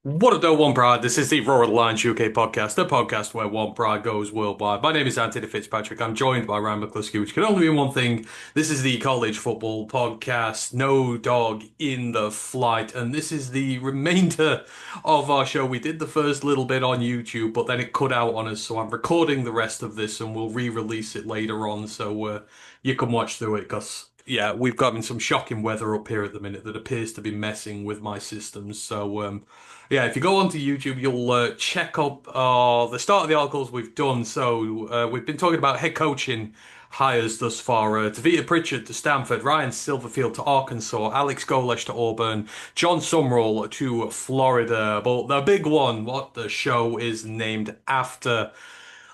What up, though, One Pride? This is the ROTL UK podcast, the podcast where One Pride goes worldwide. My name is Antony Fitzpatrick. I'm joined by Ryan McCluskey, which can only mean one thing. This is the college football podcast, no dog in the flight. And this is the remainder of our show. We did the first little bit on YouTube, but then it cut out on us. So I'm recording the rest of this and we'll re-release it later on so you can watch through it because. Yeah, we've gotten some shocking weather up here at the minute that appears to be messing with my systems. Yeah, if you go onto YouTube, you'll check up the start of the articles we've done. We've been talking about head coaching hires thus far. Tavita Pritchard to Stanford, Ryan Silverfield to Arkansas, Alex Golesh to Auburn, John Sumrall to Florida. But the big one, what the show is named after,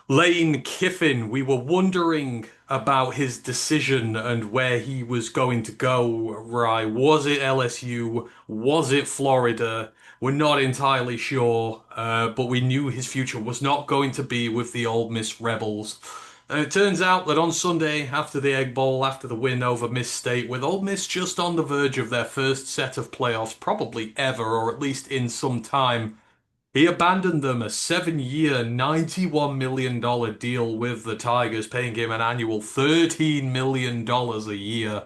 Lane Kiffin. We were wondering about his decision and where he was going to go, right? Was it LSU? Was it Florida? We're not entirely sure, but we knew his future was not going to be with the Ole Miss Rebels. And it turns out that on Sunday, after the Egg Bowl, after the win over Miss State, with Ole Miss just on the verge of their first set of playoffs, probably ever, or at least in some time, he abandoned them a 7-year, $91 million deal with the Tigers, paying him an annual $13 million a year.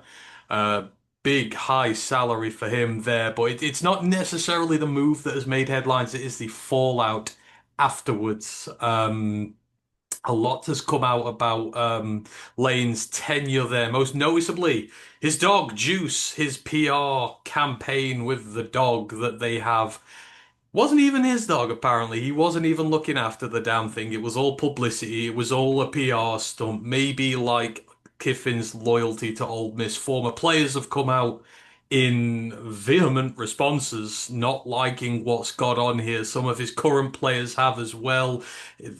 Uh, Big, high salary for him there, but it's not necessarily the move that has made headlines. It is the fallout afterwards. A lot has come out about Lane's tenure there, most noticeably his dog Juice, his PR campaign with the dog that they have. Wasn't even his dog, apparently. He wasn't even looking after the damn thing. It was all publicity. It was all a PR stunt. Maybe like Kiffin's loyalty to Ole Miss. Former players have come out in vehement responses, not liking what's got on here. Some of his current players have as well.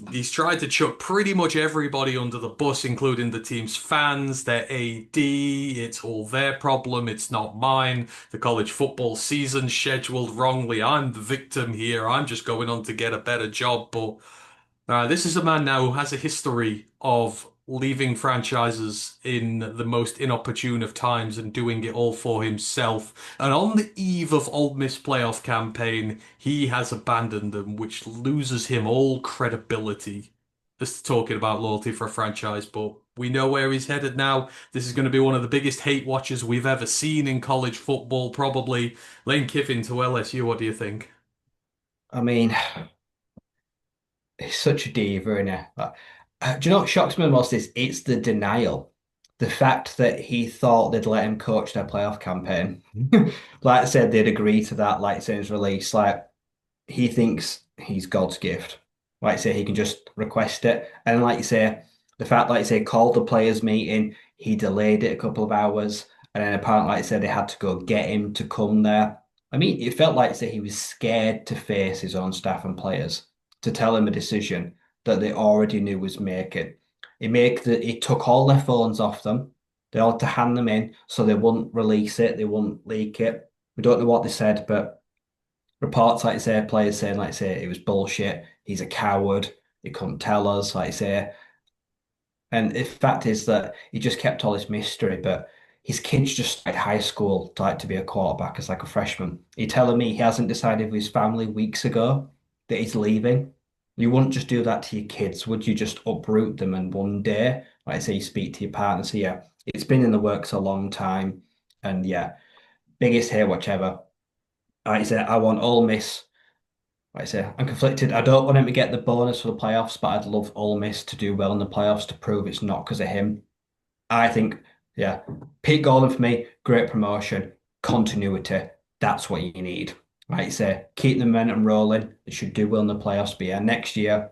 He's tried to chuck pretty much everybody under the bus, including the team's fans, their AD. It's all their problem. It's not mine. The college football season scheduled wrongly. I'm the victim here. I'm just going on to get a better job. But this is a man now who has a history of leaving franchises in the most inopportune of times and doing it all for himself. And on the eve of Ole Miss playoff campaign, he has abandoned them, which loses him all credibility. Just talking about loyalty for a franchise, but we know where he's headed now. This is going to be one of the biggest hate watches we've ever seen in college football, probably. Lane Kiffin to LSU, what do you think? I mean, he's such a diva, isn't he? Do you know what shocks me the most is it's the denial. The fact that he thought they'd let him coach their playoff campaign. Like I said, they'd agree to that, like saying his release. Like he thinks he's God's gift. Like I say, he can just request it. And like you say, the fact, like you say, called the players' meeting, he delayed it a couple of hours. And then apparently, like I said, they had to go get him to come there. I mean, it felt like say he was scared to face his own staff and players to tell him a decision that they already knew was making. It took all their phones off them. They all had to hand them in so they wouldn't release it, they wouldn't leak it. We don't know what they said, but reports like say players saying like say it was bullshit. He's a coward. He couldn't tell us like say. And the fact is that he just kept all this mystery, but his kids just started high school to be a quarterback as like a freshman. He telling me he hasn't decided with his family weeks ago that he's leaving. You wouldn't just do that to your kids, would you? Just uproot them and one day, like I say, you speak to your partner. So yeah, it's been in the works a long time, and yeah, biggest hate watch ever. Like I say, I want Ole Miss. Like I say, I'm conflicted. I don't want him to get the bonus for the playoffs, but I'd love Ole Miss to do well in the playoffs to prove it's not because of him. I think, yeah, Pete Golden for me, great promotion, continuity. That's what you need. Like you say, keep the momentum rolling. They should do well in the playoffs. But yeah, next year,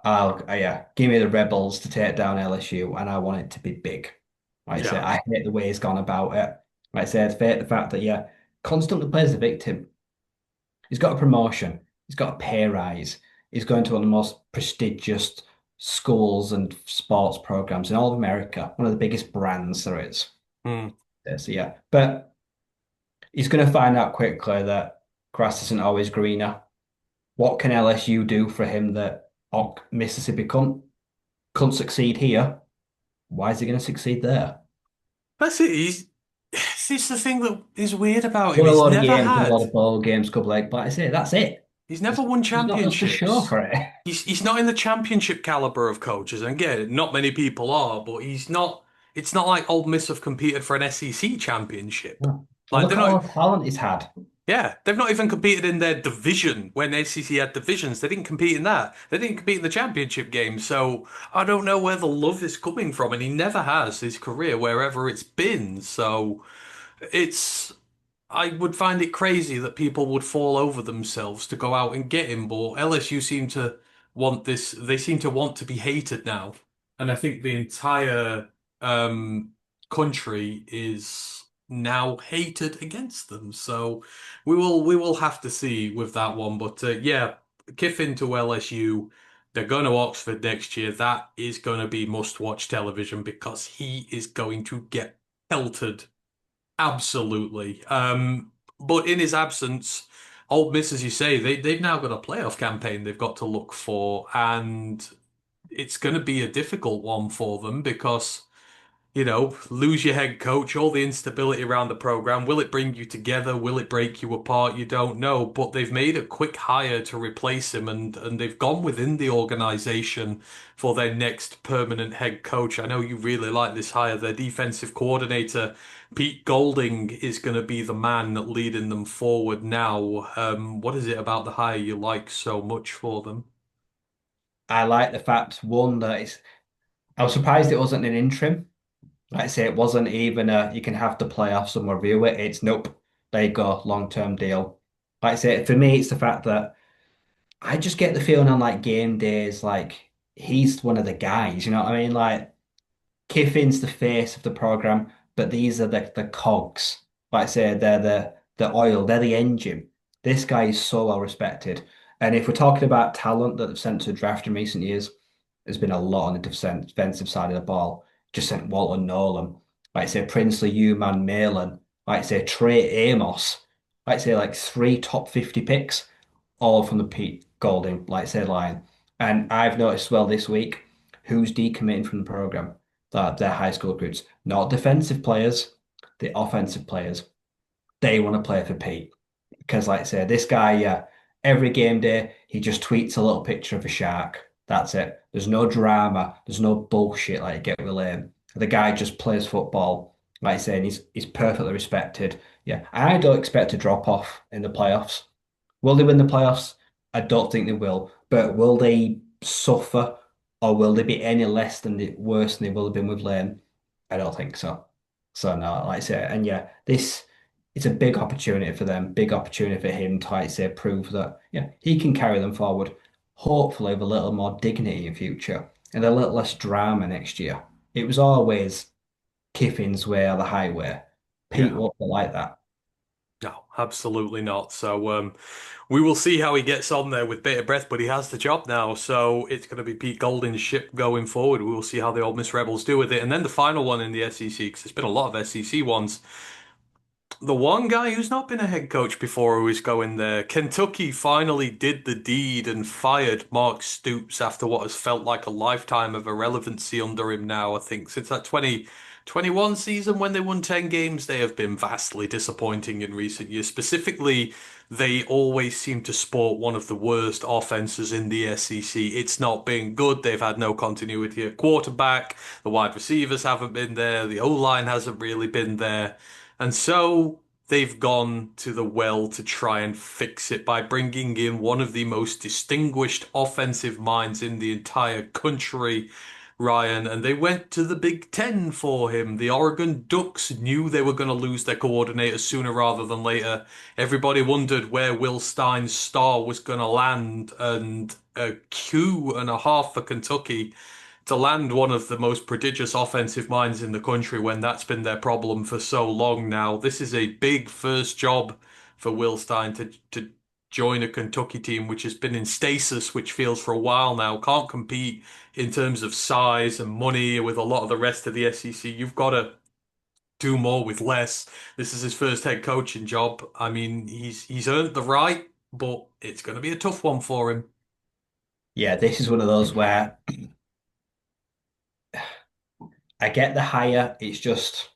yeah, give me the Rebels to take down LSU, and I want it to be big. Like I say, Yeah. I hate the way he's gone about it. Like I said, I hate the fact that yeah, constantly plays the victim. He's got a promotion. He's got a pay rise. He's going to one of the most prestigious schools and sports programs in all of America, one of the biggest brands there is. Hmm. So yeah, but he's going to find out quickly that grass isn't always greener. What can LSU do for him that Mississippi couldn't succeed here? Why is he going to succeed there? That's it. this is the thing that is weird about him. Won a lot of games, won a lot of bowl games, couple like, but I say that's it. He's never won There's not much to show championships. for it. He's not in the championship caliber of coaches, and again, not many people are, but he's not. It's not like Ole Miss have competed for an SEC championship. No. And Like look they're at not. all the talent he's had. Yeah, they've not even competed in their division when SEC had divisions. They didn't compete in that. They didn't compete in the championship game. So I don't know where the love is coming from, and he never has his career wherever it's been. So it's I would find it crazy that people would fall over themselves to go out and get him, but LSU seem to want this, they seem to want to be hated now. And I think the entire um country is now hated against them. So we will have to see with that one. But yeah, Kiffin to LSU. They're going to Oxford next year. That is going to be must-watch television because he is going to get pelted. Absolutely. But in his absence, Old Miss, as you say, they've now got a playoff campaign they've got to look for, and it's going to be a difficult one for them because lose your head coach, all the instability around the program. Will it bring you together? Will it break you apart? You don't know. But they've made a quick hire to replace him, and they've gone within the organization for their next permanent head coach. I know you really like this hire. Their defensive coordinator, Pete Golding, is going to be the man leading them forward now. What is it about the hire you like so much for them? I like the fact, one, that I was surprised it wasn't an interim. Like I say, it wasn't even you can have the playoffs and review it. It's nope, there you go, long-term deal. Like I say, for me, it's the fact that I just get the feeling on like game days, like he's one of the guys, you know what I mean? Like Kiffin's the face of the program, but these are the cogs. Like I say, they're the oil, they're the engine. This guy is so well respected. And if we're talking about talent that they've sent to the draft in recent years, there's been a lot on the defensive side of the ball. Just sent Walton Nolan, like I say, Princely, Human, Malin, like I say, Trey Amos, like I say, like three top 50 picks, all from the Pete Golding, like I say, line. And I've noticed well this week who's decommitting from the program. That they're high school recruits, not defensive players, the offensive players. They want to play for Pete because, like I say, this guy, yeah, every game day he just tweets a little picture of a shark. That's it. There's no drama. There's no bullshit like you get with Lane. The guy just plays football, like I say, and he's perfectly respected. Yeah, I don't expect a drop off in the playoffs. Will they win the playoffs? I don't think they will. But will they suffer or will they be any less than the worse than they will have been with Lane? I don't think so. So no, like I say, and yeah, this it's a big opportunity for them, big opportunity for him to, like I say, prove that yeah, he can carry them forward, hopefully with a little more dignity in future and a little less drama next year. It was always Kiffin's way or the highway. Pete Yeah. won't be like that. No, absolutely not. So we will see how he gets on there with bated breath, but he has the job now. So it's going to be Pete Golding's ship going forward. We will see how the Ole Miss Rebels do with it. And then the final one in the SEC, because there's been a lot of SEC ones. The one guy who's not been a head coach before who is going there. Kentucky finally did the deed and fired Mark Stoops after what has felt like a lifetime of irrelevancy under him now, I think. Since that 2021 season when they won 10 games, they have been vastly disappointing in recent years. Specifically, they always seem to sport one of the worst offenses in the SEC. It's not been good. They've had no continuity at quarterback. The wide receivers haven't been there. The O-line hasn't really been there. And so they've gone to the well to try and fix it by bringing in one of the most distinguished offensive minds in the entire country, Ryan, and they went to the Big Ten for him. The Oregon Ducks knew they were going to lose their coordinator sooner rather than later. Everybody wondered where Will Stein's star was going to land, and a coup and a half for Kentucky to land one of the most prodigious offensive minds in the country when that's been their problem for so long now. This is a big first job for Will Stein to join a Kentucky team which has been in stasis, which feels for a while now, can't compete in terms of size and money with a lot of the rest of the SEC. You've got to do more with less. This is his first head coaching job. I mean, he's earned the right, but it's going to be a tough one for him. Yeah, this is one of those where I get the hire. It's just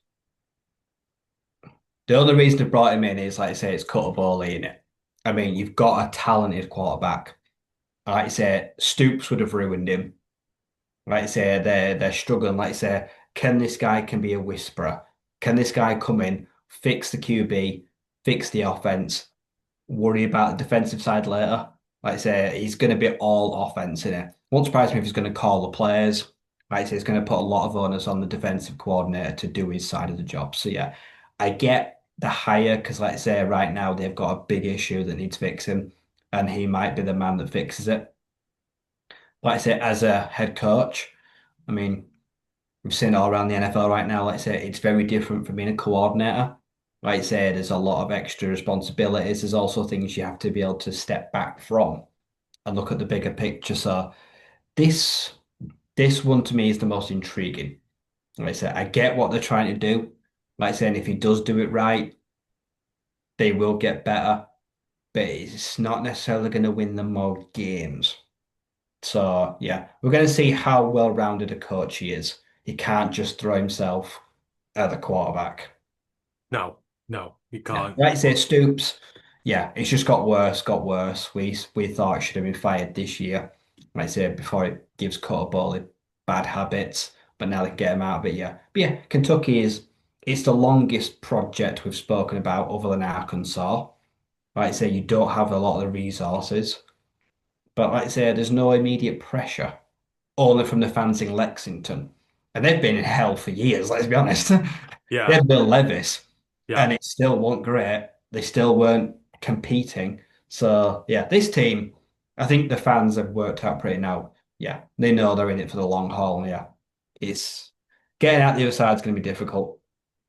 The only reason I brought him in is, like I say, it's cut a ball in it. I mean, you've got a talented quarterback. Like I say, Stoops would have ruined him. Like I say, they're struggling. Like I say, can be a whisperer? Can this guy come in, fix the QB, fix the offense, worry about the defensive side later? Like I say, he's going to be all offense in it. Won't surprise me if he's going to call the players. Like I say, he's going to put a lot of onus on the defensive coordinator to do his side of the job. So yeah, I get the hire because, like I say, right now they've got a big issue that needs fixing, and he might be the man that fixes it. Like I say, as a head coach, I mean, we've seen it all around the NFL right now. Like I say, it's very different from being a coordinator. Like I say, there's a lot of extra responsibilities. There's also things you have to be able to step back from and look at the bigger picture. So this this one to me is the most intriguing. Like I said, I get what they're trying to do. Like I said, if he does do it right, they will get better, but it's not necessarily going to win them more games. So yeah, we're going to see how well-rounded a coach he is. He can't just throw himself at the quarterback. No, no, you Yeah, can't. like I say, Stoops. Yeah, it's just got worse, got worse. We thought it should have been fired this year. Like I said before, it gives Cotterball bad habits, but now they can get him out of it. Yeah, but yeah, Kentucky is it's the longest project we've spoken about other than Arkansas. Like I say, you don't have a lot of the resources, but like I say, there's no immediate pressure, only from the fans in Lexington, and they've been in hell for years. Let's be honest. They Yeah, had Bill Levis, yeah. and it still wasn't great. They still weren't competing. So yeah, this team, I think the fans have worked out pretty now. Yeah, they know they're in it for the long haul. Yeah, it's getting out the other side is going to be difficult.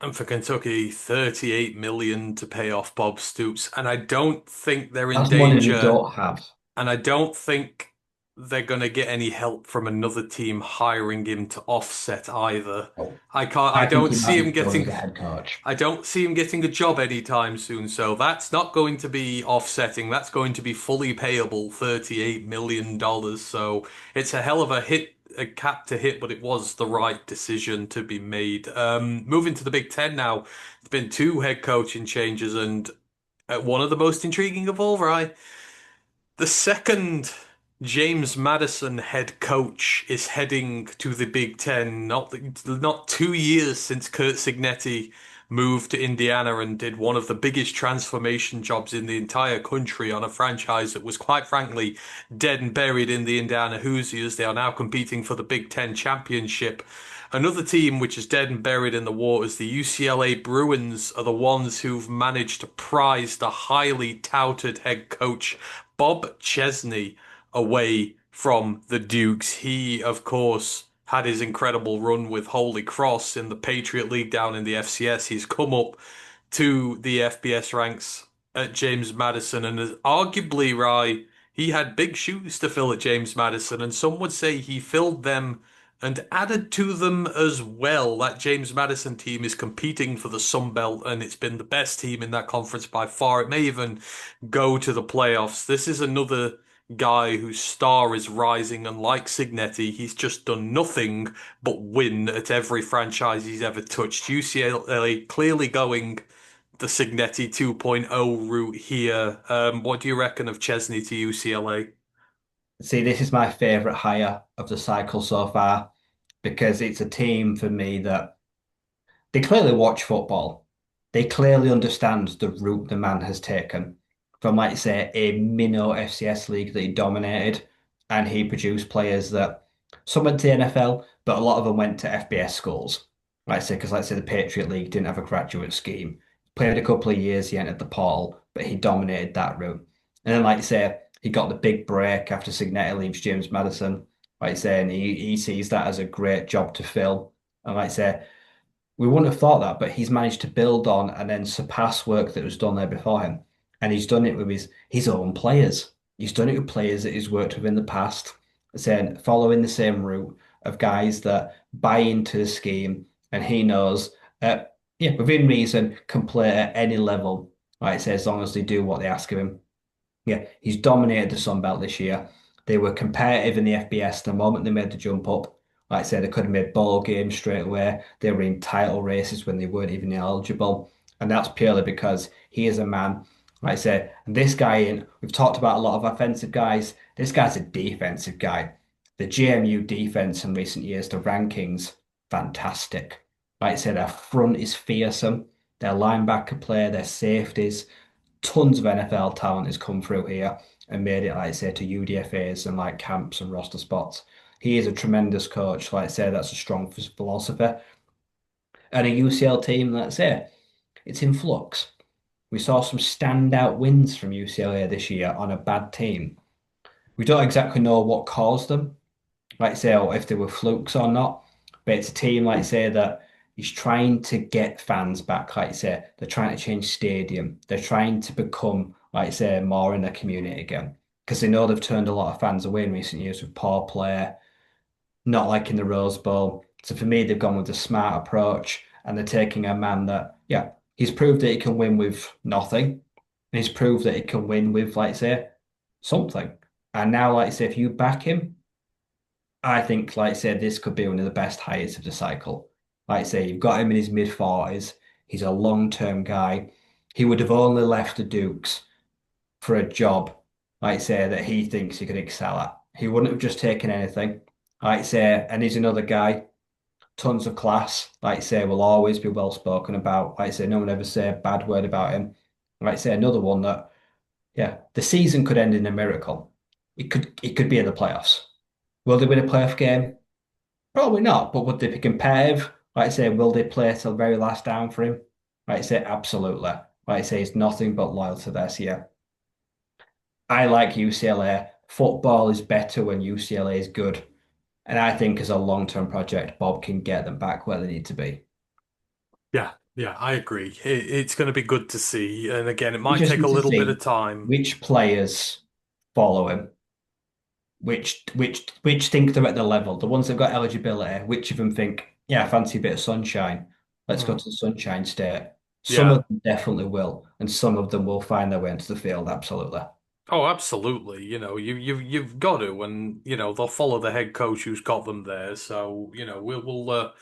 And for Kentucky, 38 million to pay off Bob Stoops. And I don't think they're in That's money they danger. don't have. And I don't think they're going to get any help from another team hiring him to offset either. Oh, I I think don't he might see be him done as getting, a head coach. I don't see him getting a job anytime soon. So that's not going to be offsetting. That's going to be fully payable $38 million. So it's a hell of a hit, a cap to hit, but it was the right decision to be made. Moving to the Big Ten now, there's been two head coaching changes, and one of the most intriguing of all, right? The second James Madison head coach is heading to the Big Ten. Not 2 years since Kurt Signetti moved to Indiana and did one of the biggest transformation jobs in the entire country on a franchise that was quite frankly dead and buried in the Indiana Hoosiers. They are now competing for the Big Ten championship. Another team which is dead and buried in the waters, the UCLA Bruins, are the ones who've managed to prize the highly touted head coach Bob Chesney away from the Dukes. He, of course, had his incredible run with Holy Cross in the Patriot League down in the FCS. He's come up to the FBS ranks at James Madison, and arguably, Rye, he had big shoes to fill at James Madison, and some would say he filled them and added to them as well. That James Madison team is competing for the Sun Belt, and it's been the best team in that conference by far. It may even go to the playoffs. This is another guy whose star is rising, and like Signetti, he's just done nothing but win at every franchise he's ever touched. UCLA clearly going the Signetti 2.0 route here. What do you reckon of Chesney to UCLA? See, this is my favorite hire of the cycle so far because it's a team for me that they clearly watch football. They clearly understand the route the man has taken from, like, say, a minnow FCS league that he dominated, and he produced players that some went to the NFL, but a lot of them went to FBS schools. Like I say, because like I say, the Patriot League didn't have a graduate scheme. Played a couple of years, he entered the portal, but he dominated that route. And then, like I say, he got the big break after Signetti leaves James Madison. Like I say, and he sees that as a great job to fill. And like I say, we wouldn't have thought that, but he's managed to build on and then surpass work that was done there before him. And he's done it with his own players. He's done it with players that he's worked with in the past, saying following the same route of guys that buy into the scheme, and he knows, yeah, within reason, can play at any level. Like I say, as long as they do what they ask of him. Yeah, he's dominated the Sun Belt this year. They were competitive in the FBS the moment they made the jump up. Like I said, they could have made bowl games straight away. They were in title races when they weren't even eligible. And that's purely because he is a man, like I say, and this guy in, we've talked about a lot of offensive guys. This guy's a defensive guy. The GMU defense in recent years, the rankings, fantastic. Like I say, their front is fearsome. Their linebacker play, their safeties, tons of NFL talent has come through here and made it, like I say, to UDFAs and like camps and roster spots. He is a tremendous coach. Like I say, that's a strong philosophy. And a UCL team, let's say, it's in flux. We saw some standout wins from UCLA this year on a bad team. We don't exactly know what caused them, like say, or if they were flukes or not. But it's a team, like say, that is trying to get fans back. Like say, they're trying to change stadium. They're trying to become, like say, more in the community again. Because they know they've turned a lot of fans away in recent years with poor play, not like in the Rose Bowl. So for me, they've gone with a smart approach and they're taking a man that, yeah, he's proved that he can win with nothing. And he's proved that he can win with, like say, something. And now, like say, if you back him, I think, like I said, this could be one of the best hires of the cycle. Like I say, you've got him in his mid 40s. He's a long-term guy. He would have only left the Dukes for a job, like I say, that he thinks he could excel at. He wouldn't have just taken anything. Like I say, and he's another guy, tons of class. Like I say, will always be well spoken about. Like I say, no one ever say a bad word about him. Like I say, another one that, yeah, the season could end in a miracle. It could be in the playoffs. Will they win a playoff game? Probably not, but would they be competitive? Like I say, will they play till the very last down for him? Like I say, absolutely. Like I say, he's nothing but loyal to this year. I like UCLA. Football is better when UCLA is good. And I think as a long-term project, Bob can get them back where they need to be. Yeah, yeah, I agree. It's going to be good to see. And again, it We might just take a need to little bit of see time. which players follow him, which think they're at the level. The ones that have got eligibility, which of them think, yeah, I fancy a bit of sunshine. Let's go Mm. to the Sunshine State. Some Yeah. of them definitely will, and some of them will find their way into the field, absolutely. Oh, absolutely. You've got to, and they'll follow the head coach who's got them there. So we'll.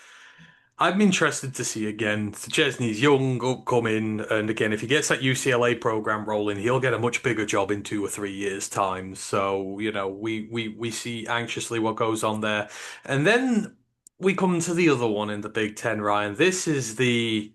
I'm interested to see again. Chesney's young, upcoming, and again, if he gets that UCLA program rolling, he'll get a much bigger job in 2 or 3 years' time. So we see anxiously what goes on there, and then we come to the other one in the Big Ten, Ryan. This is the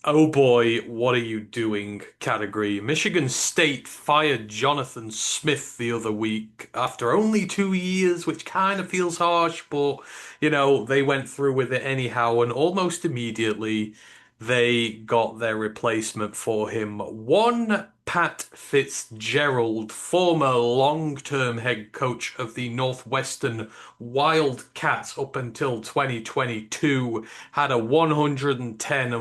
"Oh boy, what are you doing" category. Michigan State fired Jonathan Smith the other week after only 2 years, which kind of feels harsh, but they went through with it anyhow, and almost immediately they got their replacement for him. One Pat Fitzgerald, former long-term head coach of the Northwestern Wildcats up until 2022, had a 110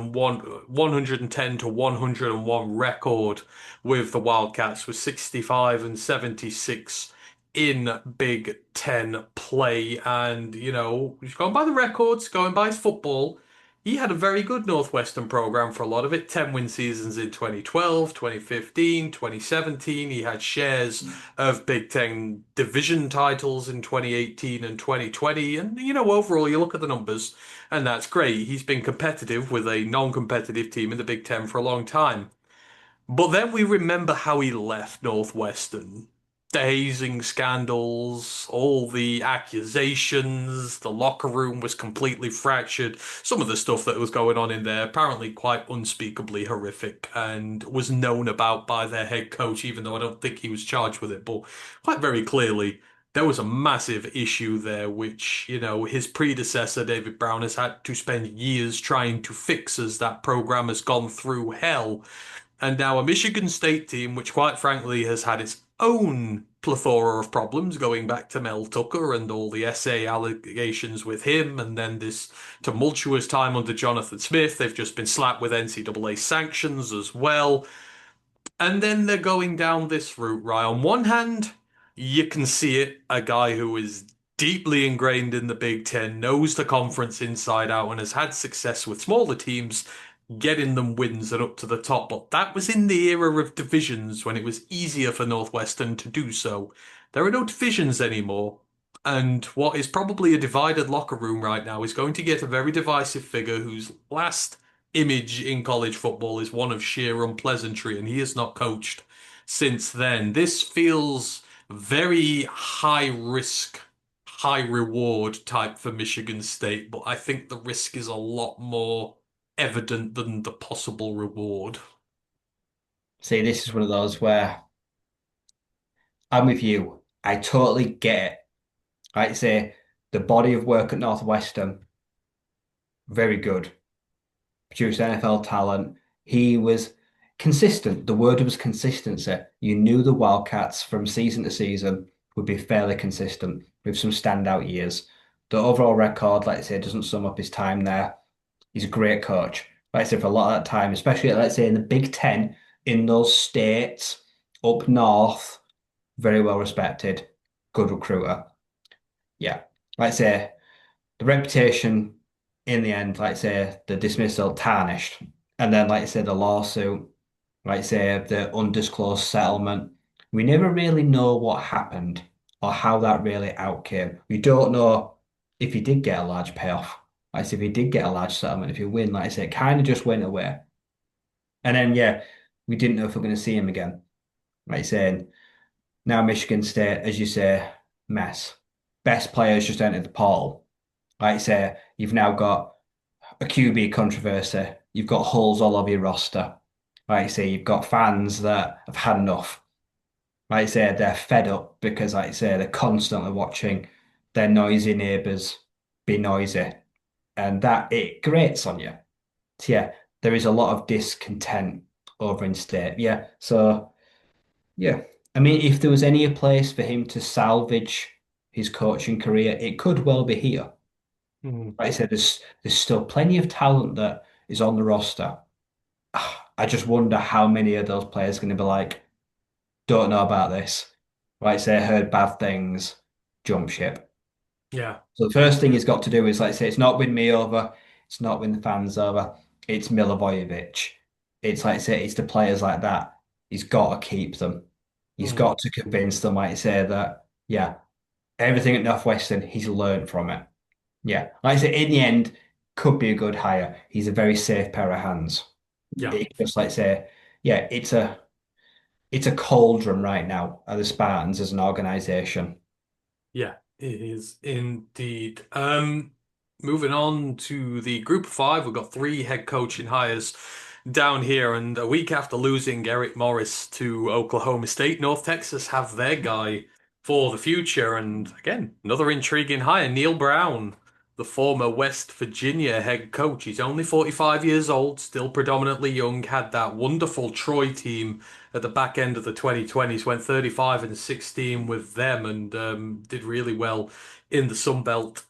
to 101 record with the Wildcats, with 65 and 76 in Big Ten play. And, he's going by the records, going by his football. He had a very good Northwestern program for a lot of it. 10 win seasons in 2012, 2015, 2017. He had shares of Big Ten division titles in 2018 and 2020. And, overall, you look at the numbers, and that's great. He's been competitive with a non-competitive team in the Big Ten for a long time. But then we remember how he left Northwestern. The hazing scandals, all the accusations, the locker room was completely fractured. Some of the stuff that was going on in there, apparently quite unspeakably horrific, and was known about by their head coach, even though I don't think he was charged with it. But quite very clearly, there was a massive issue there, which, his predecessor, David Brown, has had to spend years trying to fix as that program has gone through hell. And now a Michigan State team, which quite frankly has had its own plethora of problems going back to Mel Tucker and all the SA allegations with him, and then this tumultuous time under Jonathan Smith. They've just been slapped with NCAA sanctions as well. And then they're going down this route, right? On one hand, you can see it, a guy who is deeply ingrained in the Big Ten, knows the conference inside out, and has had success with smaller teams, getting them wins and up to the top. But that was in the era of divisions when it was easier for Northwestern to do so. There are no divisions anymore. And what is probably a divided locker room right now is going to get a very divisive figure whose last image in college football is one of sheer unpleasantry, and he has not coached since then. This feels very high risk, high reward type for Michigan State, but I think the risk is a lot more evident than the possible reward. See, this is one of those where I'm with you. I totally get it. Like I say, the body of work at Northwestern, very good. Produced NFL talent. He was consistent. The word was consistency. You knew the Wildcats from season to season would be fairly consistent with some standout years. The overall record, like I say, doesn't sum up his time there. He's a great coach. Like I said, for a lot of that time, especially let's say in the Big Ten, in those states up north, very well respected, good recruiter. Yeah. Like I say, the reputation in the end, like I say, the dismissal tarnished. And then, like I say, the lawsuit, like I say, the undisclosed settlement. We never really know what happened or how that really outcame. We don't know if he did get a large payoff. Like I say, if he did get a large settlement, if he win, like I say, it kind of just went away. And then, yeah, we didn't know if we're going to see him again. Like saying, now Michigan State, as you say, mess. Best players just entered the portal. Like I say, you've now got a QB controversy. You've got holes all over your roster. Like I say, you've got fans that have had enough. Like I say, they're fed up because, like I say, they're constantly watching their noisy neighbours be noisy, and that it grates on you. So, yeah, there is a lot of discontent over in state. Yeah, so yeah, I mean, if there was any place for him to salvage his coaching career, it could well be here. Hmm. Like I said, there's still plenty of talent that is on the roster. I just wonder how many of those players are going to be like, don't know about this. Like I say, heard bad things, jump ship. Yeah. So the first thing he's got to do is like say, it's not win me over, it's not win the fans over, it's Milivojevic. It's like I say, it's the players like that. He's got to keep them. He's Hmm. got to convince them, like I say, that yeah, everything at Northwestern, he's learned from it. Yeah. Like I said, in the end, could be a good hire. He's a very safe pair of hands. Yeah. It just like say, yeah, it's a cauldron right now at the Spartans as an organization. Yeah, it is indeed. Moving on to the group of five, we've got three head coaching hires down here, and a week after losing Eric Morris to Oklahoma State, North Texas have their guy for the future. And again, another intriguing hire, Neil Brown, the former West Virginia head coach. He's only 45 years old, still predominantly young, had that wonderful Troy team at the back end of the 2020s, went 35 and 16 with them and did really well in the Sun Belt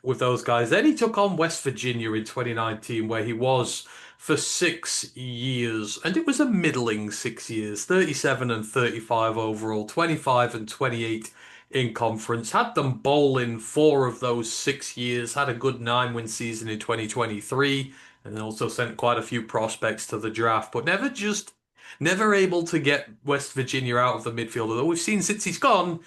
with those guys. Then he took on West Virginia in 2019, where he was for 6 years, and it was a middling 6 years, 37 and 35 overall, 25 and 28 in conference. Had them bowl in 4 of those 6 years, had a good 9-win season in 2023, and then also sent quite a few prospects to the draft, but never able to get West Virginia out of the midfield. Although we've seen since he's gone,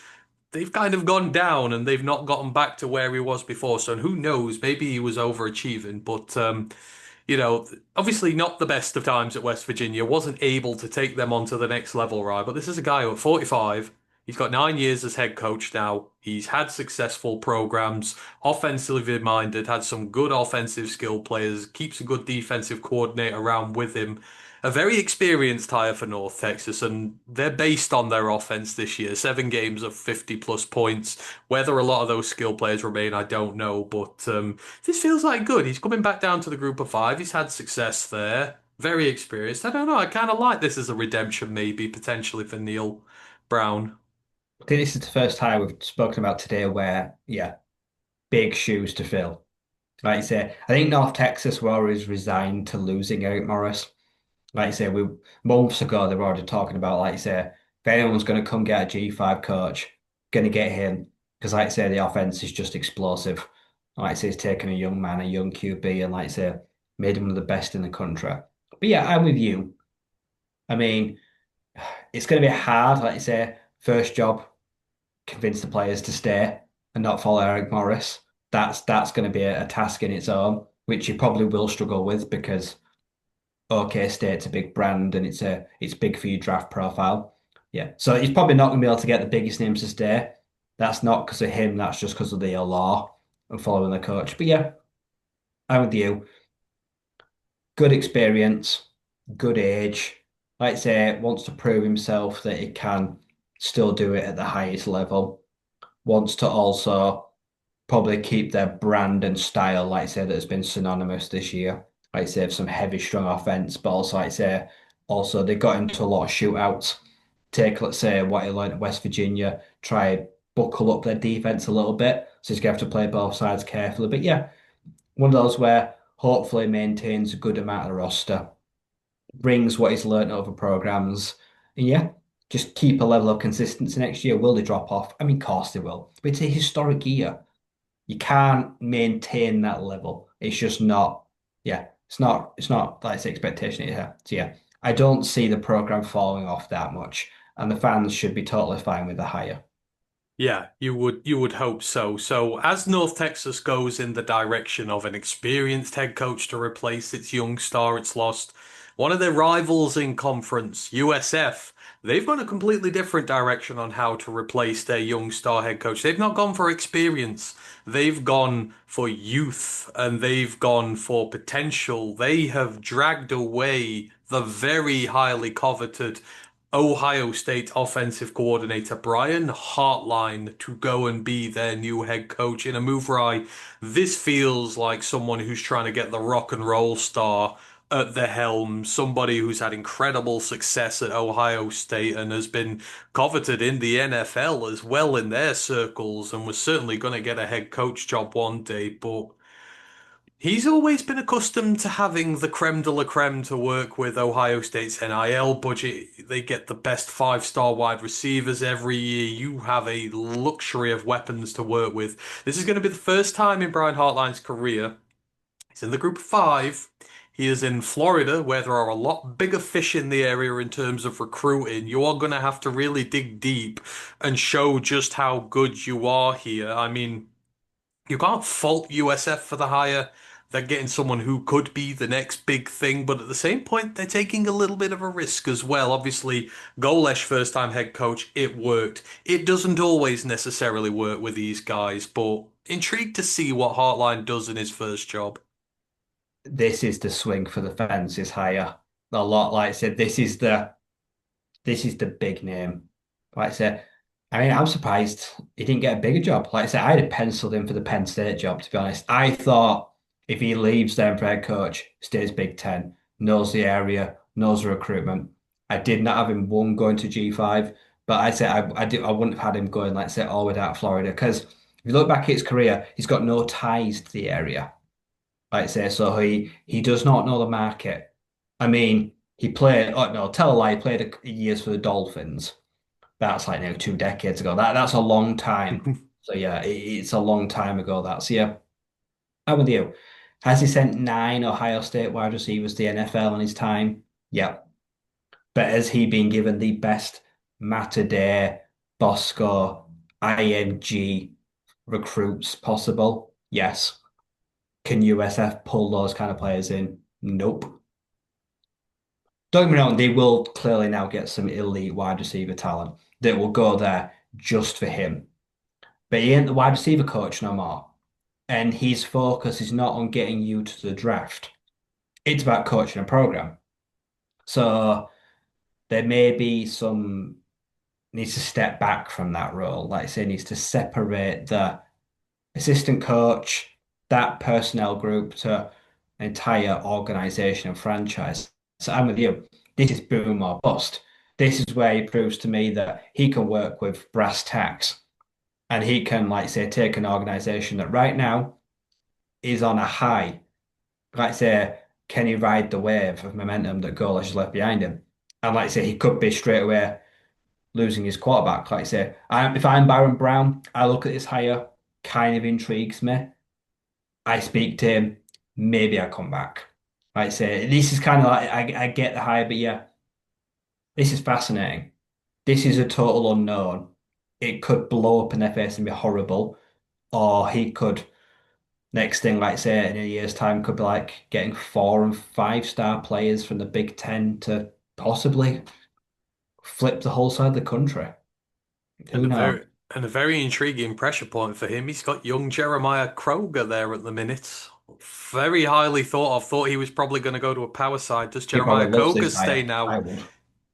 they've kind of gone down and they've not gotten back to where he was before. So who knows? Maybe he was overachieving, but obviously not the best of times at West Virginia. Wasn't able to take them onto the next level, right? But this is a guy who at 45. He's got 9 years as head coach now. He's had successful programs, offensively minded, had some good offensive skill players, keeps a good defensive coordinator around with him. A very experienced hire for North Texas, and they're based on their offense this year. 7 games of 50 plus points. Whether a lot of those skill players remain, I don't know, but this feels like good. He's coming back down to the group of five. He's had success there. Very experienced. I don't know. I kind of like this as a redemption, maybe potentially for Neil Brown. I think this is the first time we've spoken about today where, yeah, big shoes to fill. Like you say, I think North Texas were always resigned to losing Eric Morris. Like you say, we months ago they were already talking about, like you say, if anyone's going to come get a G5 coach, going to get him because, like I say, the offense is just explosive. Like I say, he's taken a young man, a young QB, and like I say, made him one of the best in the country. But yeah, I'm with you. I mean, it's going to be hard, like you say, first job, convince the players to stay and not follow Eric Morris. That's going to be a task in its own. which he probably will struggle with because OK State's a big brand and it's big for your draft profile. Yeah. So he's probably not going to be able to get the biggest names to stay. That's not because of him, that's just because of the law and following the coach. But yeah, I'm with you. Good experience, good age. Like I say, wants to prove himself that he can still do it at the highest level. Wants to also probably keep their brand and style, like I say, that has been synonymous this year. Like I say, some heavy, strong offense, but also, like I say, also they got into a lot of shootouts. Take, let's say, what he learned at West Virginia, try buckle up their defense a little bit. So he's going to have to play both sides carefully. But yeah, one of those where hopefully maintains a good amount of the roster, brings what he's learned over programs, and yeah, just keep a level of consistency next year. Will they drop off? I mean, of course they will. But it's a historic year. You can't maintain that level. It's just not, yeah, it's not like the expectation here. So yeah, I don't see the program falling off that much, and the fans should be totally fine with the hire. Yeah, you would hope so. So as North Texas goes in the direction of an experienced head coach to replace its young star it's lost, one of their rivals in conference, USF, they've gone a completely different direction on how to replace their young star head coach. They've not gone for experience. They've gone for youth and they've gone for potential. They have dragged away the very highly coveted Ohio State offensive coordinator Brian Hartline to go and be their new head coach in a move where this feels like someone who's trying to get the rock and roll star at the helm, somebody who's had incredible success at Ohio State and has been coveted in the NFL as well in their circles and was certainly going to get a head coach job one day, but he's always been accustomed to having the creme de la creme to work with Ohio State's NIL budget. They get the best five-star wide receivers every year. You have a luxury of weapons to work with. This is going to be the first time in Brian Hartline's career. He's in the group of five. He is in Florida, where there are a lot bigger fish in the area in terms of recruiting. You are going to have to really dig deep and show just how good you are here. I mean, you can't fault USF for the hire. They're getting someone who could be the next big thing, but at the same point, they're taking a little bit of a risk as well. Obviously, Golesh, first time head coach, it worked. It doesn't always necessarily work with these guys, but intrigued to see what Hartline does in his first job. This is the swing for the fences hire. A lot, like I said, this is the big name. Like I said, I mean, I'm surprised he didn't get a bigger job. Like I said, I'd have penciled him for the Penn State job, to be honest. I thought if he leaves there for head coach, stays Big Ten, knows the area, knows the recruitment. I did not have him one going to G5, but I'd say I wouldn't have had him going, like say, all the way down to Florida. Because if you look back at his career, he's got no ties to the area. Like I say, so he does not know the market. I mean, he played, oh no, tell a lie, he played years for the Dolphins. That's like now 2 decades ago. That's a long time. So yeah, it's a long time ago. That's yeah. I'm with you. Has he sent 9 Ohio State wide receivers to the NFL in his time? Yeah. But has he been given the best Matter Day, Bosco, IMG recruits possible? Yes. Can USF pull those kind of players in? Nope. Don't get me wrong, they will clearly now get some elite wide receiver talent that will go there just for him. But he ain't the wide receiver coach no more. And his focus is not on getting you to the draft. It's about coaching a program. So there may be some needs to step back from that role. Like I say, needs to separate the assistant coach, that personnel group to an entire organization and franchise. So I'm with you. This is boom or bust. This is where he proves to me that he can work with brass tacks and he can, like say, take an organization that right now is on a high. Like say, can he ride the wave of momentum that Golesh has left behind him? And like say, he could be straight away losing his quarterback. Like say, if I'm Baron Brown, I look at this hire, kind of intrigues me. I speak to him, maybe I come back. Like say, this is kind of like I get the hire, but yeah, this is fascinating. This is a total unknown. It could blow up in their face and be horrible, or he could Next thing, like say, in a year's time, could be like getting 4 and 5 star players from the Big Ten to possibly flip the whole side of the country. And Who knows? a very intriguing pressure point for him. He's got young Jeremiah Kroger there at the minute. Very highly thought of. Thought he was probably going to go to a power side. Does He probably Jeremiah loves Kroger this stay hire. I now? would.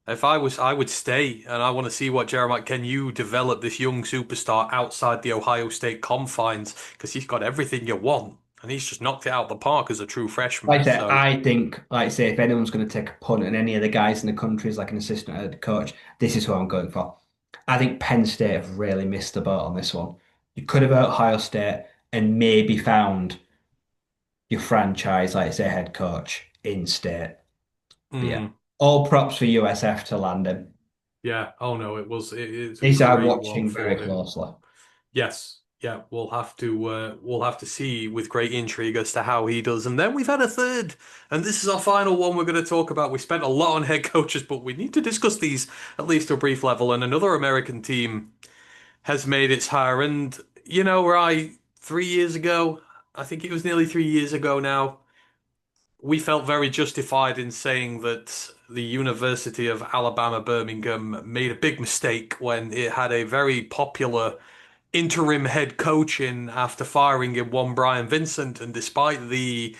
If I was, I would stay, and I want to see what Jeremiah. Can you develop this young superstar outside the Ohio State confines? Because he's got everything you want, and he's just knocked it out of the park as a true freshman. Like I said, So, I think, like I say, if anyone's going to take a punt at any of the guys in the country as like an assistant head coach, this is who I'm going for. I think Penn State have really missed the boat on this one. You could have Ohio State and maybe found your franchise, like I say, head coach in state. But yeah, mm, all props for USF to land him. yeah. Oh no, it's a These I'm great one watching for very him. closely. Yes, yeah, we'll have to see with great intrigue as to how he does. And then we've had a third, and this is our final one we're going to talk about. We spent a lot on head coaches, but we need to discuss these at least to a brief level. And another American team has made its hire. And right, 3 years ago, I think it was nearly 3 years ago now, we felt very justified in saying that the University of Alabama Birmingham made a big mistake when it had a very popular interim head coach in after firing him one Brian Vincent, and despite the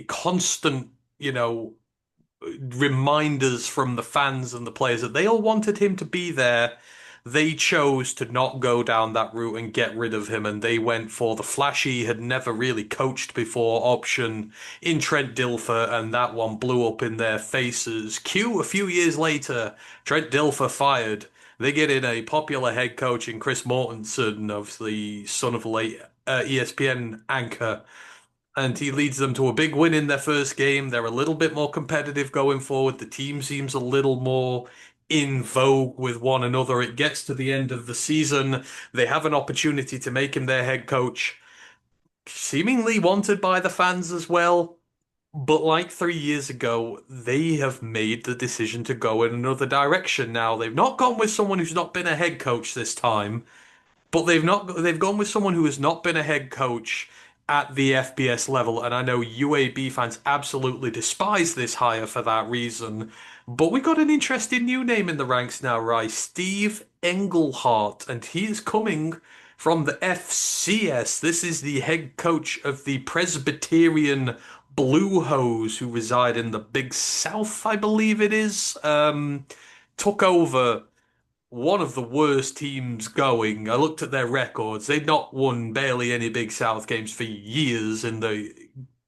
constant, you know, reminders from the fans and the players that they all wanted him to be there, they chose to not go down that route and get rid of him, and they went for the flashy, had never really coached before option in Trent Dilfer, and that one blew up in their faces. Cue a few years later, Trent Dilfer fired. They get in a popular head coach in Chris Mortensen, of the son of a late ESPN anchor, and he leads them to a big win in their first game. They're a little bit more competitive going forward. The team seems a little more in vogue with one another. It gets to the end of the season. They have an opportunity to make him their head coach, seemingly wanted by the fans as well. But like 3 years ago, they have made the decision to go in another direction now. They've not gone with someone who's not been a head coach this time. But they've gone with someone who has not been a head coach at the FBS level, and I know UAB fans absolutely despise this hire for that reason. But we got an interesting new name in the ranks now, right? Steve Englehart, and he is coming from the FCS. This is the head coach of the Presbyterian Blue Hose, who reside in the Big South, I believe it is. Took over one of the worst teams going. I looked at their records. They'd not won barely any Big South games for years in the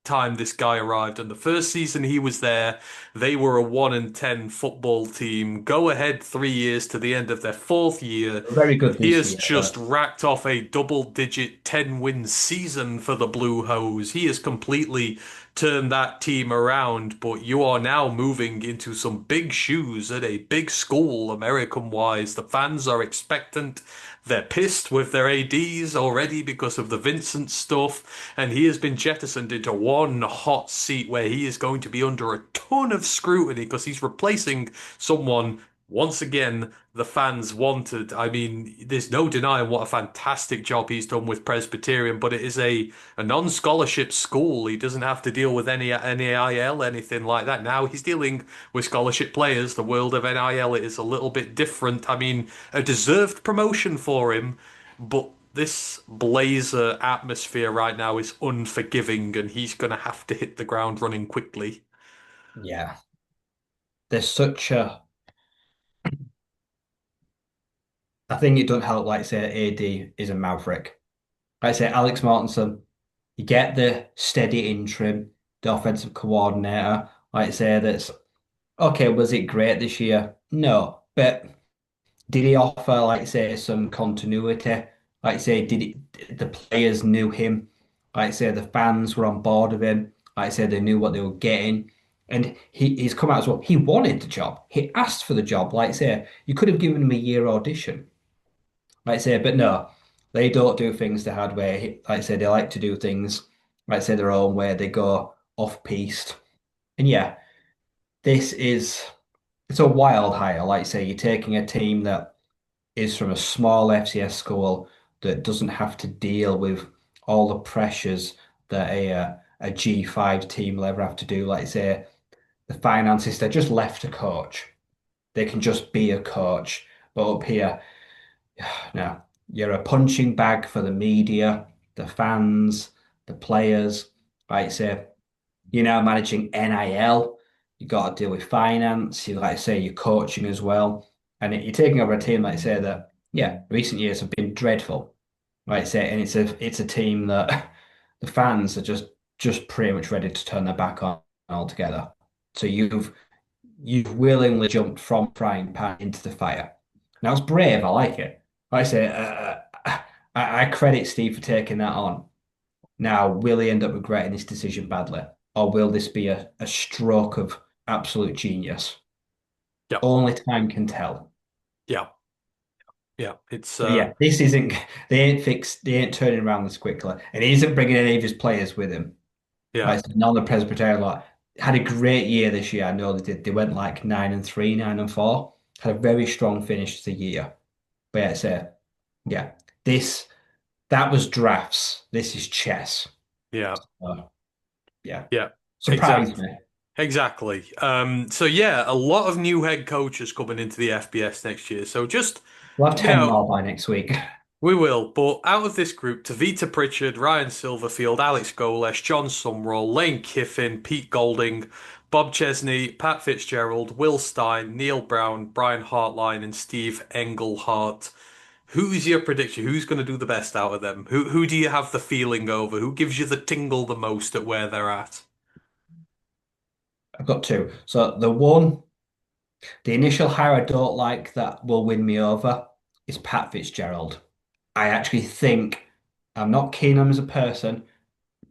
time this guy arrived. And the first season he was there, they were a 1-10 football team. Go ahead 3 years to the end of their fourth year. Very good He this has year, just but racked off a double-digit 10-win season for the Blue Hose. He has completely turned that team around, but you are now moving into some big shoes at a big school, American-wise. The fans are expectant. They're pissed with their ADs already because of the Vincent stuff, and he has been jettisoned into one hot seat where he is going to be under a ton of scrutiny because he's replacing someone once again the fans wanted. I mean, there's no denying what a fantastic job he's done with Presbyterian, but it is a non-scholarship school. He doesn't have to deal with any NIL, anything like that. Now he's dealing with scholarship players. The world of NIL is a little bit different. I mean, a deserved promotion for him, but this Blazer atmosphere right now is unforgiving, and he's going to have to hit the ground running quickly. yeah, there's such a. I think it doesn't help, like say, AD is a maverick. Like say, Alex Mortensen, you get the steady interim, the offensive coordinator. Like say, that's okay. Was it great this year? No, but did he offer, like say, some continuity? Like say, the players knew him? Like say, the fans were on board with him. Like say, they knew what they were getting. And he's come out as well. He wanted the job. He asked for the job. Like say, you could have given him a year audition. Like say, but no, they don't do things the hard way. Like say, they like to do things, like say, their own way. They go off piste. And yeah, this is it's a wild hire. Like say, you're taking a team that is from a small FCS school that doesn't have to deal with all the pressures that a G5 team will ever have to do. Like say, the finances, they're just left to coach. They can just be a coach. But up here, no, you're a punching bag for the media, the fans, the players. Like say, you're now managing NIL. You got to deal with finance. You like I say, you're coaching as well, and you're taking over a team like I say that. Yeah, recent years have been dreadful. Like I say, and it's a team that the fans are just pretty much ready to turn their back on altogether. So you've willingly jumped from frying pan into the fire. Now it's brave. I like it. Like I say, I credit Steve for taking that on. Now, will he end up regretting this decision badly? Or will this be a stroke of absolute genius? Yeah, Only time can tell. yeah, yeah. It's But yeah, this isn't, they ain't turning around this quickly. And he isn't bringing any of his players with him. yeah, Like, none of the Presbyterian lot had a great year this year. I know they did. They went like 9-3, 9-4. Had a very strong finish to the year. But yeah, yeah, this, that was drafts. This is chess. yeah, Yeah, yeah. surprised Exactly. me. Exactly. So yeah, a lot of new head coaches coming into the FBS next year. So just, We'll have you 10 know, more by next week. we will. But out of this group, Tavita Pritchard, Ryan Silverfield, Alex Golesh, John Sumrall, Lane Kiffin, Pete Golding, Bob Chesney, Pat Fitzgerald, Will Stein, Neil Brown, Brian Hartline, and Steve Englehart. Who's your prediction? Who's going to do the best out of them? Who do you have the feeling over? Who gives you the tingle the most at where they're at? I've got two. So the initial hire I don't like that will win me over is Pat Fitzgerald. I actually think I'm not keen on him as a person,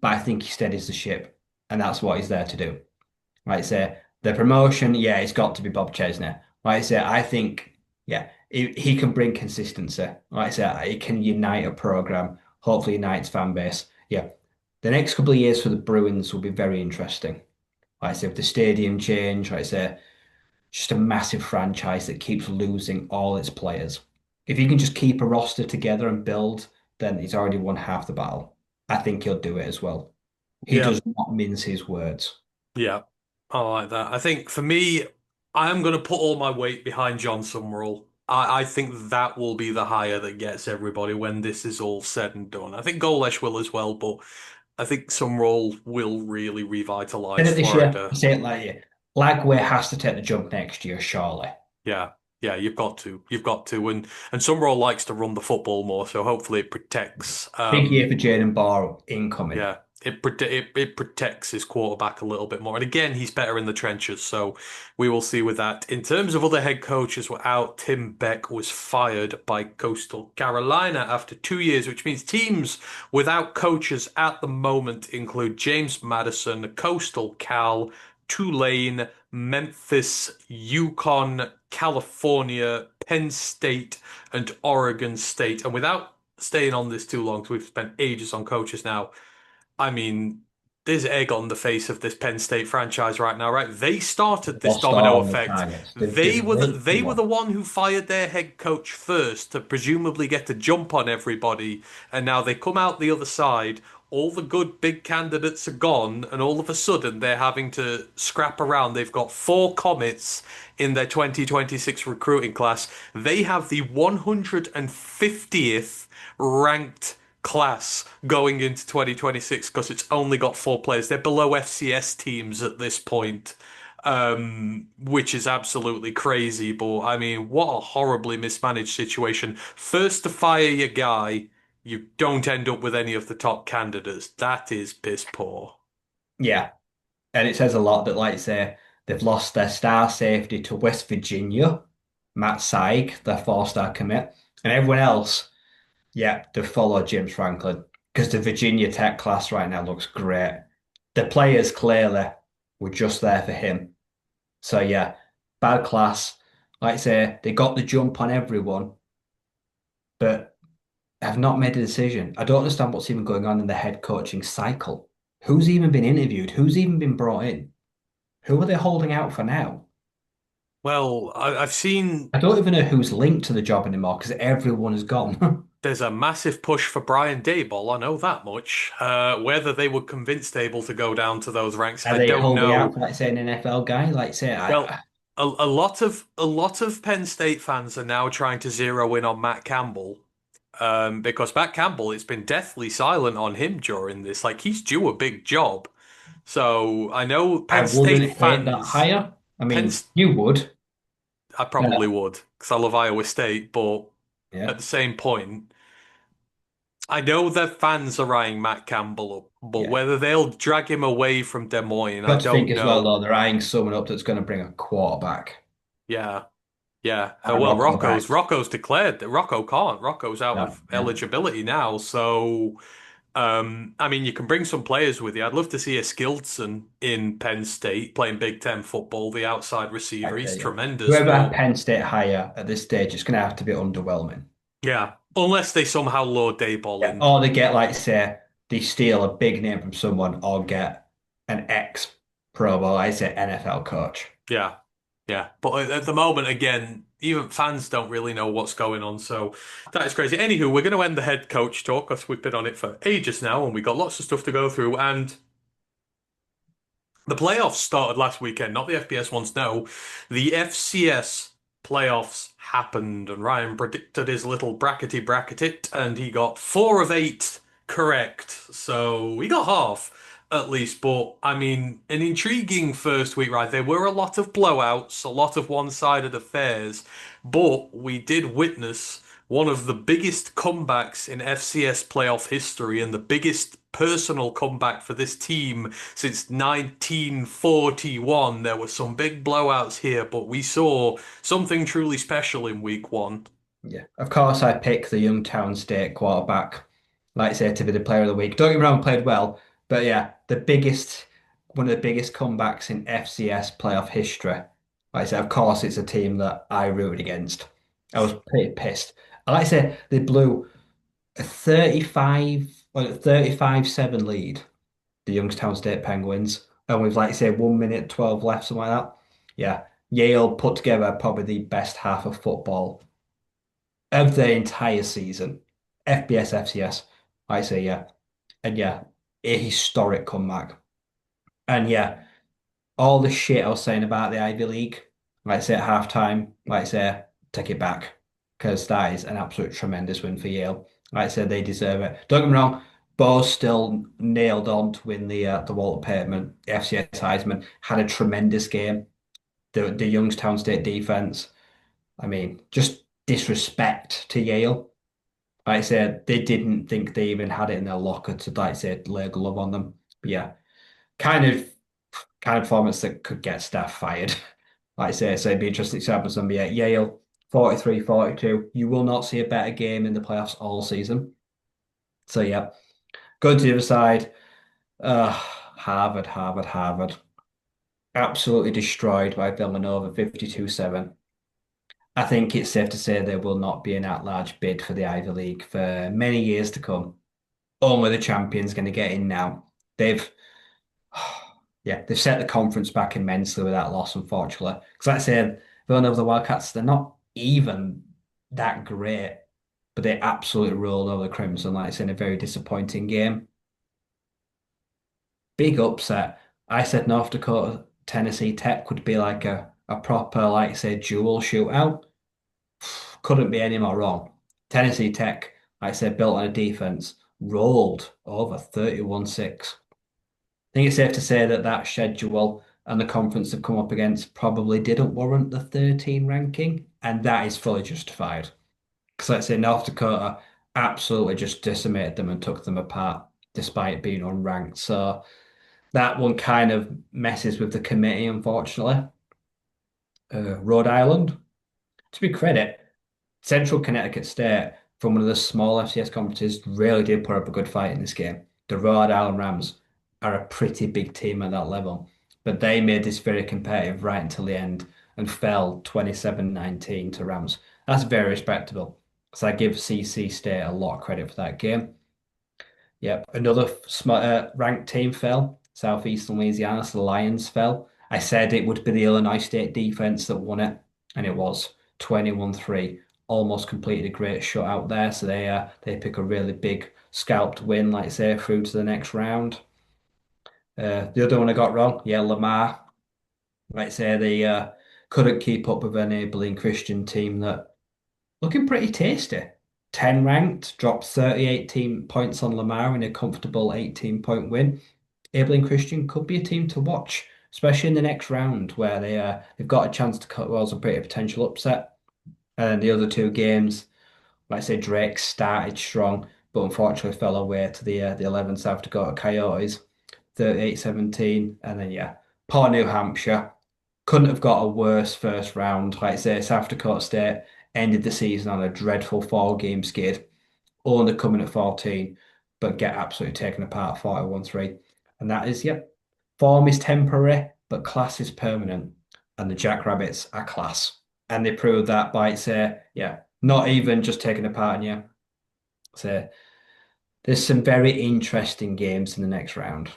but I think he steadies the ship, and that's what he's there to do. Like I say, the promotion, yeah, it's got to be Bob Chesney. Like I say, I think, yeah, he can bring consistency. Like I say, he can unite a program, hopefully unites fan base. Yeah, the next couple of years for the Bruins will be very interesting. Like I say, with the stadium change, like I say, just a massive franchise that keeps losing all its players. If he can just keep a roster together and build, then he's already won half the battle. I think he'll do it as well. He Yeah. does not mince his words. Yeah, I like that. I think for me, I am going to put all my weight behind John Summerall. I think that will be the hire that gets everybody when this is all said and done. I think Golesh will as well, but I think Summerall will really Did revitalize it this year? I Florida. say it like you. Lagway has to take the jump next year, surely. Yeah, yeah, you've got to, and Summerall likes to run the football more, so hopefully it protects. Big year for Jaden Barr incoming. Yeah, it protects his quarterback a little bit more. And again, he's better in the trenches, so we will see with that. In terms of other head coaches were out, Tim Beck was fired by Coastal Carolina after 2 years, which means teams without coaches at the moment include James Madison, Coastal Cal, Tulane, Memphis, Yukon, California, Penn State, and Oregon State. And without staying on this too long, because we've spent ages on coaches now. I mean, there's egg on the face of this Penn State franchise right now, right? They started this Lost domino all the effect. targets. They They've were the, way too they were much. the one who fired their head coach first to presumably get a jump on everybody, and now they come out the other side. All the good big candidates are gone, and all of a sudden they're having to scrap around. They've got four comets in their 2026 recruiting class. They have the 150th ranked class going into 2026 because it's only got four players. They're below FCS teams at this point, which is absolutely crazy. But I mean, what a horribly mismanaged situation. First to fire your guy, you don't end up with any of the top candidates. That is piss poor. Yeah. And it says a lot that, like, say, they've lost their star safety to West Virginia, Matt Syke, their four-star commit, and everyone else, yeah, they follow James Franklin because the Virginia Tech class right now looks great. The players clearly were just there for him. So yeah, bad class. Like I say, they got the jump on everyone, but have not made a decision. I don't understand what's even going on in the head coaching cycle. Who's even been interviewed? Who's even been brought in? Who are they holding out for now? Well, I've seen I don't even know who's linked to the job anymore because everyone is gone. there's a massive push for Brian Daboll, I know that much. Whether they would convince Daboll to go down to those ranks, Are I they don't holding out know. for, like, say, an NFL guy? Like, say, Well, a lot of Penn State fans are now trying to zero in on Matt Campbell. Because Matt Campbell, it's been deathly silent on him during this. Like he's due a big job. So I know I Penn State wouldn't hate that fans, hire. I Penn, mean, you would. I Yeah. probably would because I love Iowa State, but Yeah. at the same point, I know that fans are eyeing Matt Campbell up, but Yeah. whether they'll drag him away from Des Moines, I Got to think don't as well, know. though, they're eyeing someone up that's going to bring a quarterback Yeah, yeah. and a Well, Rocco back. Rocco's declared that Rocco can't. Rocco's out Yeah. of Yeah. eligibility now, so. I mean, you can bring some players with you. I'd love to see a Skildson in Penn State playing Big Ten football, the outside receiver. He's Okay, yeah. tremendous, Whoever but Penn State hire at this stage, it's going to have to be underwhelming. yeah, unless they somehow lure Dayball Yeah. in. Or they get, like, say, they steal a big name from someone or get an ex Pro Bowl, I say NFL coach. Yeah, yeah. But at the moment, again, even fans don't really know what's going on. So that is crazy. Anywho, we're going to end the head coach talk because we've been on it for ages now and we got lots of stuff to go through. And the playoffs started last weekend, not the FBS ones, no. The FCS playoffs happened, and Ryan predicted his little bracket it, and he got 4 of 8 correct. So he got half at least. But I mean, an intriguing first week, right? There were a lot of blowouts, a lot of one-sided affairs, but we did witness one of the biggest comebacks in FCS playoff history and the biggest personal comeback for this team since 1941. There were some big blowouts here, but we saw something truly special in week one. Yeah. Of course, I pick the Youngstown State quarterback, like I say, to be the player of the week. Don't get me wrong, played well, but yeah, one of the biggest comebacks in FCS playoff history. Like I said, of course, it's a team that I rooted against. I was pretty pissed. Like I say, they blew a 35 or 35-7 lead, the Youngstown State Penguins, and with, like I say, 1 minute 12 left, something like that. Yeah, Yale put together probably the best half of football of the entire season. FBS, FCS, I say, yeah. And yeah, a historic comeback. And yeah, all the shit I was saying about the Ivy League, like I say at halftime, like I say, take it back. Because that is an absolute tremendous win for Yale. Like I said, they deserve it. Don't get me wrong, Bo's still nailed on to win the Walter Payton FCS Heisman. Had a tremendous game. The Youngstown State defense, I mean, just disrespect to Yale. Like I said, they didn't think they even had it in their locker to, like I said, lay a glove on them. But yeah, kind of kind of performance that could get staff fired. Like I say, so it'd be interesting to happen. Some, yeah, Yale 43-42. You will not see a better game in the playoffs all season. So yeah, going to the other side, Harvard. Absolutely destroyed by Villanova 52-7. I think it's safe to say there will not be an at-large bid for the Ivy League for many years to come. Only the champions going to get in now. They've, yeah, they've set the conference back immensely with that loss, unfortunately. Because like I said, Villanova, the Wildcats, they're not even that great, but they absolutely rolled over the Crimson, like I said, in a very disappointing game. Big upset. I said North Dakota, Tennessee Tech would be like a proper, like I say, dual shootout. Couldn't be any more wrong. Tennessee Tech, like I said, built on a defense, rolled over 31-6. I think it's safe to say that that schedule and the conference have come up against probably didn't warrant the 13 ranking, and that is fully justified. Because let's say North Dakota absolutely just decimated them and took them apart despite being unranked. So that one kind of messes with the committee, unfortunately. Rhode Island, to be credit, Central Connecticut State, from one of the small FCS conferences, really did put up a good fight in this game. The Rhode Island Rams are a pretty big team at that level, but they made this very competitive right until the end and fell 27-19 to Rams. That's very respectable. So I give CC State a lot of credit for that game. Yep, another ranked team fell. Southeastern Louisiana, so the Lions fell. I said it would be the Illinois State defense that won it, and it was 21-3. almost completed a great shutout there. So they pick a really big scalp to win, like I say, through to the next round. The other one I got wrong, yeah, Lamar. Like I say, they couldn't keep up with an Abilene Christian team that looking pretty tasty. 10 ranked, dropped 38 team points on Lamar in a comfortable 18-point win. Abilene Christian could be a team to watch, especially in the next round where they've got a chance to cut well some pretty potential upset. And the other two games, like I say, Drake started strong, but unfortunately fell away to the 11 South Dakota Coyotes, 38-17. And then poor New Hampshire couldn't have got a worse first round. Like I say, South Dakota State ended the season on a dreadful four-game skid, only coming at 14, but get absolutely taken apart 41-3. And that is, yep, form is temporary, but class is permanent. And the Jackrabbits are class. And they proved that by, say, not even just taking apart, and so there's some very interesting games in the next round.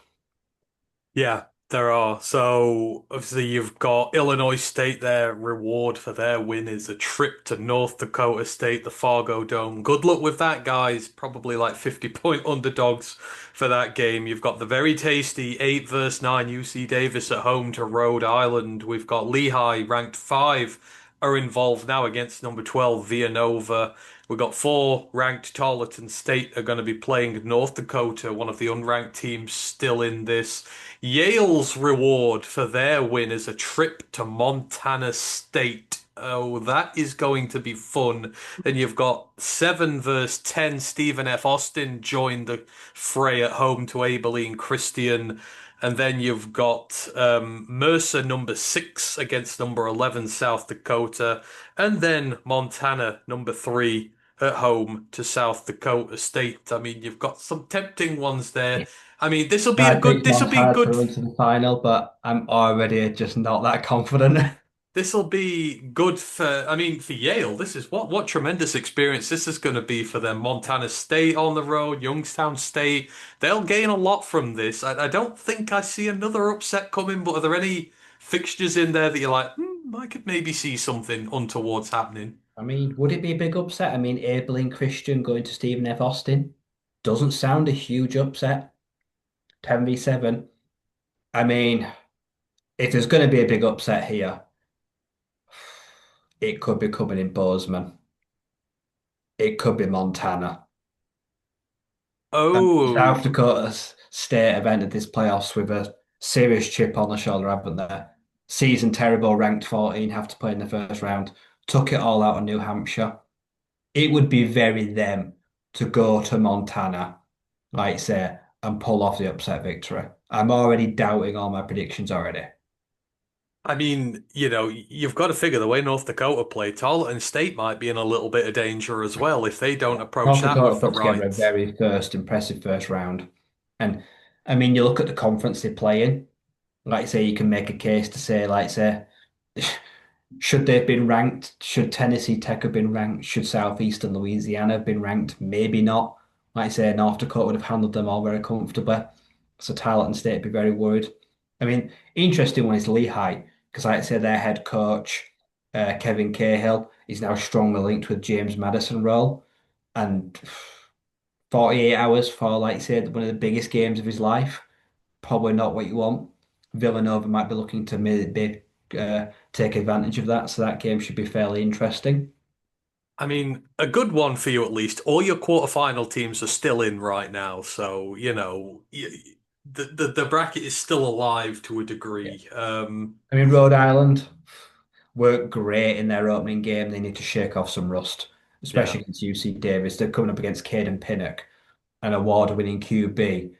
Yeah, there are. So obviously you've got Illinois State. Their reward for their win is a trip to North Dakota State, the Fargo Dome. Good luck with that, guys. Probably like 50-point underdogs for that game. You've got the very tasty 8 versus 9 UC Davis at home to Rhode Island. We've got Lehigh ranked 5 are involved now against number 12 Villanova. We've got 4 ranked Tarleton State are going to be playing North Dakota, one of the unranked teams still in this. Yale's reward for their win is a trip to Montana State. Oh, that is going to be fun. Then you've got 7 versus 10. Stephen F. Austin joined the fray at home to Abilene Christian. And then you've got Mercer number 6 against number 11 South Dakota. And then Montana number 3 at home to South Dakota State. I mean, you've got some tempting ones there. I mean, I picked this will be Montana to good. run to the final, but I'm already just not that confident. This will be good for, I mean, for Yale. This is what tremendous experience this is going to be for them. Montana State on the road, Youngstown State. They'll gain a lot from this. I don't think I see another upset coming, but are there any fixtures in there that you're like, I could maybe see something untoward's happening? I mean, would it be a big upset? I mean, Abilene Christian going to Stephen F. Austin doesn't sound a huge upset. 10v7. I mean, if there's going to be a big upset here, it could be coming in Bozeman. It could be Montana. And South Oh, Dakota State have entered this playoffs with a serious chip on the shoulder, haven't they? Season terrible, ranked 14, have to play in the first round. Took it all out on New Hampshire. It would be very them to go to Montana, like say, and pull off the upset victory. I'm already doubting all my predictions already. I mean, you've got to figure the way North Dakota play, Tarleton State might be in a little bit of danger as well if they don't Yeah. approach North that Dakota with the put together a right. very impressive first round. And I mean, you look at the conference they play in, like say, you can make a case to say, like say, should they have been ranked? Should Tennessee Tech have been ranked? Should Southeastern Louisiana have been ranked? Maybe not. Like I say, North Dakota would have handled them all very comfortably. So Tarleton State would be very worried. I mean, interesting one is Lehigh, because like I say, their head coach, Kevin Cahill, is now strongly linked with James Madison role. And 48 hours for, like I said, one of the biggest games of his life. Probably not what you want. Villanova might be looking to maybe take advantage of that, so that game should be fairly interesting. I mean, a good one for you at least. All your quarterfinal teams are still in right now, so the bracket is still alive to a Yeah. degree. I mean, Rhode Island worked great in their opening game. They need to shake off some rust, Yeah. especially against UC Davis. They're coming up against Caden Pinnock, an award-winning QB.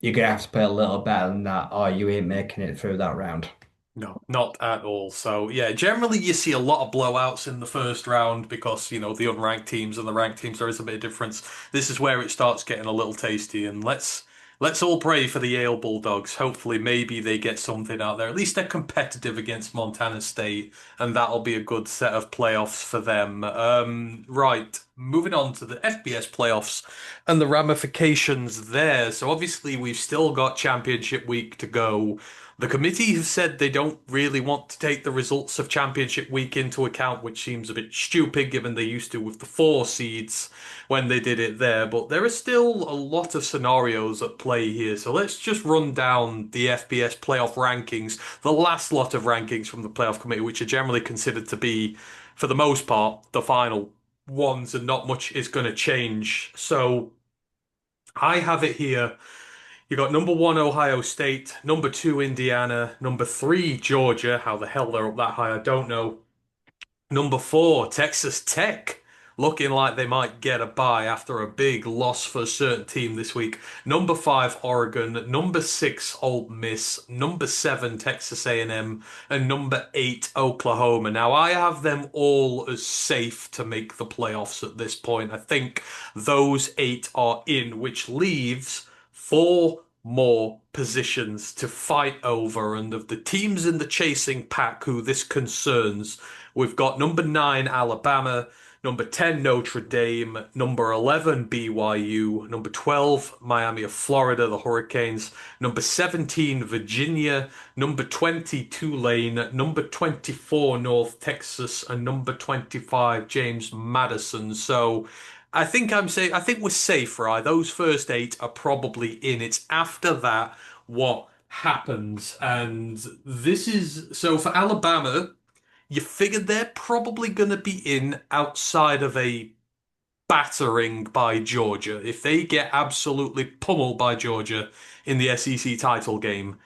You're gonna have to play a little better than that, or you ain't making it through that round. No, not at all. So yeah, generally you see a lot of blowouts in the first round because, the unranked teams and the ranked teams, there is a bit of difference. This is where it starts getting a little tasty, and let's all pray for the Yale Bulldogs. Hopefully maybe they get something out there. At least they're competitive against Montana State, and that'll be a good set of playoffs for them. Right. moving on to the FBS playoffs and the ramifications there. So obviously we've still got championship week to go. The committee have said they don't really want to take the results of championship week into account, which seems a bit stupid given they used to with the four seeds when they did it there. But there are still a lot of scenarios at play here. So let's just run down the FBS playoff rankings, the last lot of rankings from the playoff committee, which are generally considered to be, for the most part, the final ones, and not much is going to change. So I have it here. You got number one, Ohio State, number two, Indiana, number three, Georgia. How the hell they're up that high, I don't know. Number four, Texas Tech, looking like they might get a bye after a big loss for a certain team this week. Number five, Oregon. Number six, Ole Miss. Number seven, Texas A&M, and number eight, Oklahoma. Now, I have them all as safe to make the playoffs at this point. I think those eight are in, which leaves four more positions to fight over. And of the teams in the chasing pack who this concerns, we've got number nine, Alabama, number 10, Notre Dame, number 11, BYU, number 12, Miami of Florida, the Hurricanes, number 17, Virginia, number 20, Tulane, number 24, North Texas, and number 25, James Madison. So I think we're safe, right? Those first eight are probably in. It's after that what happens. And this is so for Alabama. You figured they're probably going to be in outside of a battering by Georgia. If they get absolutely pummeled by Georgia in the SEC title game,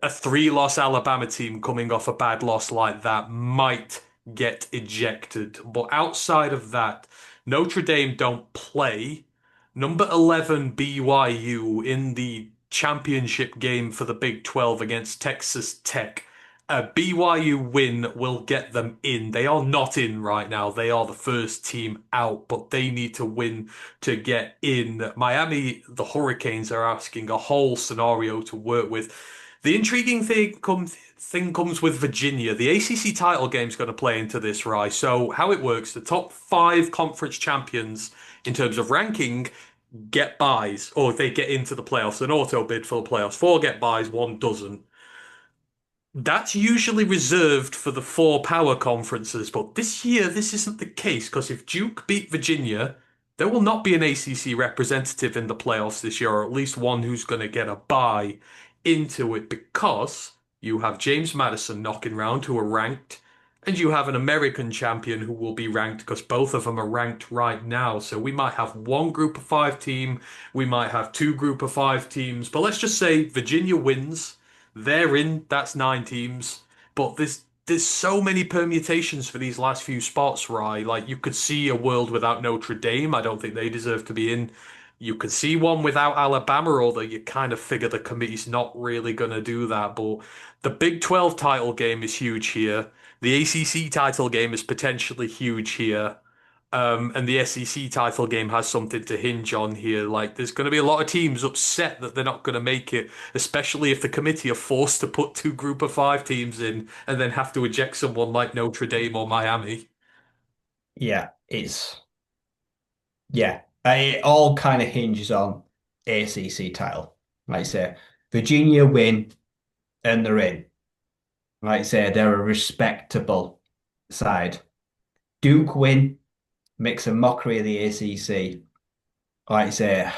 a three-loss Alabama team coming off a bad loss like that might get ejected. But outside of that, Notre Dame don't play. Number 11 BYU in the championship game for the Big 12 against Texas Tech. A BYU win will get them in. They are not in right now. They are the first team out, but they need to win to get in. Miami, the Hurricanes are asking a whole scenario to work with. The intriguing thing comes with Virginia. The ACC title game's going to play into this, right? So how it works, the top five conference champions in terms of ranking get buys, or they get into the playoffs, an auto bid for the playoffs. Four get buys, one doesn't. That's usually reserved for the four power conferences, but this year this isn't the case because if Duke beat Virginia, there will not be an ACC representative in the playoffs this year, or at least one who's going to get a bye into it because you have James Madison knocking round who are ranked, and you have an American champion who will be ranked because both of them are ranked right now. So we might have one group of five team, we might have two group of five teams, but let's just say Virginia wins. They're in, that's nine teams. But there's so many permutations for these last few spots, right? Like you could see a world without Notre Dame. I don't think they deserve to be in. You could see one without Alabama, although you kind of figure the committee's not really going to do that. But the Big 12 title game is huge here. The ACC title game is potentially huge here. And the SEC title game has something to hinge on here. Like, there's going to be a lot of teams upset that they're not going to make it, especially if the committee are forced to put two group of five teams in and then have to eject someone like Notre Dame or Miami. Yeah, it all kind of hinges on ACC title. Like I say, Virginia win and they're in. Like I say, they're a respectable side. Duke win, makes a mockery of the ACC. Like I say,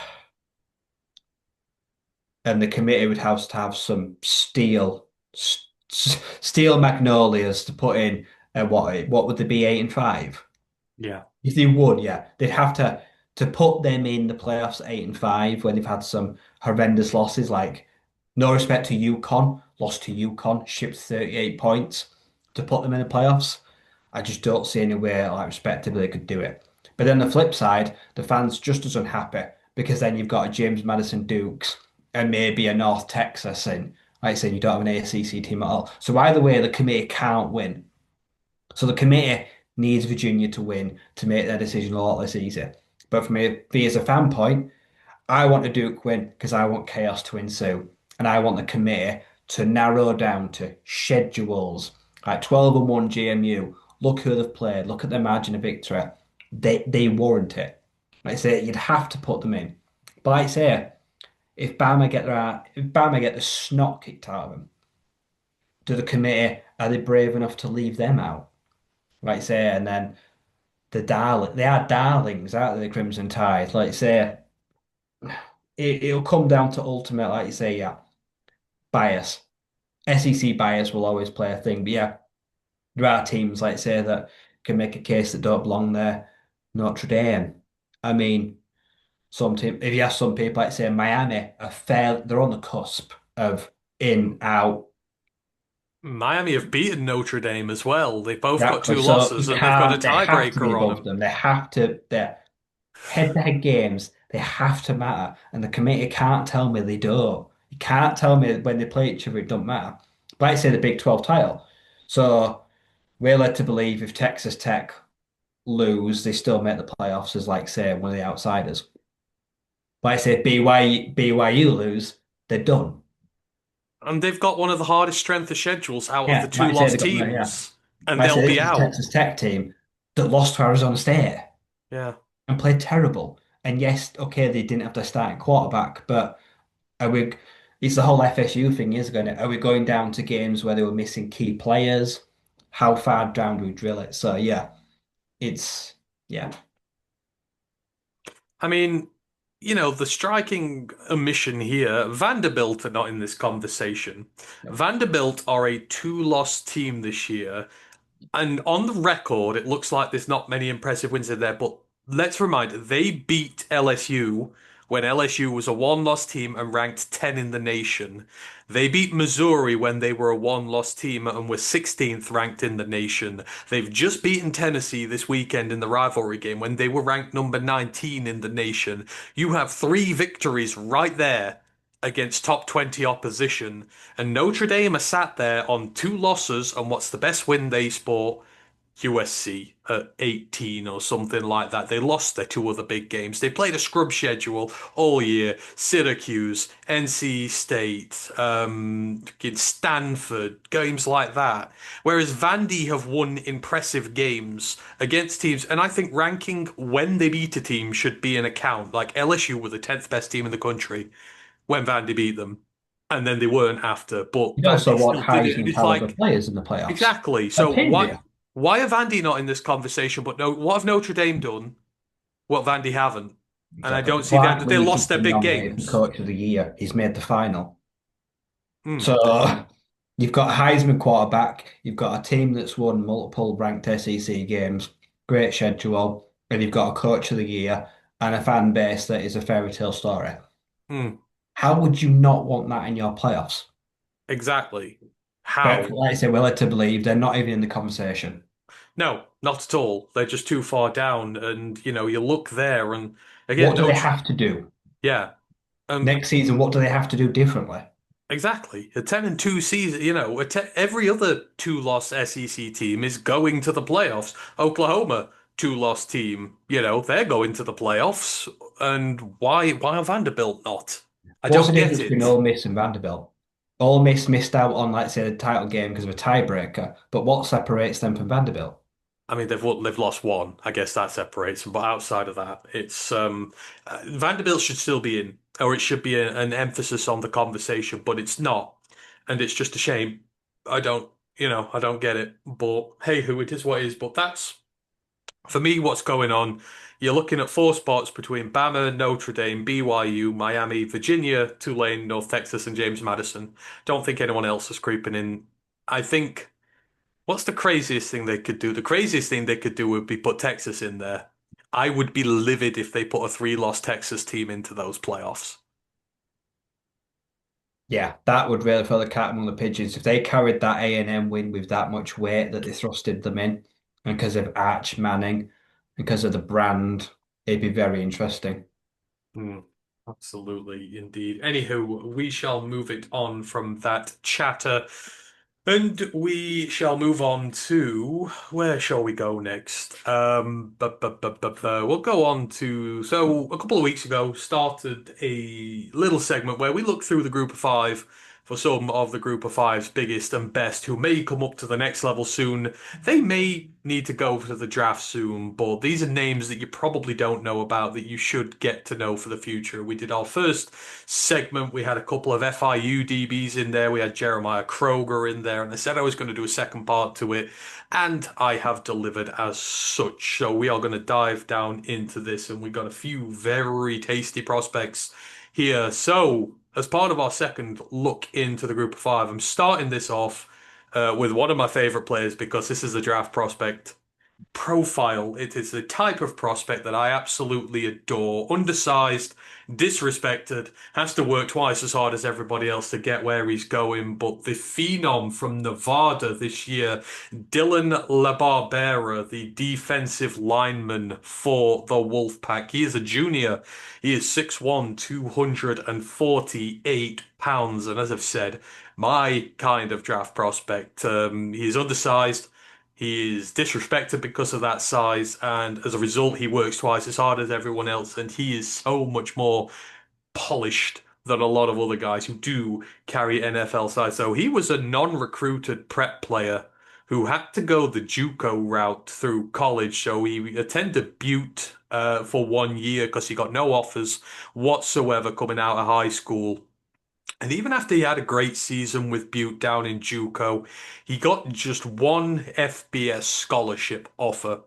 and the committee would have to have some steel magnolias to put in. What would they be, 8-5? Yeah. If they would, yeah, they'd have to put them in the playoffs 8-5 when they've had some horrendous losses. Like no respect to UConn, lost to UConn, shipped 38 points to put them in the playoffs. I just don't see any way like respectively they could do it. But then the flip side, the fans just as unhappy because then you've got a James Madison Dukes and maybe a North Texas, and like I said, you don't have an ACC team at all. So either way, the committee can't win. So the committee needs Virginia to win to make their decision a lot less easy. But for me as a fan point, I want a Duke win because I want chaos to ensue. And I want the committee to narrow down to schedules like 12-1 GMU. Look who they've played, look at their margin of victory. they warrant it. Like I say, you'd have to put them in. But like I say, if Bama get the snot kicked out of them, do the committee are they brave enough to leave them out? Like I say, and then they are darlings, aren't they, the Crimson Tide? Like I say, it'll come down to ultimate, like you say, yeah, bias. SEC bias will always play a thing, but yeah, there are teams, like say, that can make a case that don't belong there. Notre Dame. I mean, some team, if you ask some people, like say Miami, they're on the cusp of in, out. Miami have beaten Notre Dame as well. They've both got Exactly. two So losses you and they've got a can't, they have to be tiebreaker on above them. them. They have to, they're head-to-head games, they have to matter. And the committee can't tell me they don't. You can't tell me when they play each other, it don't matter. But I say the Big 12 title. So we're led to believe if Texas Tech lose, they still make the playoffs as like say one of the outsiders. But I say BYU lose, they're done. And they've got one of the hardest strength of schedules out of the Yeah, two might say lost they got no, yeah. teams, and Might say they'll this be is a out. Texas Tech team that lost to Arizona State Yeah. and played terrible. And yes, okay, they didn't have their starting quarterback, but are we? It's the whole FSU thing, is going to, are we going down to games where they were missing key players? How far down do we drill it? So yeah, it's yeah. I mean, the striking omission here, Vanderbilt are not in this conversation. No. Vanderbilt are a two-loss team this year. And on the record, it looks like there's not many impressive wins in there, but let's remind, they beat LSU when LSU was a one-loss team and ranked 10 in the nation. They beat Missouri when they were a one-loss team and were 16th ranked in the nation. They've just beaten Tennessee this weekend in the rivalry game when they were ranked number 19 in the nation. You have three victories right there against top 20 opposition. And Notre Dame are sat there on two losses, and what's the best win they sport? USC at 18 or something like that. They lost their two other big games. They played a scrub schedule all year. Syracuse, NC State, Stanford, games like that. Whereas Vandy have won impressive games against teams, and I think ranking when they beat a team should be an account. Like LSU were the 10th best team in the country when Vandy beat them, and then they weren't after. But You also Vandy want still did it, and Heisman it's caliber like players in the playoffs. exactly. So Opinion. why are Vandy not in this conversation? But no, what have Notre Dame done? What Vandy haven't, and I Exactly. don't see that they Barkley lost just their been big nominated for games. Coach of the Year. He's made the final. Hmm. So you've got a Heisman quarterback. You've got a team that's won multiple ranked SEC games. Great schedule. And you've got a Coach of the Year and a fan base that is a fairy tale story. Hmm. How would you not want that in your playoffs? Exactly. But How? like I say, we're led to believe they're not even in the conversation. No, not at all. They're just too far down, and you look there, and again, What do they Notre. have to do? Yeah. Um. Next season, what do they have to do differently? Exactly. A 10-2 season, every other two-loss SEC team is going to the playoffs. Oklahoma, two-loss team, they're going to the playoffs. And why are Vanderbilt not? I What's the don't get difference between it. Ole Miss and Vanderbilt? Ole Miss missed out on, like, say, the title game because of a tiebreaker, but what separates them from Vanderbilt? I mean, they've lost one. I guess that separates them. But outside of that, it's Vanderbilt should still be in, or it should be an emphasis on the conversation, but it's not, and it's just a shame. I don't get it. But hey, who it is, what it is. But that's for me what's going on. You're looking at four spots between Bama, Notre Dame, BYU, Miami, Virginia, Tulane, North Texas, and James Madison. Don't think anyone else is creeping in. I think. What's the craziest thing they could do? The craziest thing they could do would be put Texas in there. I would be livid if they put a three-loss Texas team into those playoffs. Yeah, that would really throw the cat among the pigeons. If they carried that A&M win with that much weight that they thrusted them in, and because of Arch Manning, because of the brand, it'd be very interesting. Hmm, absolutely, indeed. Anywho, we shall move it on from that chatter. And we shall move on to where shall we go next? We'll go on to a couple of weeks ago started a little segment where we look through the group of five for some of the group of five's biggest and best who may come up to the next level soon. They may need to go to the draft soon, but these are names that you probably don't know about that you should get to know for the future. We did our first segment. We had a couple of FIU DBs in there. We had Jeremiah Kroger in there, and I said I was going to do a second part to it, and I have delivered as such. So we are going to dive down into this, and we got a few very tasty prospects here. So, as part of our second look into the group of five, I'm starting this off with one of my favorite players because this is a draft prospect profile. It is the type of prospect that I absolutely adore. Undersized, disrespected, has to work twice as hard as everybody else to get where he's going. But the phenom from Nevada this year, Dylan LaBarbera, the defensive lineman for the Wolfpack. He is a junior. He is 6'1", 248 pounds. And as I've said, my kind of draft prospect. He is undersized. He is disrespected because of that size, and as a result, he works twice as hard as everyone else, and he is so much more polished than a lot of other guys who do carry NFL size. So he was a non-recruited prep player who had to go the JUCO route through college. So he attended Butte for 1 year because he got no offers whatsoever coming out of high school. And even after he had a great season with Butte down in JUCO, he got just one FBS scholarship offer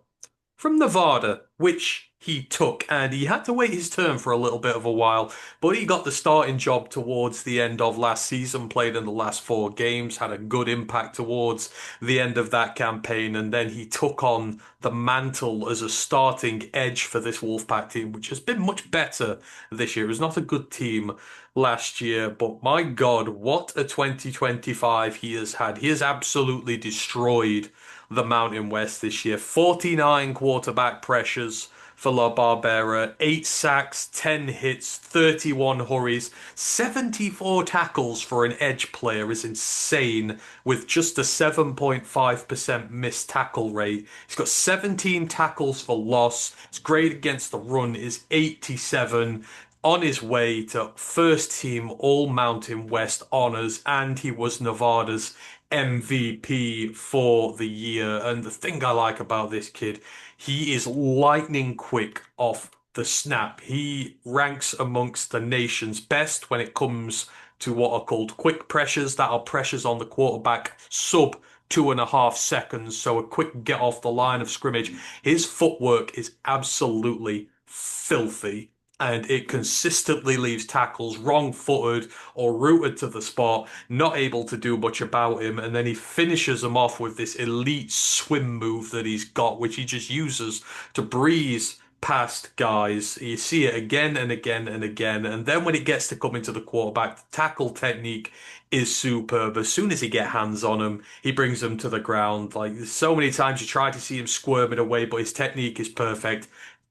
from Nevada, which he took, and he had to wait his turn for a little bit of a while, but he got the starting job towards the end of last season, played in the last 4 games, had a good impact towards the end of that campaign, and then he took on the mantle as a starting edge for this Wolfpack team, which has been much better this year. It was not a good team last year, but my God, what a 2025 he has had. He has absolutely destroyed the Mountain West this year. 49 quarterback pressures for La Barbera, 8 sacks, 10 hits, 31 hurries, 74 tackles for an edge player is insane with just a 7.5% missed tackle rate. He's got 17 tackles for loss. His grade against the run is 87, on his way to first team All Mountain West honors, and he was Nevada's MVP for the year. And the thing I like about this kid, he is lightning quick off the snap. He ranks amongst the nation's best when it comes to what are called quick pressures, that are pressures on the quarterback sub 2.5 seconds. So a quick get off the line of scrimmage. His footwork is absolutely filthy, and it consistently leaves tackles wrong-footed or rooted to the spot, not able to do much about him, and then he finishes them off with this elite swim move that he's got, which he just uses to breeze past guys. You see it again and again and again, and then when it gets to coming to the quarterback, the tackle technique is superb. As soon as he get hands on him, he brings them to the ground. Like so many times you try to see him squirming away, but his technique is perfect.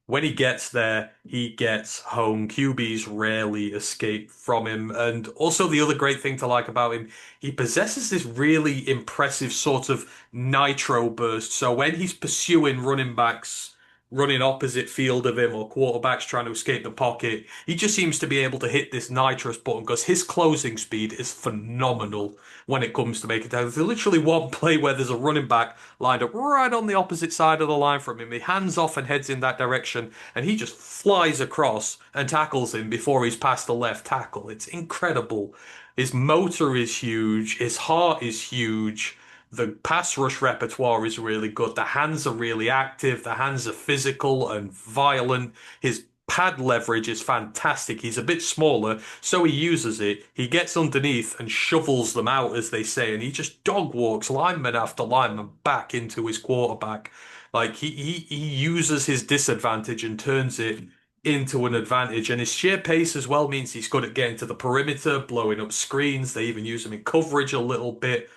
When he gets there, he gets home. QBs rarely escape from him. And also, the other great thing to like about him, he possesses this really impressive sort of nitro burst. So when he's pursuing running backs running opposite field of him or quarterbacks trying to escape the pocket, he just seems to be able to hit this nitrous button because his closing speed is phenomenal when it comes to making tackles. There's literally one play where there's a running back lined up right on the opposite side of the line from him. He hands off and heads in that direction, and he just flies across and tackles him before he's past the left tackle. It's incredible. His motor is huge. His heart is huge. The pass rush repertoire is really good. The hands are really active. The hands are physical and violent. His pad leverage is fantastic. He's a bit smaller, so he uses it. He gets underneath and shovels them out, as they say, and he just dog walks lineman after lineman back into his quarterback. Like he uses his disadvantage and turns it into an advantage. And his sheer pace as well means he's good at getting to the perimeter, blowing up screens. They even use him in coverage a little bit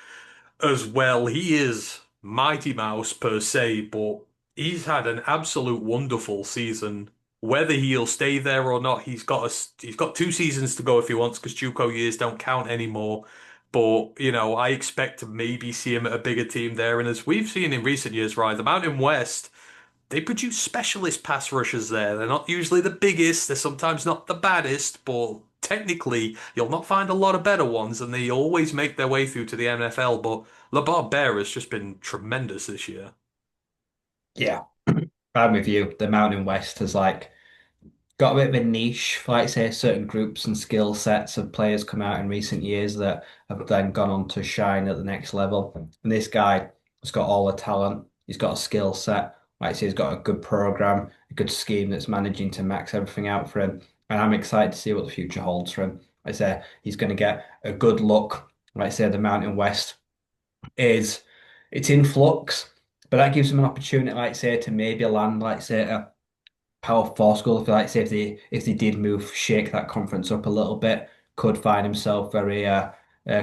as well. He is Mighty Mouse per se, but he's had an absolute wonderful season. Whether he'll stay there or not, he's got 2 seasons to go if he wants, because JUCO years don't count anymore. But I expect to maybe see him at a bigger team there. And as we've seen in recent years, right, the Mountain West, they produce specialist pass rushers there. They're not usually the biggest. They're sometimes not the baddest, but technically you'll not find a lot of better ones, and they always make their way through to the NFL. But LaBarbera has just been tremendous this year. Yeah, I'm with you. The Mountain West has like got a bit of a niche, for, like say certain groups and skill sets of players come out in recent years that have then gone on to shine at the next level. And this guy has got all the talent. He's got a skill set. Like I say, he's got a good program, a good scheme that's managing to max everything out for him. And I'm excited to see what the future holds for him. Like I say, he's going to get a good look. Like I say, the Mountain West is it's in flux, but that gives him an opportunity, like I say, to maybe land, like say, a Power Four school, if you like, say if they did move, shake that conference up a little bit, could find himself very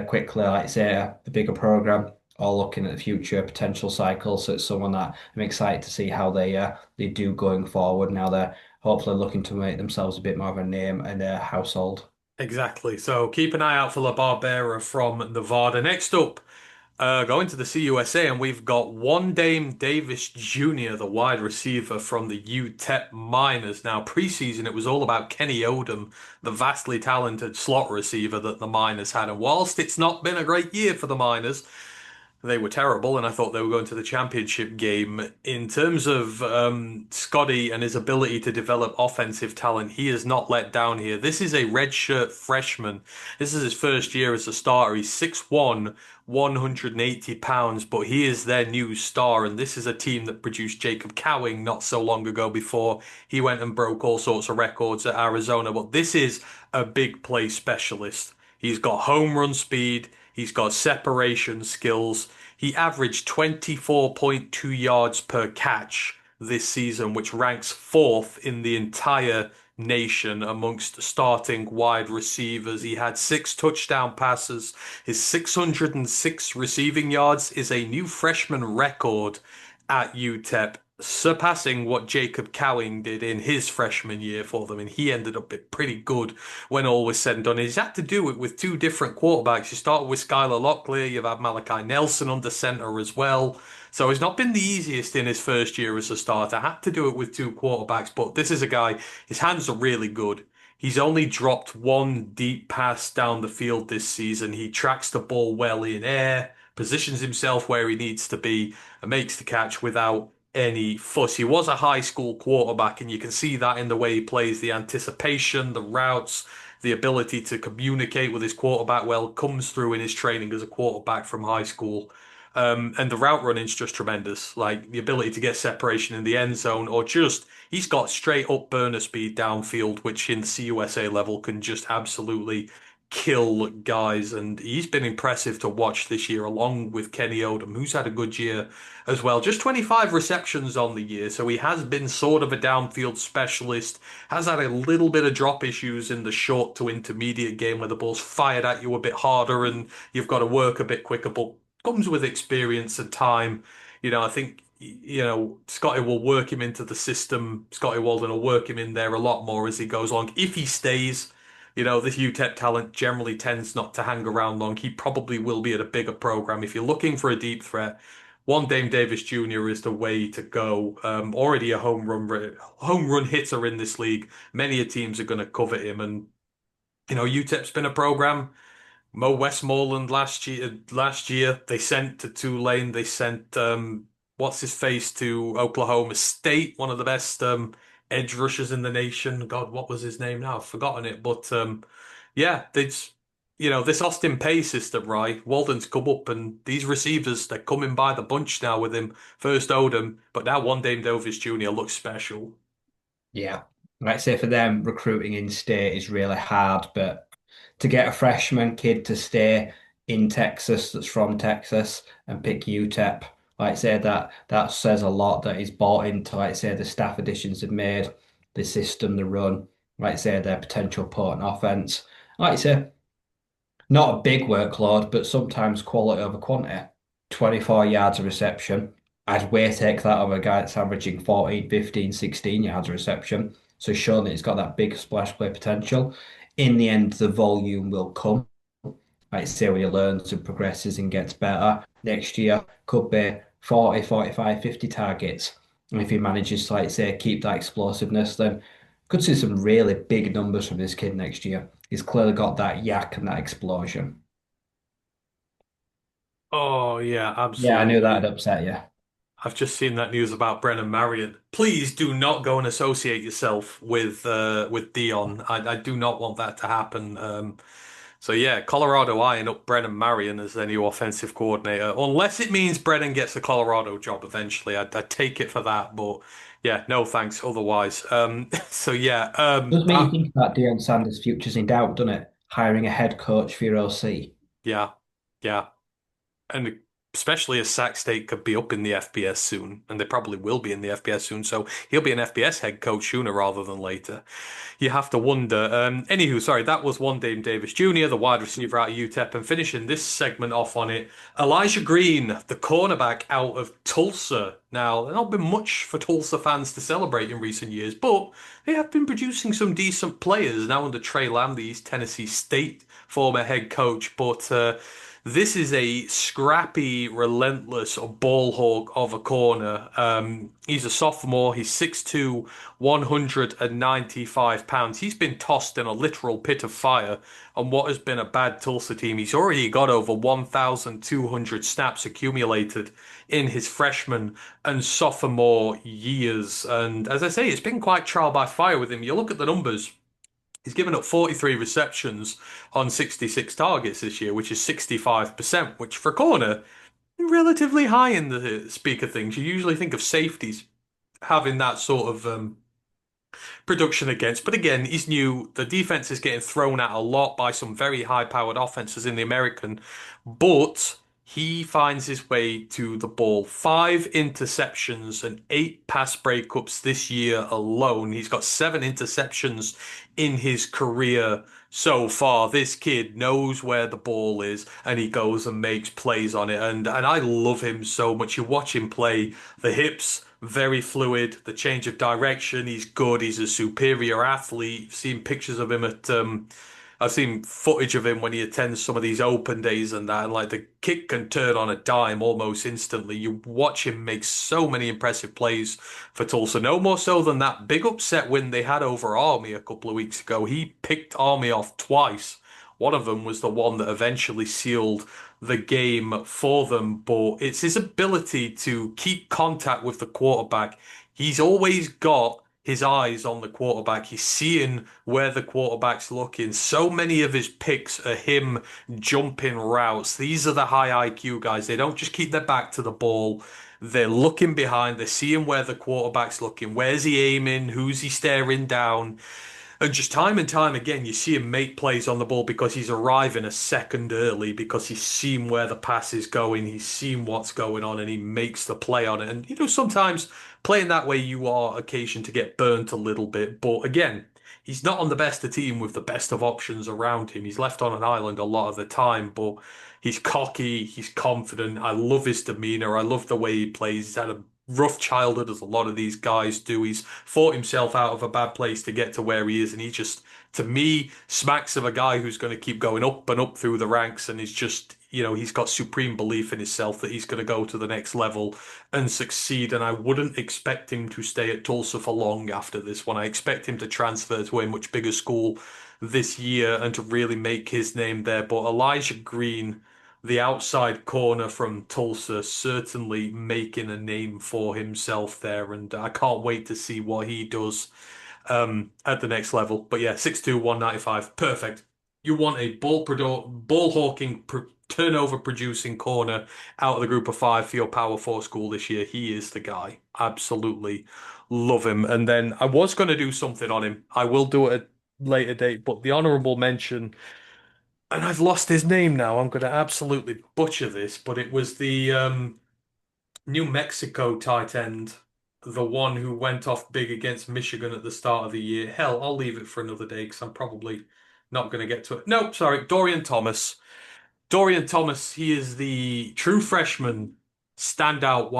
quickly, like say, a bigger program, or looking at the future potential cycles. So it's someone that I'm excited to see how they do going forward. Now they're hopefully looking to make themselves a bit more of a name and a household. Exactly. So keep an eye out for LaBarbera from Nevada. Next up, going to the CUSA, and we've got one Dame Davis Jr., the wide receiver from the UTEP Miners. Now, preseason, it was all about Kenny Odom, the vastly talented slot receiver that the Miners had. And whilst it's not been a great year for the Miners, they were terrible, and I thought they were going to the championship game. In terms of Scotty and his ability to develop offensive talent, he is not let down here. This is a redshirt freshman. This is his first year as a starter. He's 6'1", 180 pounds, but he is their new star, and this is a team that produced Jacob Cowing not so long ago before he went and broke all sorts of records at Arizona. But this is a big play specialist. He's got home run speed. He's got separation skills. He averaged 24.2 yards per catch this season, which ranks fourth in the entire nation amongst starting wide receivers. He had 6 touchdown passes. His 606 receiving yards is a new freshman record at UTEP, surpassing what Jacob Cowing did in his freshman year for them. And he ended up pretty good when all was said and done. He's had to do it with two different quarterbacks. You started with Skylar Locklear, you've had Malachi Nelson under center as well. So it's not been the easiest in his first year as a starter. Had to do it with two quarterbacks, but this is a guy, his hands are really good. He's only dropped one deep pass down the field this season. He tracks the ball well in air, positions himself where he needs to be, and makes the catch without any fuss. He was a high school quarterback, and you can see that in the way he plays. The anticipation, the routes, the ability to communicate with his quarterback well comes through in his training as a quarterback from high school. And the route running is just tremendous. Like the ability to get separation in the end zone, or just he's got straight up burner speed downfield, which in the CUSA level can just absolutely kill guys. And he's been impressive to watch this year, along with Kenny Odom, who's had a good year as well. Just 25 receptions on the year, so he has been sort of a downfield specialist. Has had a little bit of drop issues in the short to intermediate game where the ball's fired at you a bit harder and you've got to work a bit quicker, but comes with experience and time. I think Scotty will work him into the system. Scotty Walden will work him in there a lot more as he goes along. If he stays, this UTEP talent generally tends not to hang around long. He probably will be at a bigger program. If you're looking for a deep threat, one Dame Davis Jr. is the way to go. Already a home run hitter in this league. Many teams are going to covet him, and UTEP's been a program. Mo Westmoreland last year they sent to Tulane. They sent what's his face to Oklahoma State, one of the best edge rushers in the nation. God, what was his name now? I've forgotten it. But yeah, it's this Austin Pay system, right? Walden's come up, and these receivers they're coming by the bunch now with him. First Odom, but now one Dame Davis Jr. looks special. Yeah. Like I say, for them, recruiting in state is really hard, but to get a freshman kid to stay in Texas that's from Texas and pick UTEP, like I say, that says a lot that he's bought into, like I say, the staff additions they've made, the system, the run, like I say, their potential potent offense. Like I say, not a big workload, but sometimes quality over quantity. 24 yards of reception. I'd way take that over a guy that's averaging 14, 15, 16 yards of reception. So showing that he's got that big splash play potential. In the end, the volume will come. Like I say, when he learns and progresses and gets better, next year could be 40, 45, 50 targets. And if he manages to, like say, keep that explosiveness, then could see some really big numbers from this kid next year. He's clearly got that yak and that explosion. Oh yeah, Yeah, I knew that'd absolutely. upset you. I've just seen that news about Brennan Marion. Please do not go and associate yourself with Dion. I do not want that to happen. So yeah, Colorado eyeing up Brennan Marion as their new offensive coordinator, unless it means Brennan gets the Colorado job eventually. I'd take it for that, but yeah, no thanks. Otherwise, so yeah, Does make you think that Deion Sanders' future's in doubt, doesn't it? Hiring a head coach for your OC. yeah, yeah. And especially as Sac State could be up in the FBS soon, and they probably will be in the FBS soon, so he'll be an FBS head coach sooner rather than later. You have to wonder. Anywho, sorry, that was one Dame Davis Jr., the wide receiver out of UTEP, and finishing this segment off on it, Elijah Green, the cornerback out of Tulsa. Now, there's not been much for Tulsa fans to celebrate in recent years, but they have been producing some decent players now under Trey Lamb, the East Tennessee State former head coach, but this is a scrappy, relentless ball hawk of a corner. He's a sophomore. He's 6'2", 195 pounds. He's been tossed in a literal pit of fire on what has been a bad Tulsa team. He's already got over 1,200 snaps accumulated in his freshman and sophomore years. And as I say, it's been quite trial by fire with him. You look at the numbers. He's given up 43 receptions on 66 targets this year, which is 65%, which for a corner, relatively high in the speaker things. You usually think of safeties having that sort of production against. But again, he's new. The defense is getting thrown at a lot by some very high-powered offenses in the American, but he finds his way to the ball. 5 interceptions and 8 pass breakups this year alone. He's got 7 interceptions in his career so far. This kid knows where the ball is and he goes and makes plays on it. And I love him so much. You watch him play, the hips, very fluid, the change of direction, he's good, he's a superior athlete. Seen pictures of him at I've seen footage of him when he attends some of these open days and that, and like the kick can turn on a dime almost instantly. You watch him make so many impressive plays for Tulsa. No more so than that big upset win they had over Army a couple of weeks ago. He picked Army off twice. One of them was the one that eventually sealed the game for them, but it's his ability to keep contact with the quarterback. He's always got his eyes on the quarterback. He's seeing where the quarterback's looking. So many of his picks are him jumping routes. These are the high IQ guys. They don't just keep their back to the ball. They're looking behind. They're seeing where the quarterback's looking. Where's he aiming? Who's he staring down? And just time and time again, you see him make plays on the ball because he's arriving a second early, because he's seen where the pass is going, he's seen what's going on, and he makes the play on it. And, sometimes playing that way, you are occasioned to get burnt a little bit. But again, he's not on the best of team with the best of options around him. He's left on an island a lot of the time, but he's cocky, he's confident. I love his demeanor. I love the way he plays. He's had a rough childhood, as a lot of these guys do. He's fought himself out of a bad place to get to where he is, and he just, to me, smacks of a guy who's going to keep going up and up through the ranks, and is just, he's got supreme belief in himself that he's going to go to the next level and succeed. And I wouldn't expect him to stay at Tulsa for long after this one. I expect him to transfer to a much bigger school this year and to really make his name there. But Elijah Green, the outside corner from Tulsa, certainly making a name for himself there, and I can't wait to see what he does at the next level. But yeah, 6'2", 195, perfect. You want a ball hawking, turnover producing corner out of the group of five for your Power Four school this year. He is the guy. Absolutely love him. And then I was going to do something on him. I will do it at a later date, but the honorable mention, and I've lost his name now. I'm going to absolutely butcher this, but it was the New Mexico tight end, the one who went off big against Michigan at the start of the year. Hell, I'll leave it for another day because I'm probably not going to get to it. No, sorry, Dorian Thomas. Dorian Thomas, he is the true freshman standout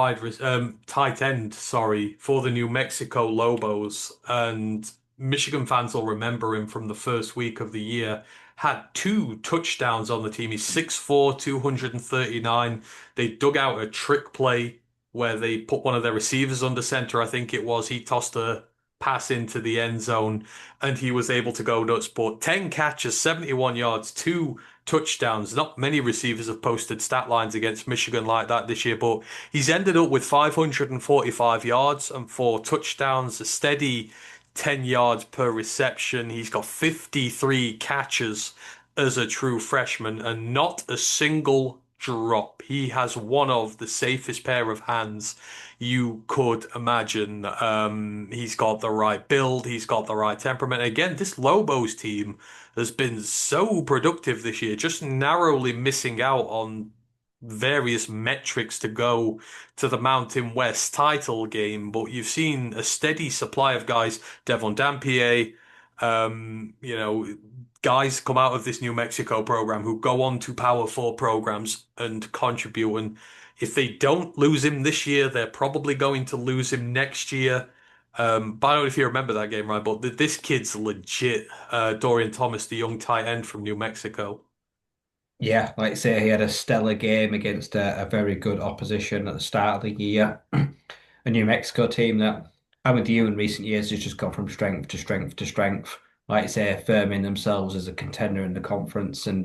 tight end, sorry, for the New Mexico Lobos. And Michigan fans will remember him from the first week of the year. Had 2 touchdowns on the team. He's 6'4", 239. They dug out a trick play where they put one of their receivers under center, I think it was. He tossed a pass into the end zone, and he was able to go nuts. But 10 catches, 71 yards, two touchdowns. Not many receivers have posted stat lines against Michigan like that this year, but he's ended up with 545 yards and four touchdowns, a steady 10 yards per reception. He's got 53 catches as a true freshman and not a single drop. He has one of the safest pair of hands you could imagine. He's got the right build, he's got the right temperament. Again, this Lobos team has been so productive this year, just narrowly missing out on various metrics to go to the Mountain West title game. But you've seen a steady supply of guys, Devon Dampier, you know, guys come out of this New Mexico program who go on to Power Four programs and contribute. And if they don't lose him this year, they're probably going to lose him next year. But I don't know if you remember that game, right? But this kid's legit. Dorian Thomas, the young tight end from New Mexico. Yeah, like I say, he had a stellar game against a very good opposition at the start of the year. A New Mexico team that I'm with you in recent years has just gone from strength to strength to strength. Like I say, affirming themselves as a contender in the conference and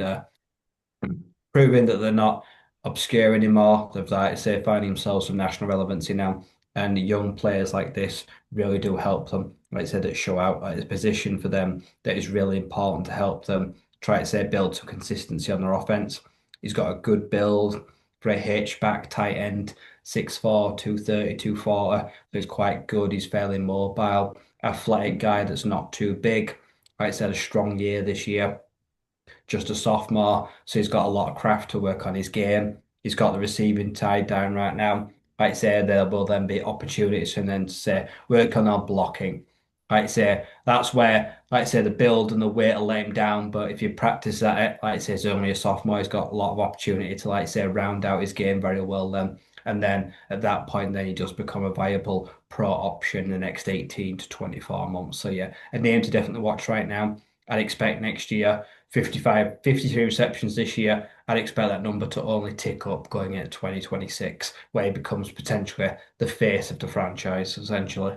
proving that they're not obscure anymore. They've, like I say, finding themselves some national relevancy now. And young players like this really do help them. Like I said, that show out like, a position for them that is really important to help them try to say build some consistency on their offense. He's got a good build for a H-back tight end, 6'4", 230, 240. So he's quite good. He's fairly mobile, athletic guy that's not too big. Like I said, a strong year this year, just a sophomore, so he's got a lot of craft to work on his game. He's got the receiving tied down right now. Like I say, there will then be opportunities for him then to say, work on our blocking. Like I say, that's where, like I say, the build and the weight will let him down. But if you practice at it, like I say, he's only a sophomore, he's got a lot of opportunity to, like I say, round out his game very well then. And then at that point, then he does become a viable pro option in the next 18 to 24 months. So yeah, a name to definitely watch right now. I'd expect next year 55, 53 receptions this year. I'd expect that number to only tick up going into 2026, where he becomes potentially the face of the franchise, essentially.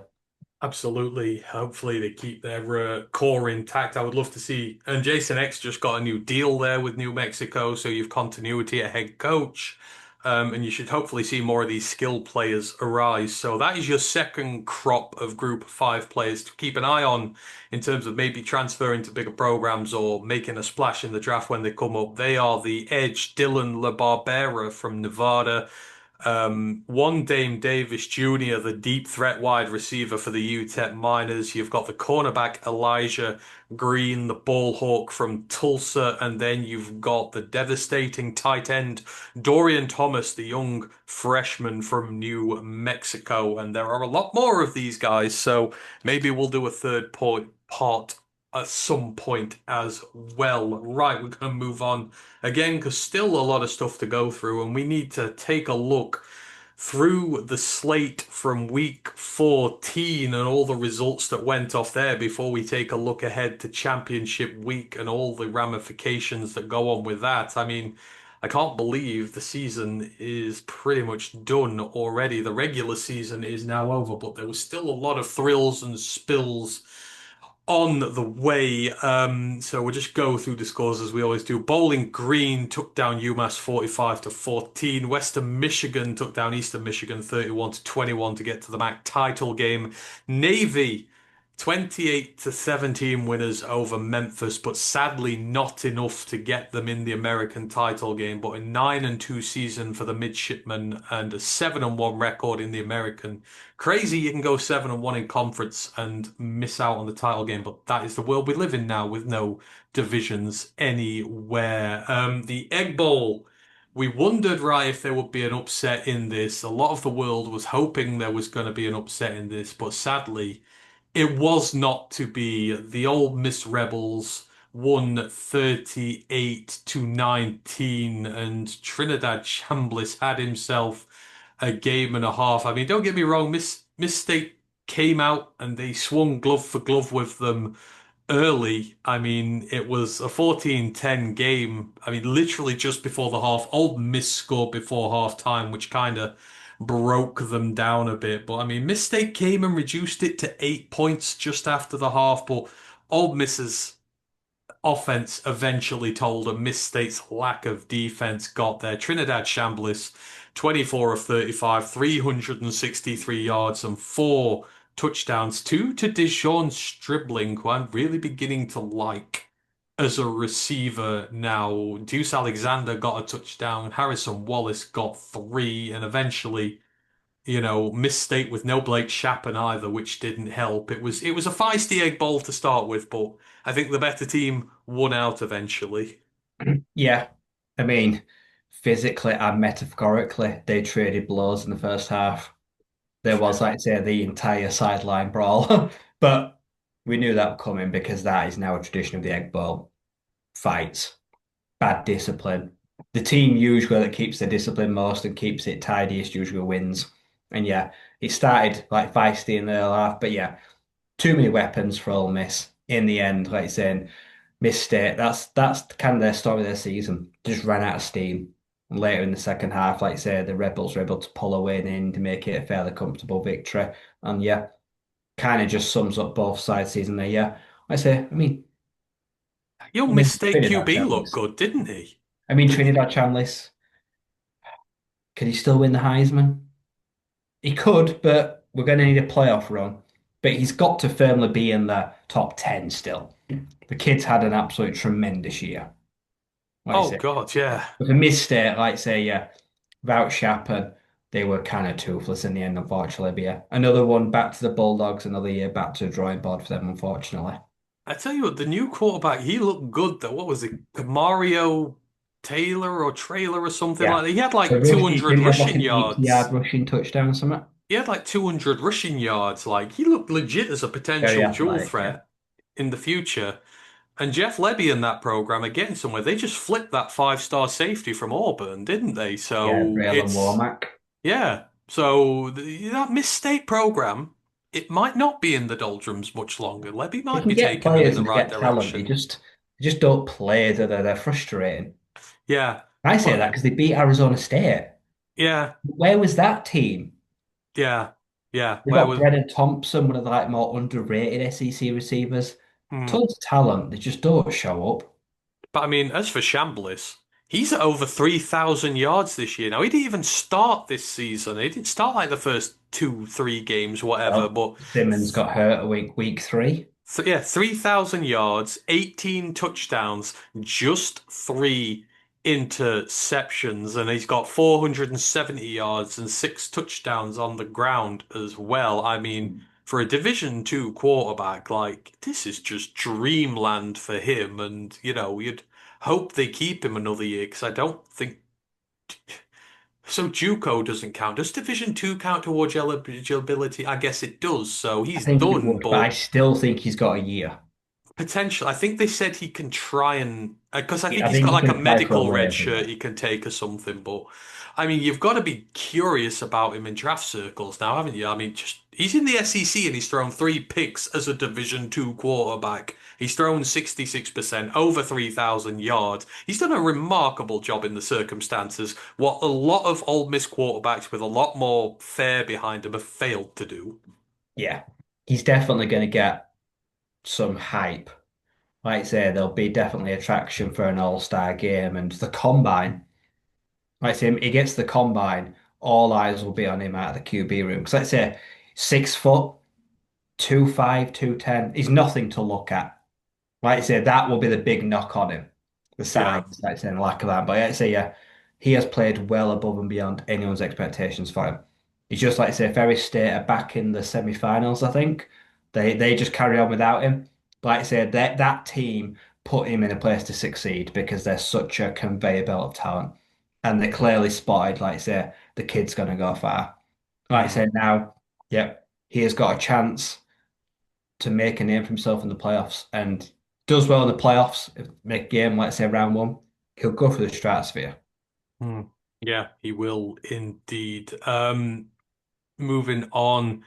Absolutely. Hopefully they keep their core intact. I would love to see. And Jason X just got a new deal there with New Mexico, so you've continuity at head coach. And you should hopefully see more of these skill players arise. So that is your second crop of Group 5 players to keep an eye on in terms of maybe transferring to bigger programs or making a splash in the draft when they come up. They are the edge Dylan LaBarbera from Nevada. One Dame Davis Jr., the deep threat wide receiver for the UTEP Miners. You've got the cornerback Elijah Green, the ball hawk from Tulsa, and then you've got the devastating tight end Dorian Thomas, the young freshman from New Mexico. And there are a lot more of these guys, so maybe we'll do a third part at some point as well. Right, we're going to move on again because still a lot of stuff to go through, and we need to take a look through the slate from week 14 and all the results that went off there before we take a look ahead to championship week and all the ramifications that go on with that. I mean, I can't believe the season is pretty much done already. The regular season is now over, but there was still a lot of thrills and spills on the way. So we'll just go through the scores as we always do. Bowling Green took down UMass 45 to 14. Western Michigan took down Eastern Michigan 31 to 21 to get to the MAC title game. Navy 28 to 17 winners over Memphis, but sadly not enough to get them in the American title game. But a 9-2 season for the midshipmen and a 7-1 record in the American. Crazy you can go 7-1 in conference and miss out on the title game, but that is the world we live in now with no divisions anywhere. The Egg Bowl. We wondered, right, if there would be an upset in this. A lot of the world was hoping there was going to be an upset in this, but sadly, it was not to be. The Old Miss Rebels won 38 to 19, and Trinidad Chambliss had himself a game and a half. I mean, don't get me wrong, Miss State came out and they swung glove for glove with them early. I mean, it was a 14-10 game. I mean, literally just before the half. Old Miss scored before half time, which kind of broke them down a bit. But I mean, Miss State came and reduced it to 8 points just after the half. But Old Miss's offense eventually told them. Miss State's lack of defense got there. Trinidad Chambliss, 24 of 35, 363 yards and four touchdowns. Two to Dijon Stribling, who I'm really beginning to like as a receiver now. Deuce Alexander got a touchdown. Harrison Wallace got three, and eventually, Miss State with no Blake Shappen either, which didn't help. It was a feisty egg bowl to start with, but I think the better team won out eventually. Yeah, I mean, physically and metaphorically, they traded blows in the first half. There was, Yeah. like I say, the entire sideline brawl, but we knew that coming because that is now a tradition of the Egg Bowl. Fights, bad discipline. The team usually that keeps their discipline most and keeps it tidiest usually wins. And yeah, it started like feisty in the half, but yeah, too many weapons for Ole Miss. In the end, like saying, Miss State, that's kind of their story of their season. Just ran out of steam. And later in the second half, like I say, the Rebels were able to pull a win in to make it a fairly comfortable victory. And yeah, kind of just sums up both sides season there. Yeah, like I say, Your I Miss mean State Trinidad QB looked Chambliss. good, didn't he? I mean Did Trinidad Chambliss. Could he still win the Heisman? He could, but we're going to need a playoff run. But he's got to firmly be in the top 10 still. The kid's had an absolute tremendous year. Like I Oh say, God, yeah. with a mistake, like I say, yeah, without Shappen, they were kind of toothless in the end, unfortunately. But yeah, another one back to the Bulldogs, another year back to the drawing board for them, unfortunately. I tell you what, the new quarterback, he looked good though. What was it? Mario Taylor or Trailer or something like Yeah. that. He had So like really, 200 did he have like rushing an 80 yards. yard rushing touchdown or something? He had like 200 rushing yards. Like he looked legit as a Very potential dual athletic, yeah. threat in the future. And Jeff Lebby and that program are getting somewhere. They just flipped that five-star safety from Auburn, didn't they? Yeah, So Braylon it's Womack. yeah. So that Miss State program, it might not be in the doldrums much longer. Lebby They might can be get taking them in players the and they right get talent. direction. They just don't play, they're frustrating. Yeah. I say that Well, because they beat Arizona State. yeah, Where was that team? yeah, yeah. They've Where got was Brennan Thompson, one of the like more underrated SEC receivers. hmm. Tons of talent. They just don't show up. But I mean, as for Chambliss, he's at over 3,000 yards this year. Now, he didn't even start this season. He didn't start like the first two, three games, whatever. Well, But Simmons got hurt a week three. yeah, 3,000 yards, 18 touchdowns, just three interceptions, and he's got 470 yards and six touchdowns on the ground as well. I mean, for a Division Two quarterback, like this is just dreamland for him, and you'd hope they keep him another year because I don't think so. JUCO doesn't count. Does Division Two count towards eligibility? I guess it does. So I he's think it done, would, but I but. still think he's got a year. Potential. I think they said he can try and because I think I he's think got he like a can apply for a medical red waiver, shirt yeah. he can take or something. But I mean, you've got to be curious about him in draft circles now, haven't you? I mean, just he's in the SEC and he's thrown three picks as a Division Two quarterback. He's thrown 66%, over 3,000 yards. He's done a remarkable job in the circumstances. What a lot of Ole Miss quarterbacks with a lot more fair behind them have failed to do. Yeah. He's definitely going to get some hype. Like I say, there'll be definitely attraction for an all-star game and the combine. Like I say, he gets the combine, all eyes will be on him out of the QB room. Because like I say, 6 foot, 2'5", 210. He's nothing to look at. Like I say, that will be the big knock on him. The size, Yeah. like I say, and lack of that. But like I say, yeah, he has played well above and beyond anyone's expectations for him. He's just like I say, Ferry State are back in the semi-finals, I think. They just carry on without him. Like I said, that team put him in a place to succeed because they're such a conveyor belt of talent. And they clearly spotted, like I say, the kid's gonna go far. Like I Hmm. said, now, yep, he has got a chance to make a name for himself in the playoffs and does well in the playoffs, make a game, let's say round one, he'll go for the stratosphere. Hmm. Yeah, he will indeed. Moving on,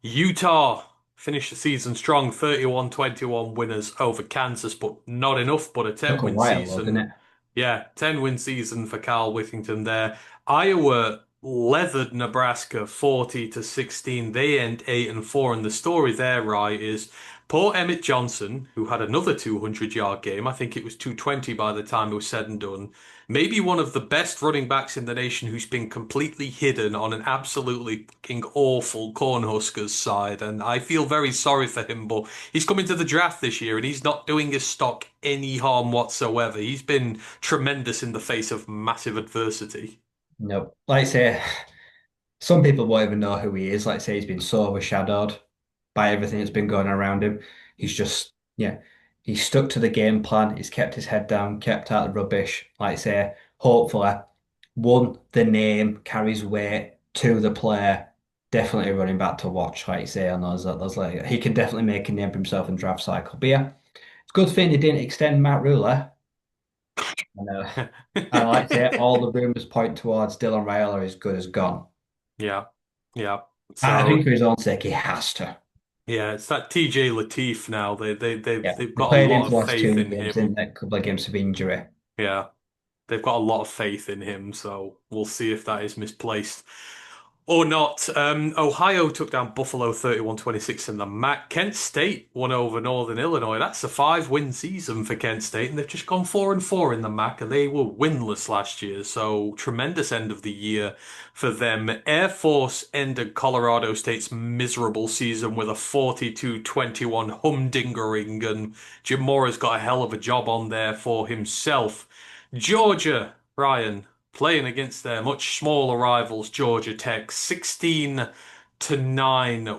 Utah finished the season strong, 31-21 winners over Kansas, but not enough, but a Took a 10-win while though, didn't season. it? Yeah, 10-win season for Carl Whittington there. Iowa leathered Nebraska 40-16. They end 8-4, and the story there, right, is poor Emmett Johnson, who had another 200-yard game. I think it was 220 by the time it was said and done. Maybe one of the best running backs in the nation who's been completely hidden on an absolutely fucking awful Cornhuskers side. And I feel very sorry for him, but he's coming to the draft this year and he's not doing his stock any harm whatsoever. He's been tremendous in the face of massive adversity. No, like I say, some people won't even know who he is. Like I say, he's been so overshadowed by everything that's been going on around him. He's just, yeah, he's stuck to the game plan. He's kept his head down, kept out of the rubbish. Like I say, hopefully, one, the name carries weight. Two, the player, definitely a running back to watch. Like I say, I know there's like he can definitely make a name for himself in draft cycle. But yeah, it's a good thing they didn't extend Matt Ruler. And I like to say all the rumors point towards Dylan Raiola is good as gone. Yeah, yeah. I think So for his own sake, he has to. yeah, it's that TJ Lateef now. Yeah, They've they got a played him lot for of the last faith two in games him. in a couple of games of injury. Yeah, they've got a lot of faith in him. So we'll see if that is misplaced or not. Ohio took down Buffalo 31-26 in the MAC. Kent State won over Northern Illinois. That's a 5-win season for Kent State, and they've just gone 4-4 in the MAC, and they were winless last year. So tremendous end of the year for them. Air Force ended Colorado State's miserable season with a 42-21 humdingering, and Jim Mora's got a hell of a job on there for himself. Georgia, Ryan, playing against their much smaller rivals, Georgia Tech, 16-9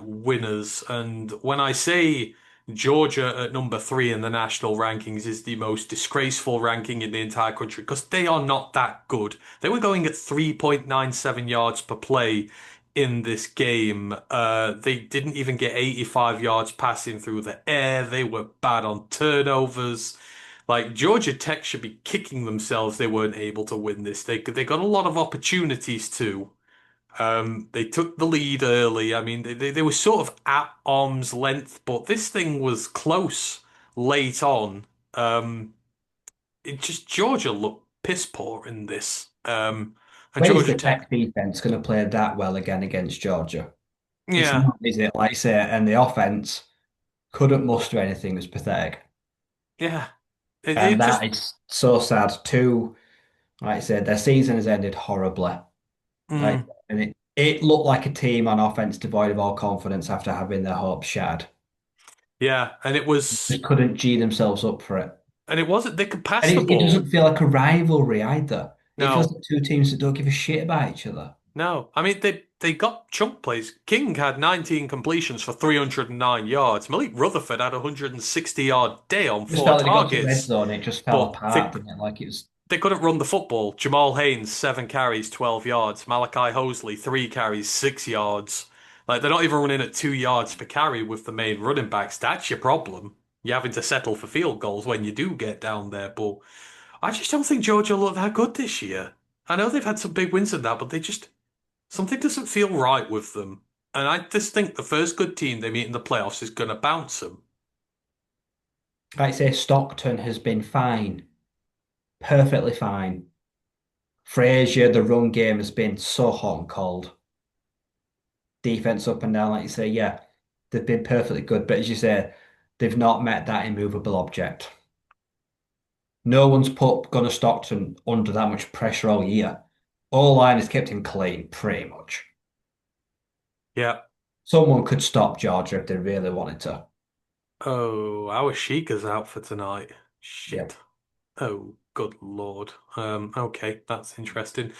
winners. And when I say Georgia at number three in the national rankings is the most disgraceful ranking in the entire country, because they are not that good. They were going at 3.97 yards per play in this game. They didn't even get 85 yards passing through the air. They were bad on turnovers. Like Georgia Tech should be kicking themselves they weren't able to win this. They got a lot of opportunities too. They took the lead early. I mean, they were sort of at arm's length, but this thing was close late on. Um, it just Georgia looked piss poor in this. And Where's Georgia the Tech, Tech defense going to play that well again against Georgia? It's yeah, not, is it? Like I say, and the offense couldn't muster anything. It was pathetic. yeah. It And that just, is so sad too. Like I said, their season has ended horribly. Like, mm, and it looked like a team on offense devoid of all confidence after having their hopes shattered. yeah. Just couldn't G themselves up for it. And it wasn't. They could pass And the it doesn't ball. feel like a rivalry either. It feels No. like two teams that don't give a shit about each other. No, I mean they got chunk plays. King had 19 completions for 309 yards. Malik Rutherford had a 160-yard day on Just four felt like they got to red targets, zone, it just fell but apart, didn't it? Like it was they couldn't run the football. Jamal Haynes 7 carries, 12 yards. Malachi Hosley 3 carries, 6 yards. Like they're not even running at 2 yards per carry with the main running backs. That's your problem. You're having to settle for field goals when you do get down there. But I just don't think Georgia look that good this year. I know they've had some big wins in that, but they just something doesn't feel right with them. And I just think the first good team they meet in the playoffs is going to bounce them. like I say, Stockton has been fine, perfectly fine. Frazier, the run game has been so hot and cold. Defense up and down, like you say, yeah, they've been perfectly good. But as you say, they've not met that immovable object. No one's put Gunnar Stockton under that much pressure all year. All line has kept him clean, pretty much. Yeah. Someone could stop Georgia if they really wanted to. Oh, our Sheikah's out for tonight. Yeah. Shit. Oh, good Lord. Okay, that's interesting.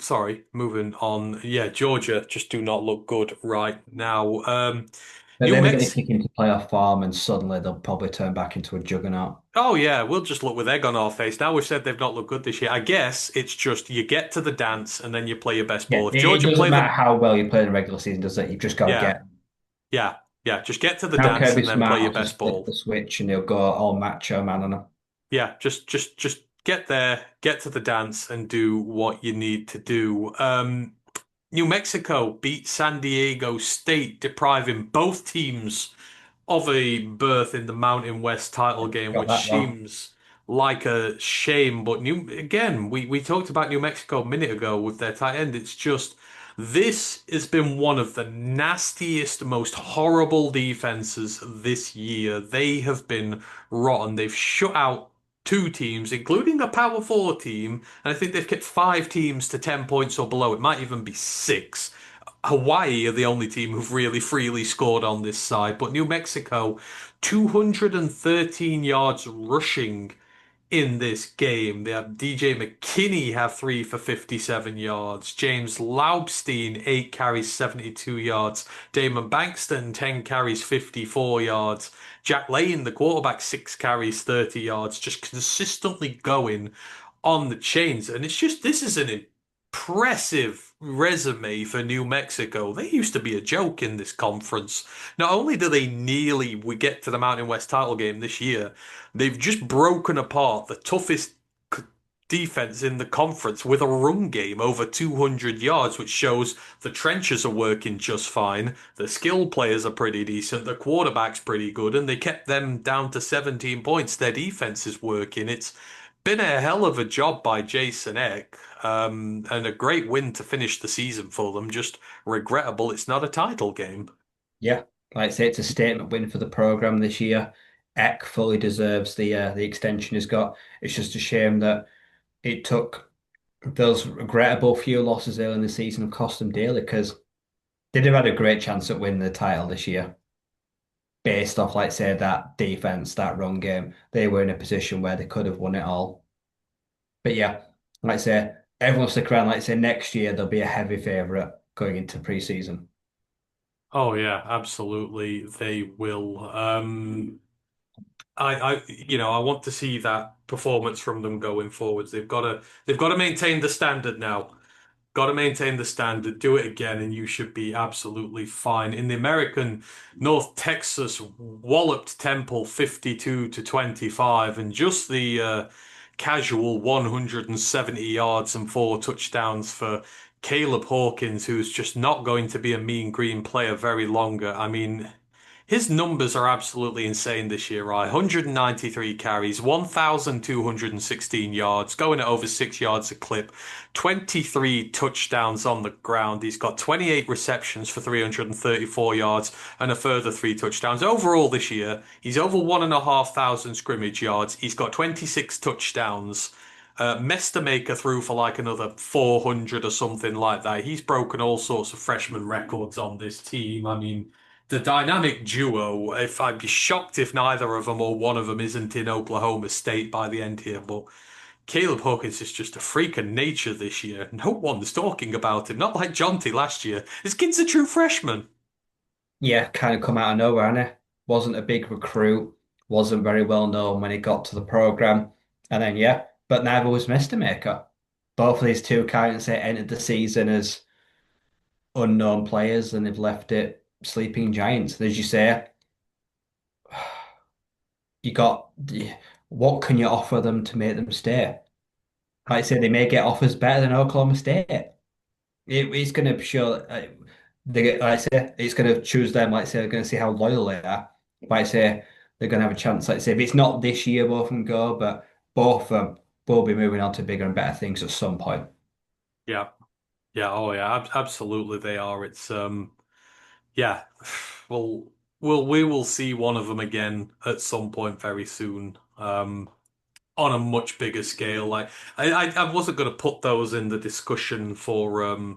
Sorry, moving on. Yeah, Georgia just do not look good right now. But New then they're going to Mexico. kick into playoff form and suddenly they'll probably turn back into a juggernaut. Oh yeah, we'll just look with egg on our face. Now we've said they've not looked good this year. I guess it's just you get to the dance and then you play your best Yeah, ball. If it Georgia doesn't play matter the how well you play in the regular season, does it? You've just got to yeah, get. yeah, yeah, just get to the Now dance Kirby and then play Smart your will just best flip the ball. switch and he'll go all macho man on them. Yeah, just get there, get to the dance and do what you need to do. New Mexico beat San Diego State, depriving both teams of a berth in the Mountain West title game, Got which that wrong. seems like a shame. But we talked about New Mexico a minute ago with their tight end. It's just this has been one of the nastiest, most horrible defenses this year. They have been rotten. They've shut out two teams, including a Power Four team, and I think they've kept five teams to 10 points or below. It might even be six. Hawaii are the only team who've really freely scored on this side, but New Mexico, 213 yards rushing in this game. They have DJ McKinney have three for 57 yards. James Laubstein, 8 carries, 72 yards. Damon Bankston, 10 carries, 54 yards. Jack Lane, the quarterback, 6 carries, 30 yards, just consistently going on the chains. And it's just, this is an impressive resume for New Mexico. They used to be a joke in this conference. Not only do they nearly we get to the Mountain West title game this year, they've just broken apart the toughest defense in the conference with a run game over 200 yards, which shows the trenches are working just fine. The skill players are pretty decent. The quarterback's pretty good, and they kept them down to 17 points. Their defense is working. It's been a hell of a job by Jason Eck, and a great win to finish the season for them. Just regrettable it's not a title game. Yeah, like I say, it's a statement win for the program this year. Eck fully deserves the extension he's got. It's just a shame that it took those regrettable few losses early in the season and cost them dearly because they'd have had a great chance at winning the title this year based off, like say, that defense, that run game. They were in a position where they could have won it all. But yeah, like I say, everyone stick around. Like I say, next year they'll be a heavy favourite going into preseason. Oh yeah, absolutely. They will. I want to see that performance from them going forwards. they've got to maintain the standard now. Got to maintain the standard, do it again, and you should be absolutely fine. In the American, North Texas walloped Temple 52 to 25, and just the casual 170 yards and four touchdowns for Caleb Hawkins, who's just not going to be a mean green player very longer. I mean, his numbers are absolutely insane this year, right? 193 carries, 1,216 yards, going at over 6 yards a clip, 23 touchdowns on the ground. He's got 28 receptions for 334 yards and a further three touchdowns. Overall this year, he's over 1,500 scrimmage yards. He's got 26 touchdowns. Mestamaker threw for like another 400 or something like that. He's broken all sorts of freshman records on this team. I mean, the dynamic duo, if I'd be shocked if neither of them or one of them isn't in Oklahoma State by the end here, but Caleb Hawkins is just a freak of nature this year. No one's talking about him, not like Jonty last year. This kid's a true freshman. Yeah, kind of come out of nowhere, and it wasn't a big recruit, wasn't very well known when he got to the program, and then yeah, but neither was Mr. Maker. Both of these two kind of say entered the season as unknown players, and they've left it sleeping giants. As you say, you got what can you offer them to make them stay? Like I say, they may get offers better than Oklahoma State. It's going to show. Like I say, it's going to choose them. Like I say, they're going to see how loyal they are. Like I say, they're going to have a chance. Like I say, if it's not this year, both of them go, but both of them will be moving on to bigger and better things at some point. Yeah. Yeah, oh yeah, absolutely they are. It's yeah. Well, we will see one of them again at some point very soon. On a much bigger scale. Like I wasn't going to put those in the discussion for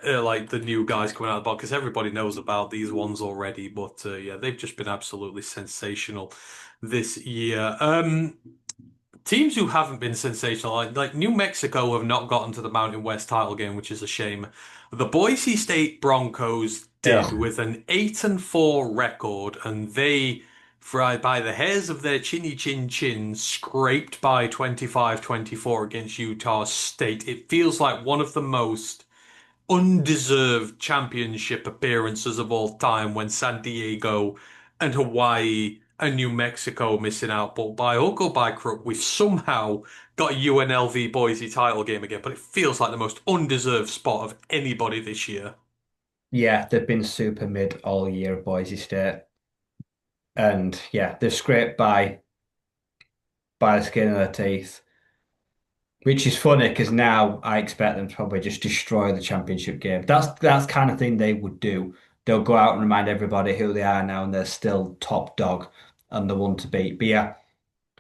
like the new guys coming out of the box because everybody knows about these ones already. But yeah, they've just been absolutely sensational this year. Teams who haven't been sensational, like New Mexico, have not gotten to the Mountain West title game, which is a shame. The Boise State Broncos did Ugh. with an 8-4 record, and they, by the hairs of their chinny chin chin, scraped by 25-24 against Utah State. It feels like one of the most undeserved championship appearances of all time when San Diego and Hawaii and New Mexico missing out. But by hook or by crook, we've somehow got a UNLV Boise title game again. But it feels like the most undeserved spot of anybody this year. Yeah, they've been super mid all year, Boise State. And yeah, they're scraped by. by the skin of their teeth. Which is funny because now I expect them to probably just destroy the championship game. That's kind of thing they would do. They'll go out and remind everybody who they are now, and they're still top dog and the one to beat. But yeah,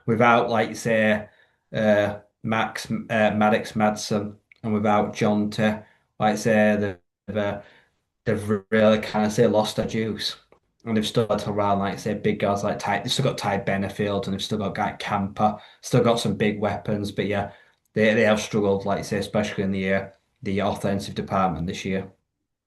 without like say Maddox Madsen and without John to like say they've really kind of say lost their juice. And they've still got around like say big guys like Ty. They've still got Ty Benefield and they've still got Guy Camper. Still got some big weapons, but yeah, they have struggled, like you say, especially in the offensive department this year.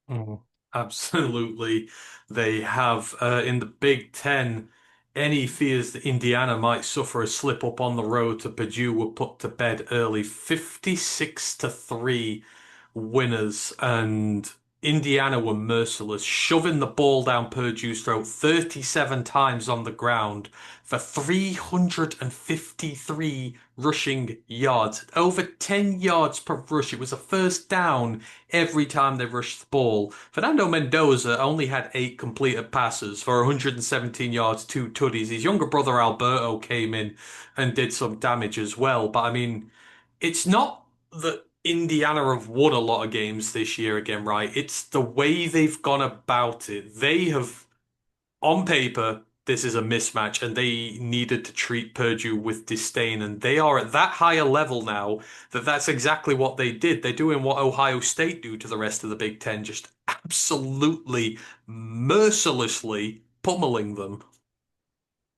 Mhm. Absolutely. They have in the Big Ten, any fears that Indiana might suffer a slip up on the road to Purdue were put to bed early. 56 to 3 winners, and Indiana were merciless, shoving the ball down Purdue's throat 37 times on the ground for 353 rushing yards, over 10 yards per rush. It was a first down every time they rushed the ball. Fernando Mendoza only had 8 completed passes for 117 yards, 2 tutties. His younger brother Alberto came in and did some damage as well. But I mean, it's not that Indiana have won a lot of games this year again, right? It's the way they've gone about it. They have, on paper, this is a mismatch, and they needed to treat Purdue with disdain. And they are at that higher level now that that's exactly what they did. They're doing what Ohio State do to the rest of the Big Ten, just absolutely mercilessly pummeling them.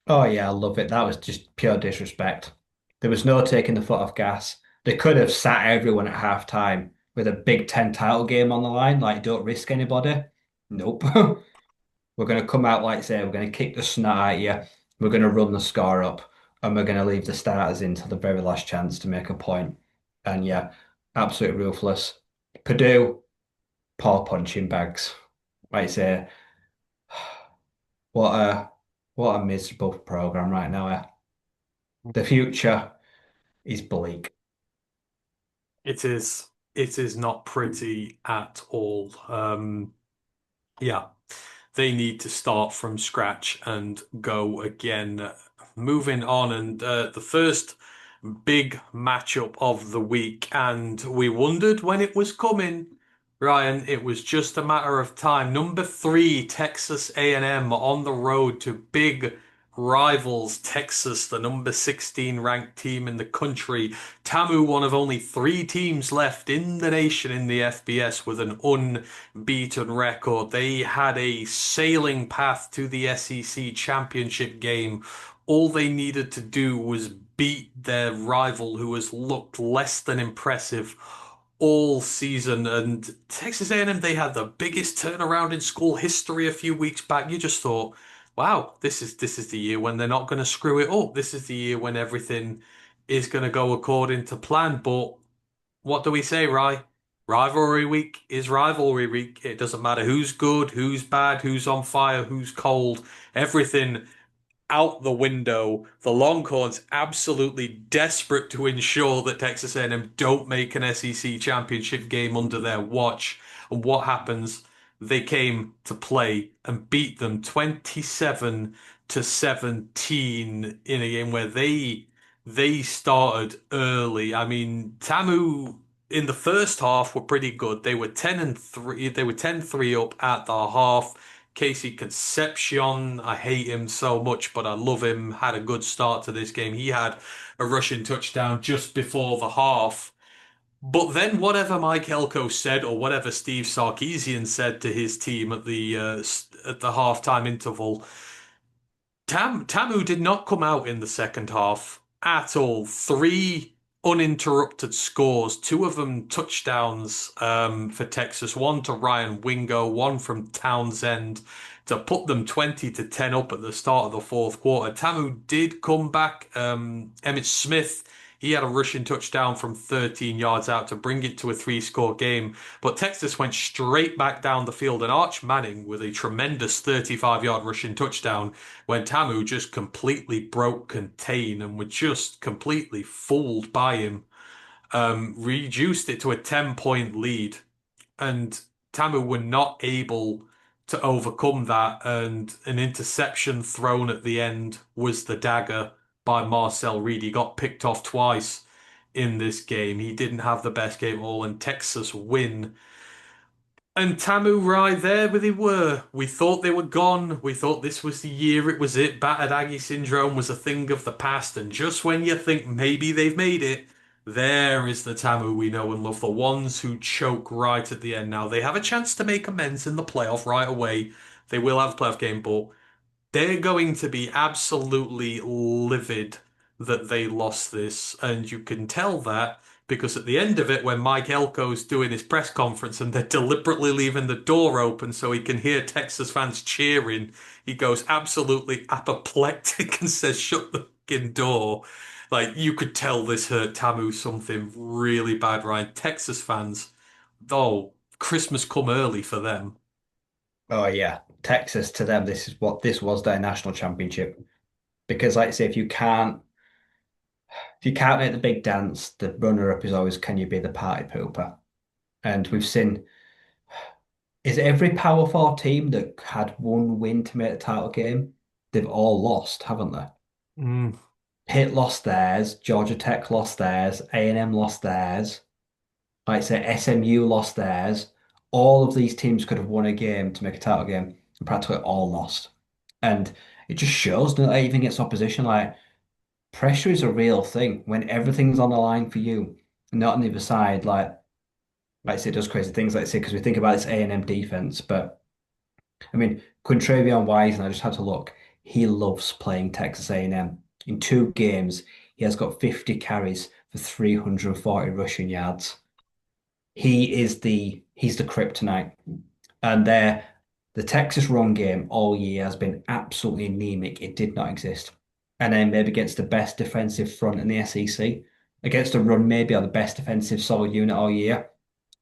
Oh yeah, I love it. That was just pure disrespect. There was no taking the foot off gas. They could have sat everyone at halftime with a Big Ten title game on the line, like don't risk anybody. Nope. We're going to come out like say we're going to kick the snot at you. We're going to run the score up, and we're going to leave the starters in till the very last chance to make a point. And yeah, absolute ruthless. Purdue, poor punching bags. Like I say, what a what a miserable program right now. The future is bleak. It is. It is not pretty at all. Yeah. They need to start from scratch and go again. Moving on, and the first big matchup of the week, and we wondered when it was coming. Ryan, it was just a matter of time. Number 3, Texas A&M on the road to big rivals Texas, the number 16 ranked team in the country. Tamu, one of only 3 teams left in the nation in the FBS with an unbeaten record. They had a sailing path to the SEC championship game. All they needed to do was beat their rival, who has looked less than impressive all season. And Texas A&M, they had the biggest turnaround in school history a few weeks back. You just thought, wow, this is the year when they're not going to screw it up. This is the year when everything is going to go according to plan. But what do we say, Rye? Rivalry week is rivalry week. It doesn't matter who's good, who's bad, who's on fire, who's cold. Everything out the window. The Longhorns absolutely desperate to ensure that Texas A&M don't make an SEC championship game under their watch. And what happens? They came to play and beat them 27 to 17 in a game where they started early. I mean, Tamu in the first half were pretty good. They were 10 and 3. They were 10-3 up at the half. Casey Concepcion, I hate him so much, but I love him. Had a good start to this game. He had a rushing touchdown just before the half. But then whatever Mike Elko said, or whatever Steve Sarkisian said to his team at the halftime interval, Tamu did not come out in the second half at all. 3 uninterrupted scores, 2 of them touchdowns for Texas, one to Ryan Wingo, one from Townsend to put them 20 to 10 up at the start of the fourth quarter. Tamu did come back. Emmett Smith, he had a rushing touchdown from 13 yards out to bring it to a 3-score game. But Texas went straight back down the field, and Arch Manning with a tremendous 35-yard rushing touchdown when Tamu just completely broke contain and were just completely fooled by him. Reduced it to a 10-point lead, and Tamu were not able to overcome that, and an interception thrown at the end was the dagger by Marcel Reed. He got picked off twice in this game. He didn't have the best game at all, and Texas win. And Tamu right there where they were. We thought they were gone. We thought this was the year it was it. Battered Aggie syndrome was a thing of the past. And just when you think maybe they've made it, there is the Tamu we know and love. The ones who choke right at the end. Now they have a chance to make amends in the playoff right away. They will have a playoff game, but they're going to be absolutely livid that they lost this, and you can tell that because at the end of it, when Mike Elko's doing his press conference and they're deliberately leaving the door open so he can hear Texas fans cheering, he goes absolutely apoplectic and says, "Shut the fucking door." Like you could tell this hurt Tamu something really bad, Ryan. Texas fans, oh, Christmas come early for them. Oh yeah, Texas to them, this was their national championship. Because like I say, if you can't make the big dance, the runner-up is always can you be the party pooper? And we've seen is every Power Four team that had one win to make the title game, they've all lost, haven't they? Mm, Pitt lost theirs, Georgia Tech lost theirs, A&M lost theirs, like I say, SMU lost theirs. All of these teams could have won a game to make a title game, and practically all lost. And it just shows that even against opposition, like pressure is a real thing when everything's on the line for you, not on the other side. Like I say, it does crazy things. Like I say, because we think about this A&M defense, but I mean, Quintravion Wise, and I just had to look. He loves playing Texas A&M. In 2 games, he has got 50 carries for 340 rushing yards. He's the kryptonite. And the Texas run game all year has been absolutely anemic. It did not exist. And then maybe against the best defensive front in the SEC, against a run maybe or the best defensive solid unit all year,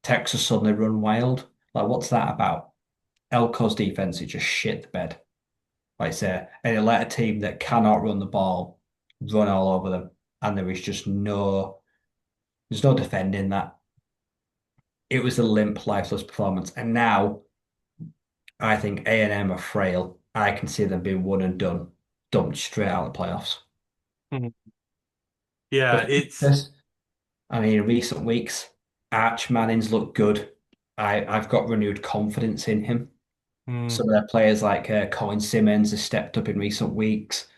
Texas suddenly run wild. Like, what's that about? Elko's defense is just shit the bed. Like I say, and it let a team that cannot run the ball run all over them. And there's no defending that. It was a limp, lifeless performance. And now I think A&M are frail. I can see them being one and done, dumped straight out of the playoffs. mhm. Yeah, But it's this, I mean, in recent weeks, Arch Manning's looked good. I've got renewed confidence in him. mm, Some of their players like Colin Simmons has stepped up in recent weeks.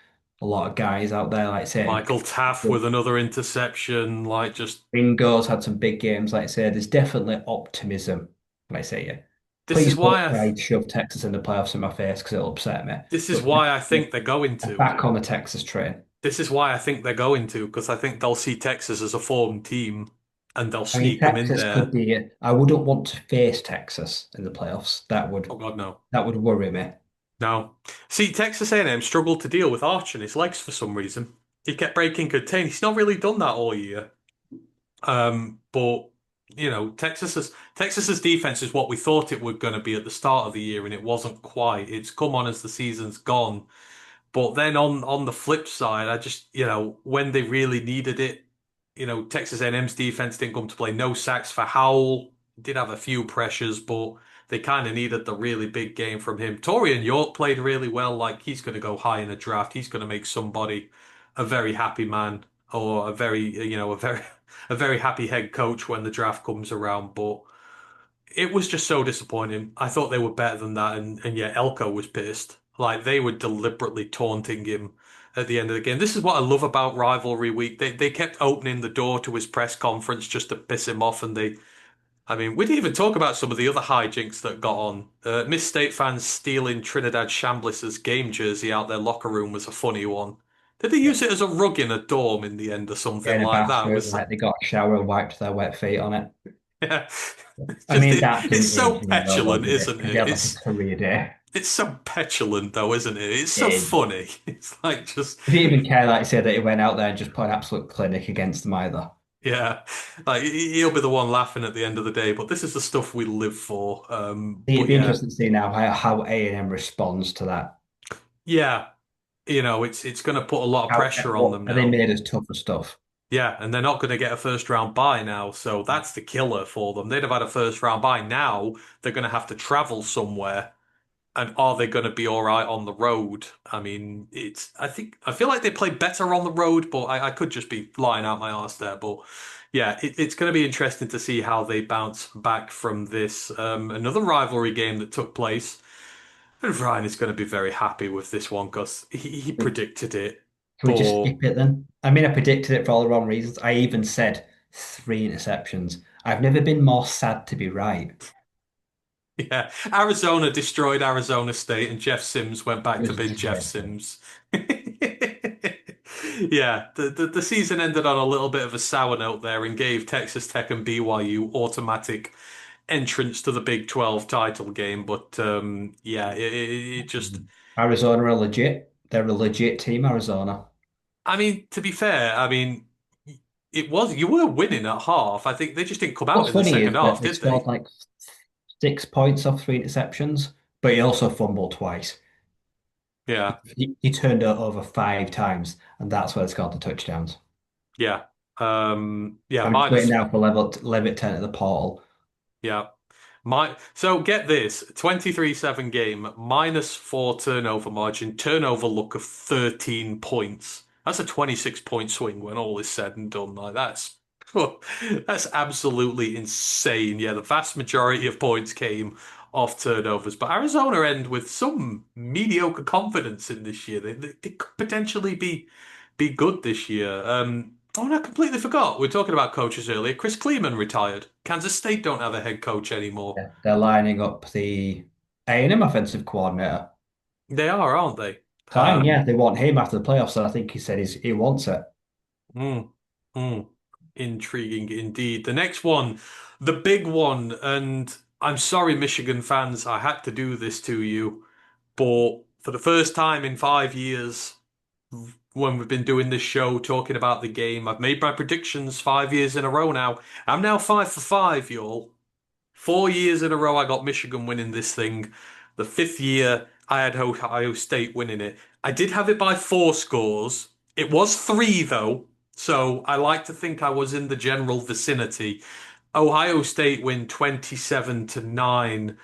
A lot of guys out there, like I say, Michael Taff with another interception, like just Ringo's had some big games. Like I say, there's definitely optimism. Like I say, yeah. this is Please don't why try to shove Texas in the playoffs in my face because it'll upset me. this is But why I think they're going I'm to. back on the Texas train. This is why I think they're going to, because I think they'll see Texas as a formed team and they'll I mean, sneak them in Texas could there. be. I wouldn't want to face Texas in the playoffs. Oh God, no. That would worry me. No. See, Texas A&M struggled to deal with Arch and his legs for some reason. He kept breaking contain. He's not really done that all year. But Texas's defense is what we thought it was going to be at the start of the year, and it wasn't quite. It's come on as the season's gone. But then on the flip side, I just, when they really needed it, Texas A&M's defense didn't come to play. No sacks for Howell. Did have a few pressures, but they kind of needed the really big game from him. Torian York played really well. Like he's going to go high in the draft. He's going to make somebody a very happy man or a very happy head coach when the draft comes around. But it was just so disappointing. I thought they were better than that, and yeah, Elko was pissed. Like they were deliberately taunting him at the end of the game. This is what I love about rivalry week. They kept opening the door to his press conference just to piss him off, and I mean, we didn't even talk about some of the other hijinks that got on. Miss State fans stealing Trinidad Chambliss's game jersey out their locker room was a funny one. Did they Yeah. use it as a rug in a dorm in the end or Yeah, something in a like that? It bathroom, was like they got a shower and wiped their wet feet on it. yeah. It's I just mean, that it's didn't so age me well, though, petulant, did it? isn't Because he it? had like a career day. It's so petulant though, isn't it? It's so It, funny. It's like just he didn't even care, like I said, that he went out there and just put an absolute clinic against them either. yeah, like he'll be the one laughing at the end of the day. But this is the stuff we live for. It'd But be yeah, interesting to see now how A&M responds to that. yeah, it's going to put a lot of pressure on What them are they now. made as tougher stuff? Yeah, and they're not going to get a first round bye now, so that's the killer for them. They'd have had a first round bye. Now they're going to have to travel somewhere. And are they going to be all right on the road? I mean, I feel like they play better on the road, but I could just be lying out my arse there. But yeah, it's going to be interesting to see how they bounce back from this. Another rivalry game that took place. And Ryan is going to be very happy with this one because he predicted it. Can we just But skip it then? I mean, I predicted it for all the wrong reasons. I even said 3 interceptions. I've never been more sad to be right. yeah, Arizona destroyed Arizona State, and Jeff Sims went It back to was being Jeff dreadful. Sims. Yeah, the season ended on a little bit of a sour note there and gave Texas Tech and BYU automatic entrance to the Big 12 title game. But yeah, it just, Arizona are legit. They're a legit team, Arizona. I mean, to be fair, I mean, you were winning at half. I think they just didn't come out What's in the funny second is that half, they did scored they? like 6 points off 3 interceptions, but he also fumbled twice. Yeah, He turned it over 5 times, and that's where they scored the touchdowns. yeah. Yeah, I'm just waiting minus. now for Levitt 10 at the portal. Yeah. So get this, 23-7 game, -4 turnover margin, turnover luck of 13 points. That's a 26-point swing when all is said and done. Like that's absolutely insane. Yeah, the vast majority of points came off turnovers, but Arizona end with some mediocre confidence in this year. They could potentially be good this year. Oh, and I completely forgot. We were talking about coaches earlier. Chris Kleeman retired. Kansas State don't have a head coach anymore. Yeah, they're lining up the A&M offensive coordinator. They are, aren't they? Fine, yeah, Um, they want him after the playoffs, and I think he said he wants it. mm, mm. Intriguing indeed. The next one, the big one, and I'm sorry, Michigan fans, I had to do this to you, but for the first time in 5 years, when we've been doing this show talking about the game, I've made my predictions 5 years in a row now. I'm now 5 for 5, y'all. 4 years in a row, I got Michigan winning this thing. The fifth year, I had Ohio State winning it. I did have it by 4 scores. It was three, though, so I like to think I was in the general vicinity. Ohio State win 27-9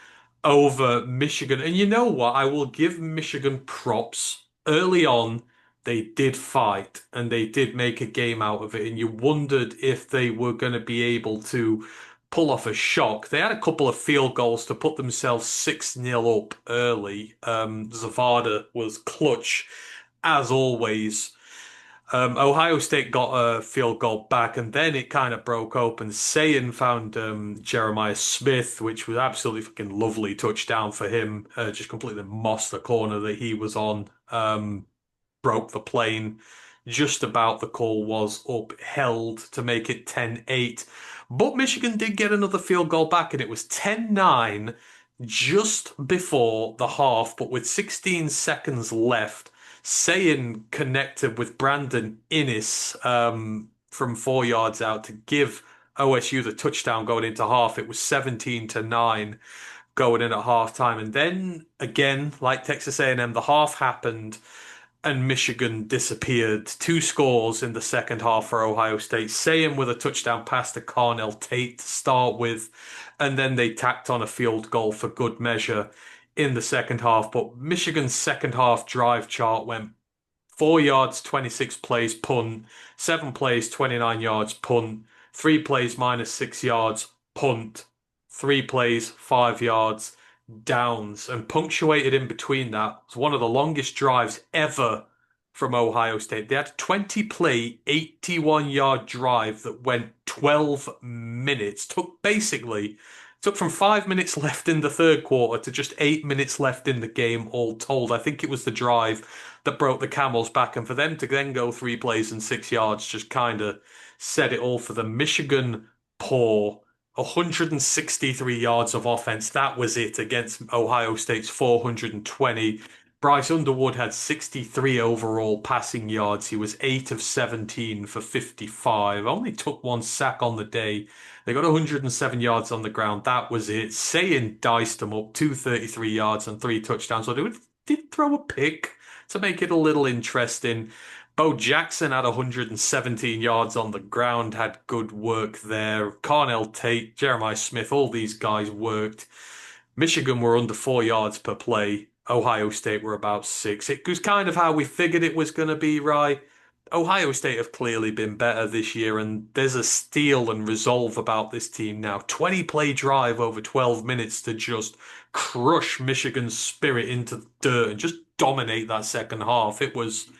over Michigan. And you know what? I will give Michigan props. Early on, they did fight and they did make a game out of it. And you wondered if they were going to be able to pull off a shock. They had a couple of field goals to put themselves 6-0 up early. Zavada was clutch as always. Ohio State got a field goal back, and then it kind of broke open. Sayin found Jeremiah Smith, which was absolutely fucking lovely touchdown for him. Just completely mossed the corner that he was on. Broke the plane. Just about the call was upheld to make it 10-8. But Michigan did get another field goal back, and it was 10-9 just before the half, but with 16 seconds left. Sayin connected with Brandon Innis from 4 yards out to give OSU the touchdown going into half. It was 17-9 going in at halftime. And then again, like Texas A&M, the half happened and Michigan disappeared. 2 scores in the second half for Ohio State. Saying with a touchdown pass to Carnell Tate to start with, and then they tacked on a field goal for good measure in the second half. But Michigan's second half drive chart went 4 yards, 26 plays, punt, 7 plays, 29 yards, punt, 3 plays, -6 yards, punt, 3 plays, 5 yards, downs, and punctuated in between that was one of the longest drives ever from Ohio State. They had a 20-play, 81-yard drive that went 12 minutes. Took from 5 minutes left in the third quarter to just 8 minutes left in the game, all told. I think it was the drive that broke the camel's back, and for them to then go 3 plays and 6 yards just kind of said it all for them. Michigan poor. 163 yards of offense. That was it against Ohio State's 420. Bryce Underwood had 63 overall passing yards. He was 8 of 17 for 55. Only took one sack on the day. They got 107 yards on the ground. That was it. Sayin diced them up 233 yards and 3 touchdowns. So they did throw a pick to make it a little interesting. Bo Jackson had 117 yards on the ground, had good work there. Carnell Tate, Jeremiah Smith, all these guys worked. Michigan were under 4 yards per play. Ohio State were about six. It was kind of how we figured it was going to be, right? Ohio State have clearly been better this year, and there's a steel and resolve about this team now. 20 play drive over 12 minutes to just crush Michigan's spirit into the dirt and just dominate that second half. It was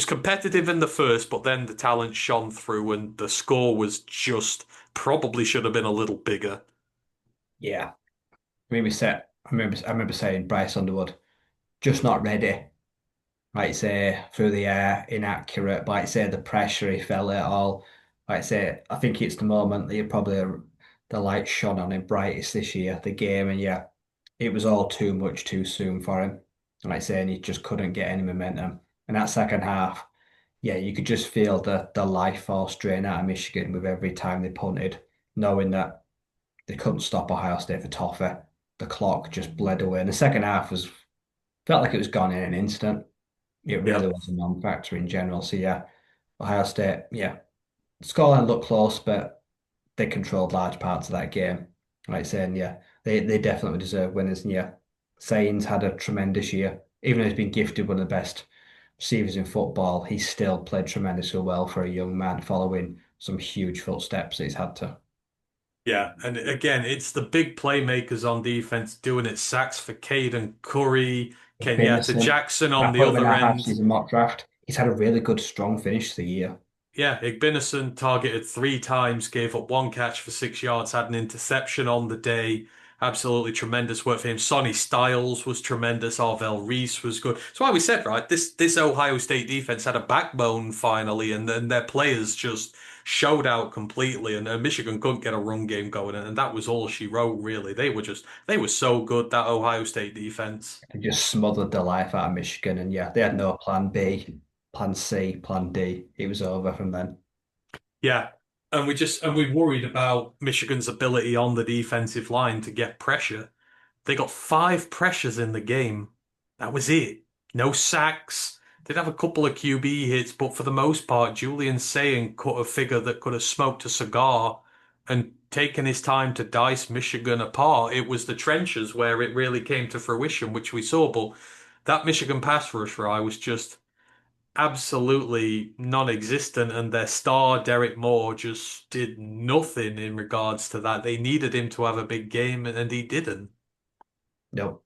competitive in the first, but then the talent shone through, and the score was just probably should have been a little bigger. Yeah. I remember saying Bryce Underwood, just not ready. Like say through the air, inaccurate. But like say the pressure, he felt it all. Like say, I think it's the moment that you probably the light shone on him brightest this year, the game, and yeah, it was all too much too soon for him. And like saying he just couldn't get any momentum. And that second half, yeah, you could just feel the life force drain out of Michigan with every time they punted, knowing that they couldn't stop Ohio State for toffee. The clock just bled away. And the second half was felt like it was gone in an instant. It Yeah. really was a non-factor in general. So yeah, Ohio State, yeah, scoreline looked close, but they controlled large parts of that game. Like saying, yeah, they definitely deserve winners. And yeah, Sainz had a tremendous year. Even though he's been gifted one of the best receivers in football, he still played tremendously well for a young man following some huge footsteps that he's had to. Yeah, and again, it's the big playmakers on defense doing it. Sacks for Caden Curry, Kenyatta Innocent. Jackson on I the put him in other our end. half-season mock draft. He's had a really good, strong finish to the year. Yeah, Igbinison targeted 3 times, gave up 1 catch for 6 yards, had an interception on the day. Absolutely tremendous work for him. Sonny Styles was tremendous. Arvell Reese was good. That's why we said, right, this Ohio State defense had a backbone finally, and then their players just showed out completely. And Michigan couldn't get a run game going, and that was all she wrote, really. They were so good, that Ohio State defense. They just smothered the life out of Michigan, and yeah, they had no plan B, plan C, plan D. It was over from then. Yeah. And we worried about Michigan's ability on the defensive line to get pressure. They got 5 pressures in the game. That was it. No sacks. Did have a couple of QB hits, but for the most part, Julian Sayin cut a figure that could have smoked a cigar and taken his time to dice Michigan apart. It was the trenches where it really came to fruition, which we saw. But that Michigan pass rush, Rye, was just absolutely non-existent, and their star, Derek Moore, just did nothing in regards to that. They needed him to have a big game, and he didn't. Nope.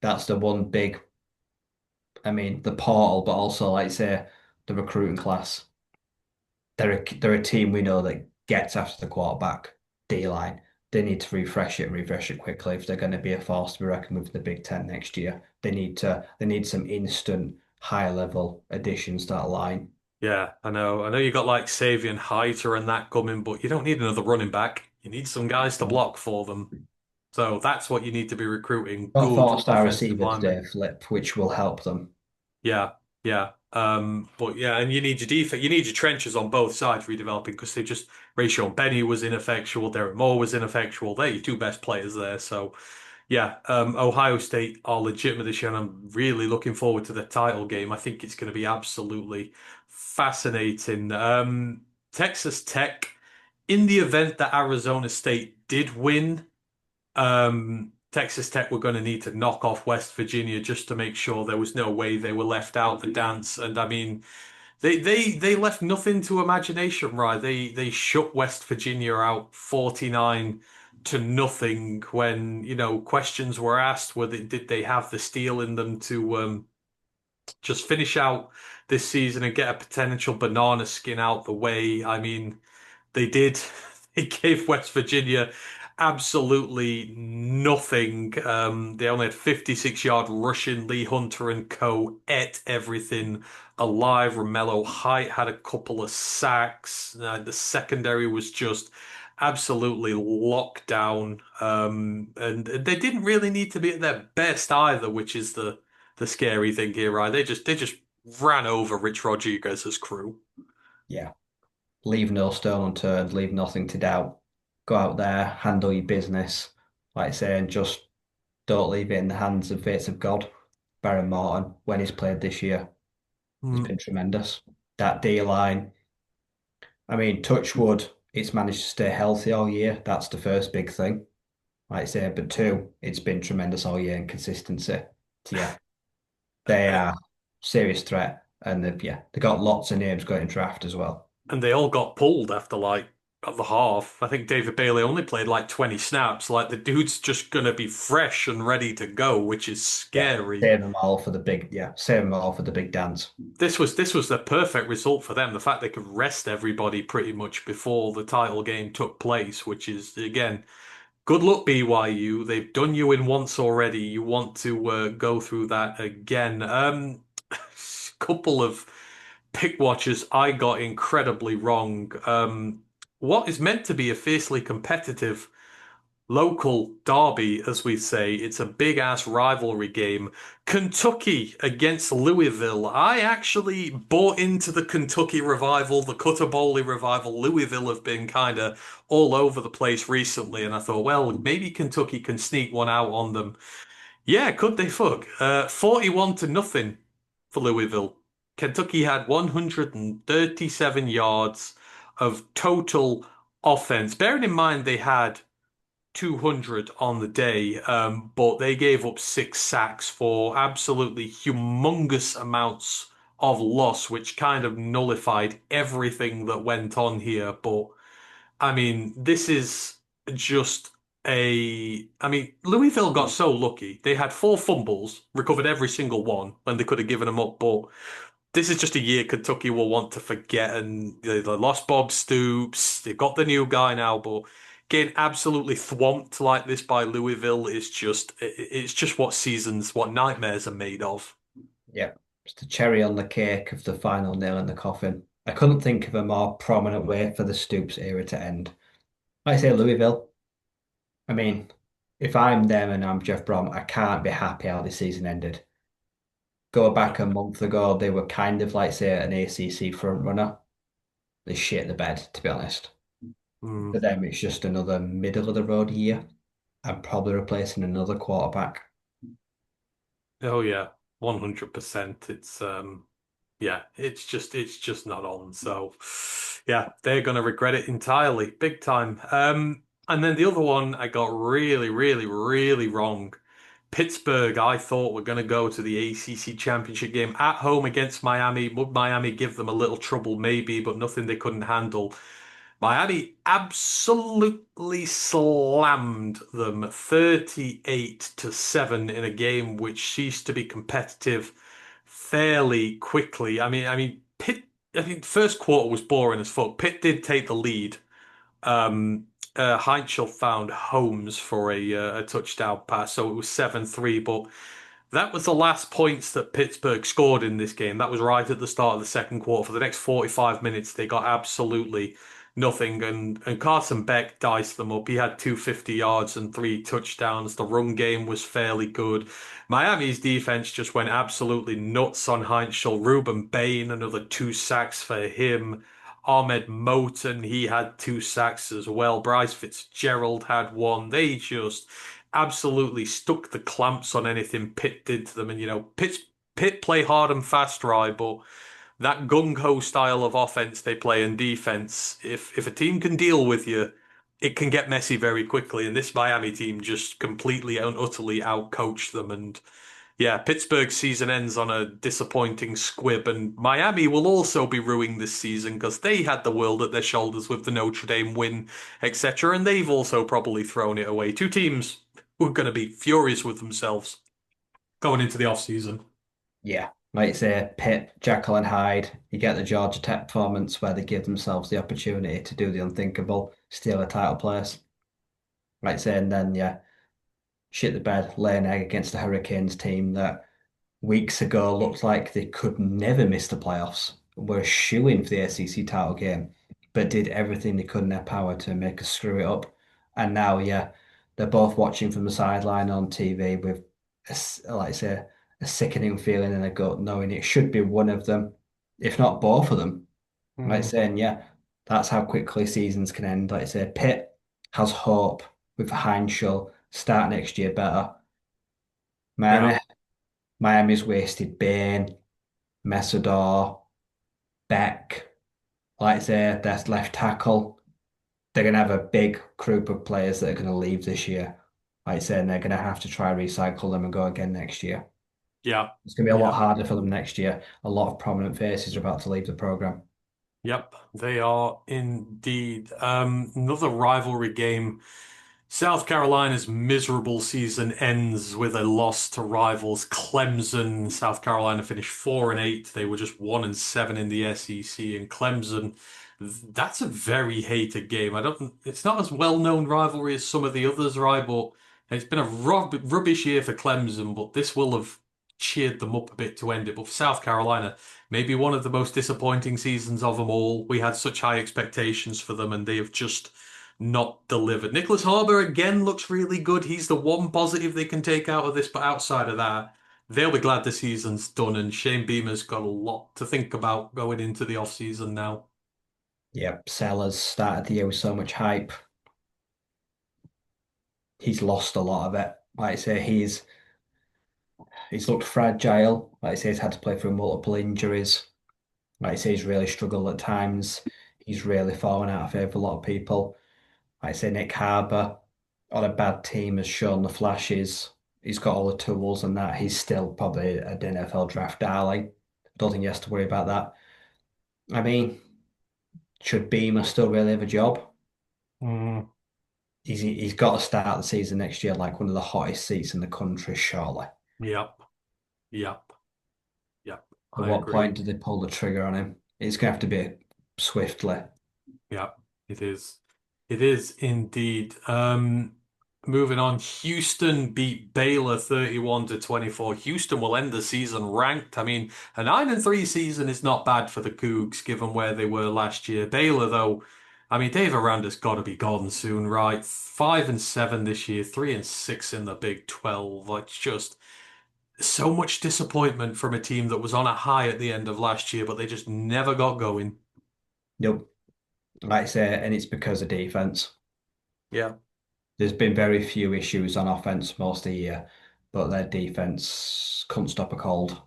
That's the one big, I mean, the portal, but also, like say, the recruiting class. They're a team we know that gets after the quarterback D line. They need to refresh it quickly if they're going to be a force to be reckoned with in the Big Ten next year. They need some instant high level additions to that line. Yeah, I know. I know you got like Savion Heiter and that coming, but you don't need another running back. You need some guys to block for them. So that's what you need to be recruiting. Got a Good four-star offensive receiver linemen. today, Flip, which will help them. Yeah, yeah. But yeah, and you need your defense, you need your trenches on both sides redeveloping because they just Rayshon Benny was ineffectual, Derek Moore was ineffectual. They're your 2 best players there. So yeah, Ohio State are legitimate this year, and I'm really looking forward to the title game. I think it's going to be absolutely fascinating. Texas Tech, in the event that Arizona State did win. Texas Tech were going to need to knock off West Virginia just to make sure there was no way they were left out the dance. And I mean, they left nothing to imagination, right? They shut West Virginia out 49 to nothing when, questions were asked whether did they have the steel in them to just finish out this season and get a potential banana skin out the way. I mean, they did. They gave West Virginia absolutely nothing. They only had 56-yard rushing. Lee Hunter and co. ate everything alive. Romello Height had a couple of sacks. The secondary was just absolutely locked down. And they didn't really need to be at their best either, which is the scary thing here, right? They just ran over Rich Rodriguez's crew. Yeah. Leave no stone unturned, leave nothing to doubt. Go out there, handle your business, like I say, and just don't leave it in the hands and fates of God. Baron Morton, when he's played this year, has Mm. been tremendous. That D line, I mean, touch wood, it's managed to stay healthy all year. That's the first big thing. like I say, but two, it's been tremendous all year in consistency. So yeah, they are serious threat, and they got lots of names going to draft as well. And they all got pulled after like at the half. I think David Bailey only played like 20 snaps. Like the dude's just gonna be fresh and ready to go, which is Yeah, scary. save them all for the big, save them all for the big dance. This was the perfect result for them. The fact they could rest everybody pretty much before the title game took place, which is again, good luck BYU. They've done you in once already. You want to go through that again. Couple of pick watchers I got incredibly wrong. What is meant to be a fiercely competitive local derby, as we say, it's a big ass rivalry game. Kentucky against Louisville. I actually bought into the Kentucky revival, the Cutter Bowley revival. Louisville have been kind of all over the place recently, and I thought, well, maybe Kentucky can sneak one out on them. Yeah, could they fuck? 41 to nothing for Louisville. Kentucky had 137 yards of total offense. Bearing in mind they had 200 on the day, but they gave up 6 sacks for absolutely humongous amounts of loss, which kind of nullified everything that went on here. But I mean, this is just I mean, Louisville got so lucky. They had 4 fumbles, recovered every single one, and they could have given them up. But this is just a year Kentucky will want to forget. And they lost Bob Stoops. They've got the new guy now, but getting absolutely thwomped like this by Louisville is it's just what nightmares are made of. Yeah, it's the cherry on the cake of the final nail in the coffin. I couldn't think of a more prominent way for the Stoops era to end. Like I say, Louisville. I mean, if I'm them and I'm Jeff Brom, I can't be happy how the season ended. Go back a month ago, they were kind of like, say, an ACC front runner. They shit the bed, to be honest. Mm. For them, it's just another middle of the road year and probably replacing another quarterback. Oh yeah, 100%. Yeah, it's just not on. So yeah, they're gonna regret it entirely, big time. And then the other one I got really, really, really wrong. Pittsburgh, I thought were gonna go to the ACC championship game at home against Miami. Would Miami give them a little trouble? Maybe, but nothing they couldn't handle. Miami absolutely slammed them 38 to 7 in a game which ceased to be competitive fairly quickly. Pitt, I think first quarter was boring as fuck. Pitt did take the lead. Um, Heinzel found Holmes for a touchdown pass, so it was 7-3, but that was the last points that Pittsburgh scored in this game. That was right at the start of the second quarter. For the next 45 minutes, they got absolutely nothing. And Carson Beck diced them up. He had 250 yards and 3 touchdowns. The run game was fairly good. Miami's defense just went absolutely nuts on Heinzel. Ruben Bain, another 2 sacks for him. Ahmed Moten, he had 2 sacks as well. Bryce Fitzgerald had one. They just absolutely stuck the clamps on anything Pitt did to them. And Pitt play hard and fast, right? But that gung ho style of offense they play and defense, if a team can deal with you, it can get messy very quickly. And this Miami team just completely and utterly outcoached them. And yeah, Pittsburgh's season ends on a disappointing squib, and Miami will also be ruining this season because they had the world at their shoulders with the Notre Dame win, etc., and they've also probably thrown it away. Two teams who are going to be furious with themselves going into the off-season. Yeah, like you say, Pitt, Jekyll and Hyde. You get the Georgia Tech performance where they give themselves the opportunity to do the unthinkable, steal a title place. Like I say, and then shit the bed, lay an egg against the Hurricanes team that weeks ago looked like they could never miss the playoffs. Were shooing for the ACC title game, but did everything they could in their power to make us screw it up. And now, they're both watching from the sideline on TV with, like I say, a sickening feeling in their gut, knowing it should be one of them, if not both of them. Like Hmm. saying, that's how quickly seasons can end. Like I say, Pitt has hope with Heinzel start next year better. Yeah. Miami, Miami's wasted Bain, Messador, Beck, like I say, their left tackle. They're going to have a big group of players that are going to leave this year. like I said, and they're going to have to try recycle them and go again next year. Yeah. It's going to be a lot Yeah. harder for them next year. A lot of prominent faces are about to leave the program. Yep, they are indeed. Another rivalry game. South Carolina's miserable season ends with a loss to rivals Clemson. South Carolina finished 4-8. They were just 1-7 in the SEC. And Clemson, that's a very hated game. It's not as well-known rivalry as some of the others, right? But it's been a rubbish year for Clemson, but this will have cheered them up a bit to end it. But for South Carolina, maybe one of the most disappointing seasons of them all. We had such high expectations for them, and they have just not delivered. Nicholas Harbour again looks really good. He's the one positive they can take out of this, but outside of that, they'll be glad the season's done. And Shane Beamer's got a lot to think about going into the off season now. Yep, Sellers started the year with so much hype. He's lost a lot of it. Like I say, he's looked fragile. Like I say, he's had to play through multiple injuries. Like I say, he's really struggled at times. He's really fallen out of favour with a lot of people. Like I say, Nick Harbour on a bad team has shown the flashes. He's got all the tools and that. He's still probably an NFL draft darling. I don't think he has to worry about that. I mean, should Beamer still really have a job? Mm, He's got to start the season next year like one of the hottest seats in the country, surely. yep, yep, yep. At I what agree. point do they pull the trigger on him? It's going to have to be swiftly. Yeah, it is. It is indeed. Moving on, Houston beat Baylor 31-24. Houston will end the season ranked. I mean, a 9-3 season is not bad for the Cougs given where they were last year. Baylor, though, I mean, Dave Aranda's got to be gone soon, right? 5-7 this year, 3-6 in the Big 12. Like, it's just so much disappointment from a team that was on a high at the end of last year, but they just never got going. Nope. Like I say, and it's because of defense. Yeah. There's been very few issues on offense most of the year, but their defense couldn't stop a cold.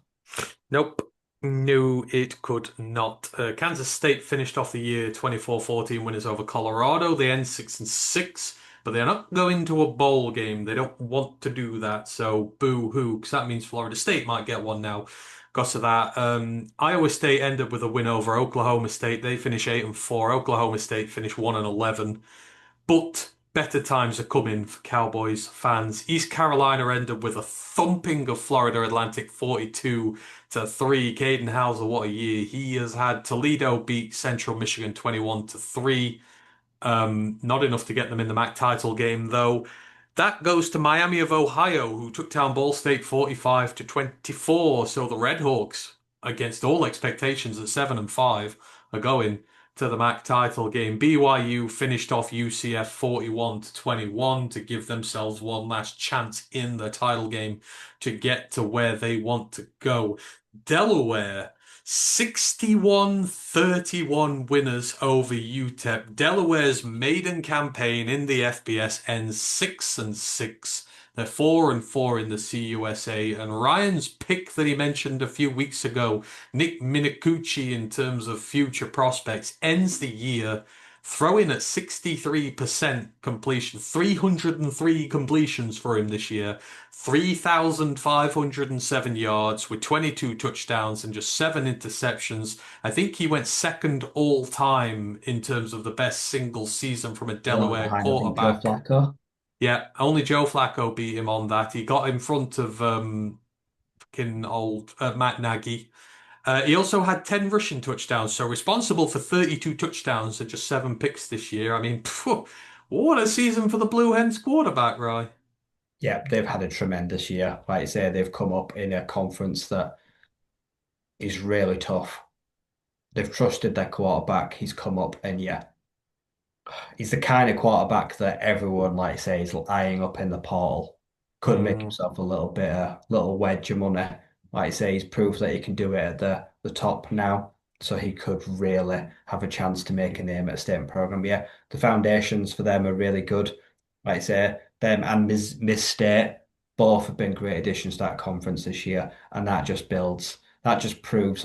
Nope. No, it could not. Kansas State finished off the year 24-14 winners over Colorado. They end 6-6, but they're not going to a bowl game. They don't want to do that. So boo hoo, because that means Florida State might get one now. Because of that, Iowa State ended with a win over Oklahoma State. They finish 8-4. Oklahoma State finished 1-11. But better times are coming for Cowboys fans. East Carolina ended with a thumping of Florida Atlantic 42-3. Caden Hauser, what a year he has had. Toledo beat Central Michigan 21-3. Not enough to get them in the MAC title game, though. That goes to Miami of Ohio, who took down Ball State 45-24. So the Redhawks, against all expectations at 7-5, are going to the MAC title game. BYU finished off UCF 41-21 to give themselves one last chance in the title game to get to where they want to go. Delaware 61-31 winners over UTEP. Delaware's maiden campaign in the FBS ends 6-6. They're 4-4 in the CUSA. And Ryan's pick that he mentioned a few weeks ago, Nick Minakuchi, in terms of future prospects, ends the year throwing at 63% completion. 303 completions for him this year. 3,507 yards with 22 touchdowns and just 7 interceptions. I think he went second all time in terms of the best single season from a Only Delaware behind, I think, Joe quarterback. Flacco. Yeah, only Joe Flacco beat him on that. He got in front of fucking old Matt Nagy. He also had 10 rushing touchdowns, so responsible for 32 touchdowns and just 7 picks this year. I mean, phew, what a season for the Blue Hens quarterback, Rye. Yeah, they've had a tremendous year. Like I say, they've come up in a conference that is really tough. They've trusted their quarterback. He's come up, and yeah, he's the kind of quarterback that everyone, like say, is eyeing up in the portal. Could make Mm, himself a little bit, a little wedge of money. Like I say, he's proved that he can do it at the top now. So he could really have a chance to make a name at a state program. Yeah, the foundations for them are really good. Like I say, them and Miss State both have been great additions to that conference this year, and that just proves,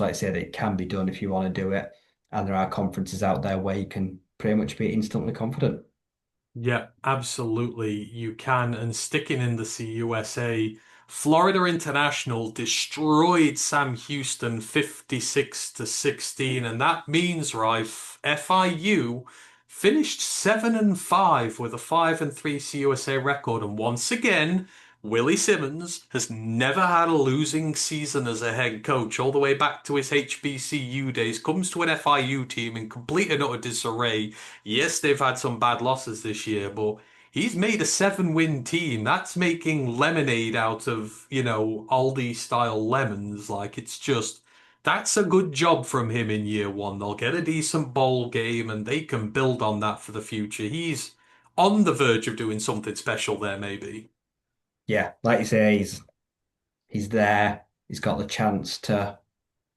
like I say, that it can be done if you want to do it. And there are conferences out there where you can pretty much be instantly confident. Yeah, absolutely. You can. And sticking in the CUSA, Florida International destroyed Sam Houston 56 to 16. And that means, right, FIU finished 7-5 with a 5-3 CUSA record. And once again, Willie Simmons has never had a losing season as a head coach, all the way back to his HBCU days. Comes to an FIU team in complete and utter disarray. Yes, they've had some bad losses this year, but he's made a 7-win team. That's making lemonade out of, Aldi style lemons. Like it's just, that's a good job from him in year one. They'll get a decent bowl game and they can build on that for the future. He's on the verge of doing something special there, maybe. Yeah, like you say, he's there. He's got the chance to,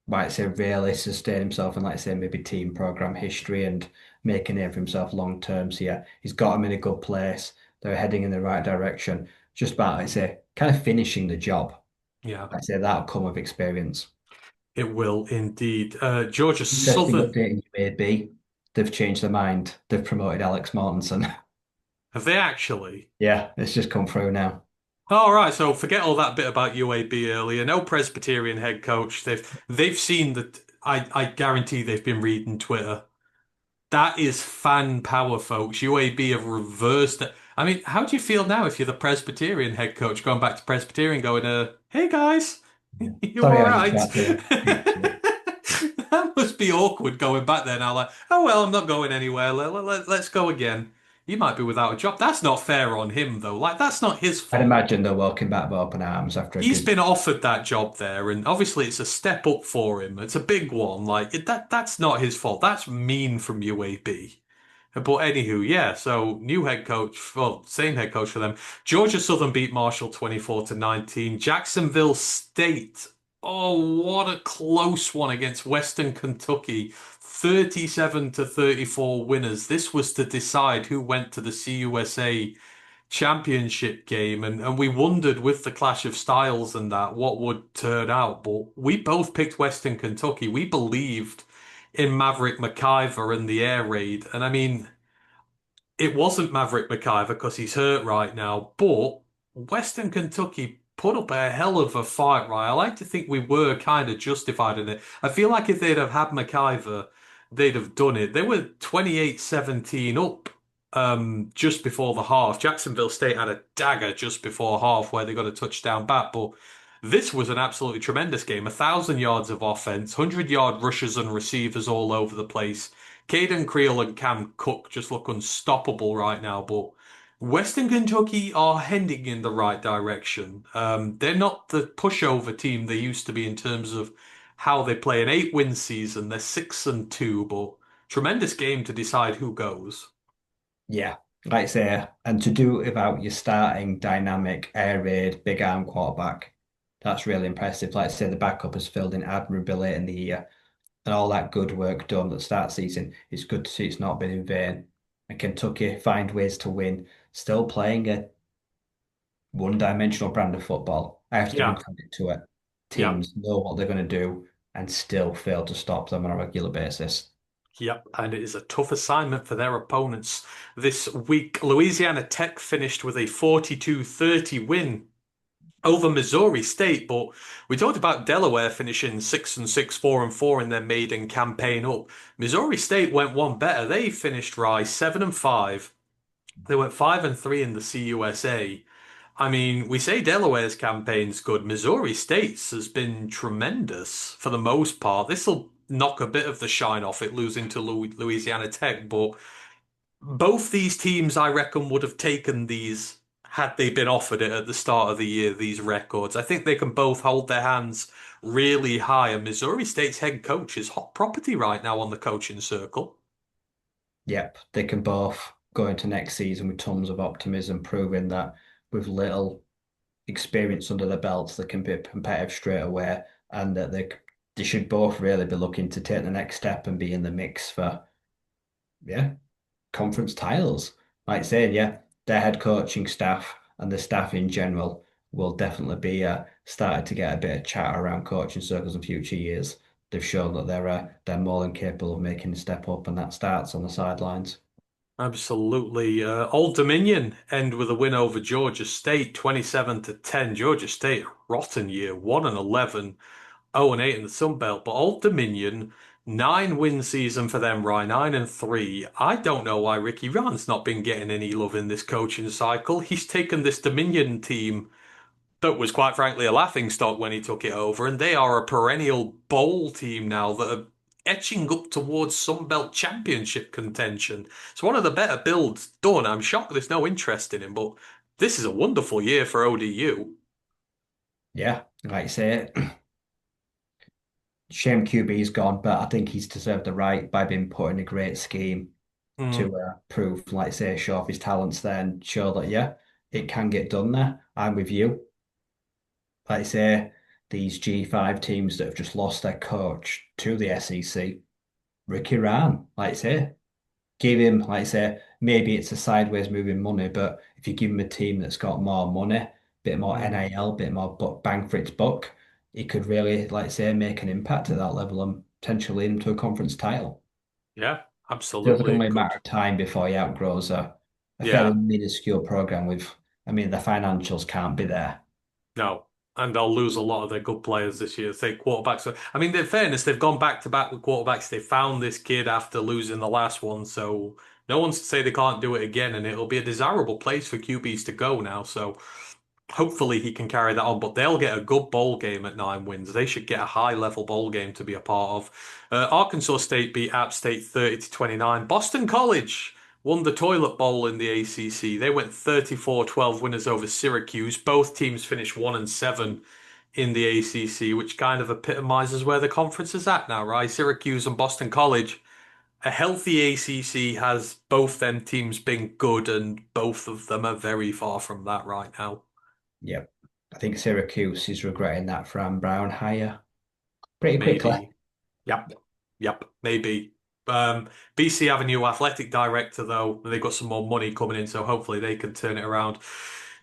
like I say, really sustain himself and like I say, maybe team program history and make a name for himself long term. So yeah, he's got him in a good place. They're heading in the right direction. Just about, like I say, kind of finishing the job. Yeah, Like I say that'll come with experience. it will indeed. Georgia Interesting Southern, update in UAB. They've changed their mind. They've promoted Alex Mortensen. have they actually? Yeah, it's just come through now. All right, so forget all that bit about UAB earlier. No Presbyterian head coach. They've seen that. I guarantee they've been reading Twitter. That is fan power, folks. UAB have reversed it. I mean, how do you feel now if you're the Presbyterian head coach going back to Presbyterian, going, "Hey guys, Yeah. you Sorry, all I right?" interrupted you. That must be awkward going back there now. Like, oh well, I'm not going anywhere. Let's go again. You might be without a job. That's not fair on him, though. Like, that's not his I'd fault. imagine they're welcome back with open arms after a He's good. been offered that job there, and obviously it's a step up for him. It's a big one. Like that's not his fault. That's mean from UAB. But anywho, yeah. So new head coach, well, same head coach for them. Georgia Southern beat Marshall 24 to 19. Jacksonville State. Oh, what a close one against Western Kentucky. 37 to 34 winners. This was to decide who went to the CUSA championship game, and we wondered with the clash of styles and that what would turn out. But we both picked Western Kentucky. We believed in Maverick McIver and the air raid. And I mean, it wasn't Maverick McIver because he's hurt right now, but Western Kentucky put up a hell of a fight, right? I like to think we were kind of justified in it. I feel like if they'd have had McIver, they'd have done it. They were 28-17 up just before the half. Jacksonville State had a dagger just before half where they got a touchdown back, but this was an absolutely tremendous game. 1,000 yards of offense, 100-yard rushers and receivers all over the place. Caden Creel and Cam Cook just look unstoppable right now, but Western Kentucky are heading in the right direction. They're not the pushover team they used to be in terms of how they play an 8-win season. They're 6-2, but tremendous game to decide who goes. Yeah, like I say, and to do it without your starting dynamic air raid, big arm quarterback, that's really impressive. Like I say, the backup has filled in admirably in the year, and all that good work done at the start season. It's good to see it's not been in vain. And Kentucky find ways to win, still playing a one-dimensional brand of football. I have to give them Yeah, credit to it. yeah. Teams know what they're going to do and still fail to stop them on a regular basis. Yep, and it is a tough assignment for their opponents this week. Louisiana Tech finished with a 42-30 win over Missouri State, but we talked about Delaware finishing 6-6, 4-4 in their maiden campaign up. Missouri State went one better. They finished 7-5. They went 5-3 in the CUSA. I mean, we say Delaware's campaign's good. Missouri State's has been tremendous for the most part. This will knock a bit of the shine off it, losing to Louisiana Tech, but both these teams, I reckon, would have taken these had they been offered it at the start of the year, these records. I think they can both hold their hands really high. And Missouri State's head coach is hot property right now on the coaching circle. Yep, they can both go into next season with tons of optimism, proving that with little experience under their belts, they can be competitive straight away, and that they should both really be looking to take the next step and be in the mix for yeah conference titles. Like saying, yeah, their head coaching staff and the staff in general will definitely be started to get a bit of chat around coaching circles in future years. They've shown that they're more than capable of making a step up, and that starts on the sidelines. Absolutely. Old Dominion end with a win over Georgia State, 27 to 10. Georgia State, rotten year, 1 and 11, 0 and 8 in the Sun Belt. But Old Dominion, 9-win season for them, right? 9 and 3. I don't know why Ricky Ryan's not been getting any love in this coaching cycle. He's taken this Dominion team that was quite frankly a laughingstock when he took it over, and they are a perennial bowl team now that are etching up towards Sun Belt Championship contention. It's one of the better builds done. I'm shocked there's no interest in him, but this is a wonderful year for ODU. Yeah, like I say, shame QB's gone, but I think he's deserved the right by being put in a great scheme Mm, to prove, like I say, show off his talents there and show that, yeah, it can get done there. I'm with you. Like I say, these G5 teams that have just lost their coach to the SEC, Ricky Ryan, like I say, give him, like I say, maybe it's a sideways moving money, but if you give him a team that's got more money, bit more mm. NIL, bit more bang for its buck, he could really, like I say, make an impact at that level and potentially lead him to a conference title. Yeah, Feels like absolutely only it a matter could. of time before he outgrows a fairly Yeah. minuscule program with, I mean, the financials can't be there. No, and they'll lose a lot of their good players this year. Say quarterbacks. I mean, in fairness, they've gone back to back with quarterbacks. They found this kid after losing the last one, so no one's to say they can't do it again. And it'll be a desirable place for QBs to go now. So hopefully he can carry that on. But they'll get a good bowl game at 9 wins. They should get a high level bowl game to be a part of. Arkansas State beat App State 30 to 29. Boston College won the toilet bowl in the ACC. They went 34-12 winners over Syracuse. Both teams finished 1 and 7 in the ACC, which kind of epitomizes where the conference is at now, right? Syracuse and Boston College. A healthy ACC has both them teams been good, and both of them are very far from that right now. Yep. I think Syracuse is regretting that Fran Brown hire pretty quickly. Maybe. Yep. Yep. Maybe. Um, BC have a new athletic director, though. They've got some more money coming in, so hopefully they can turn it around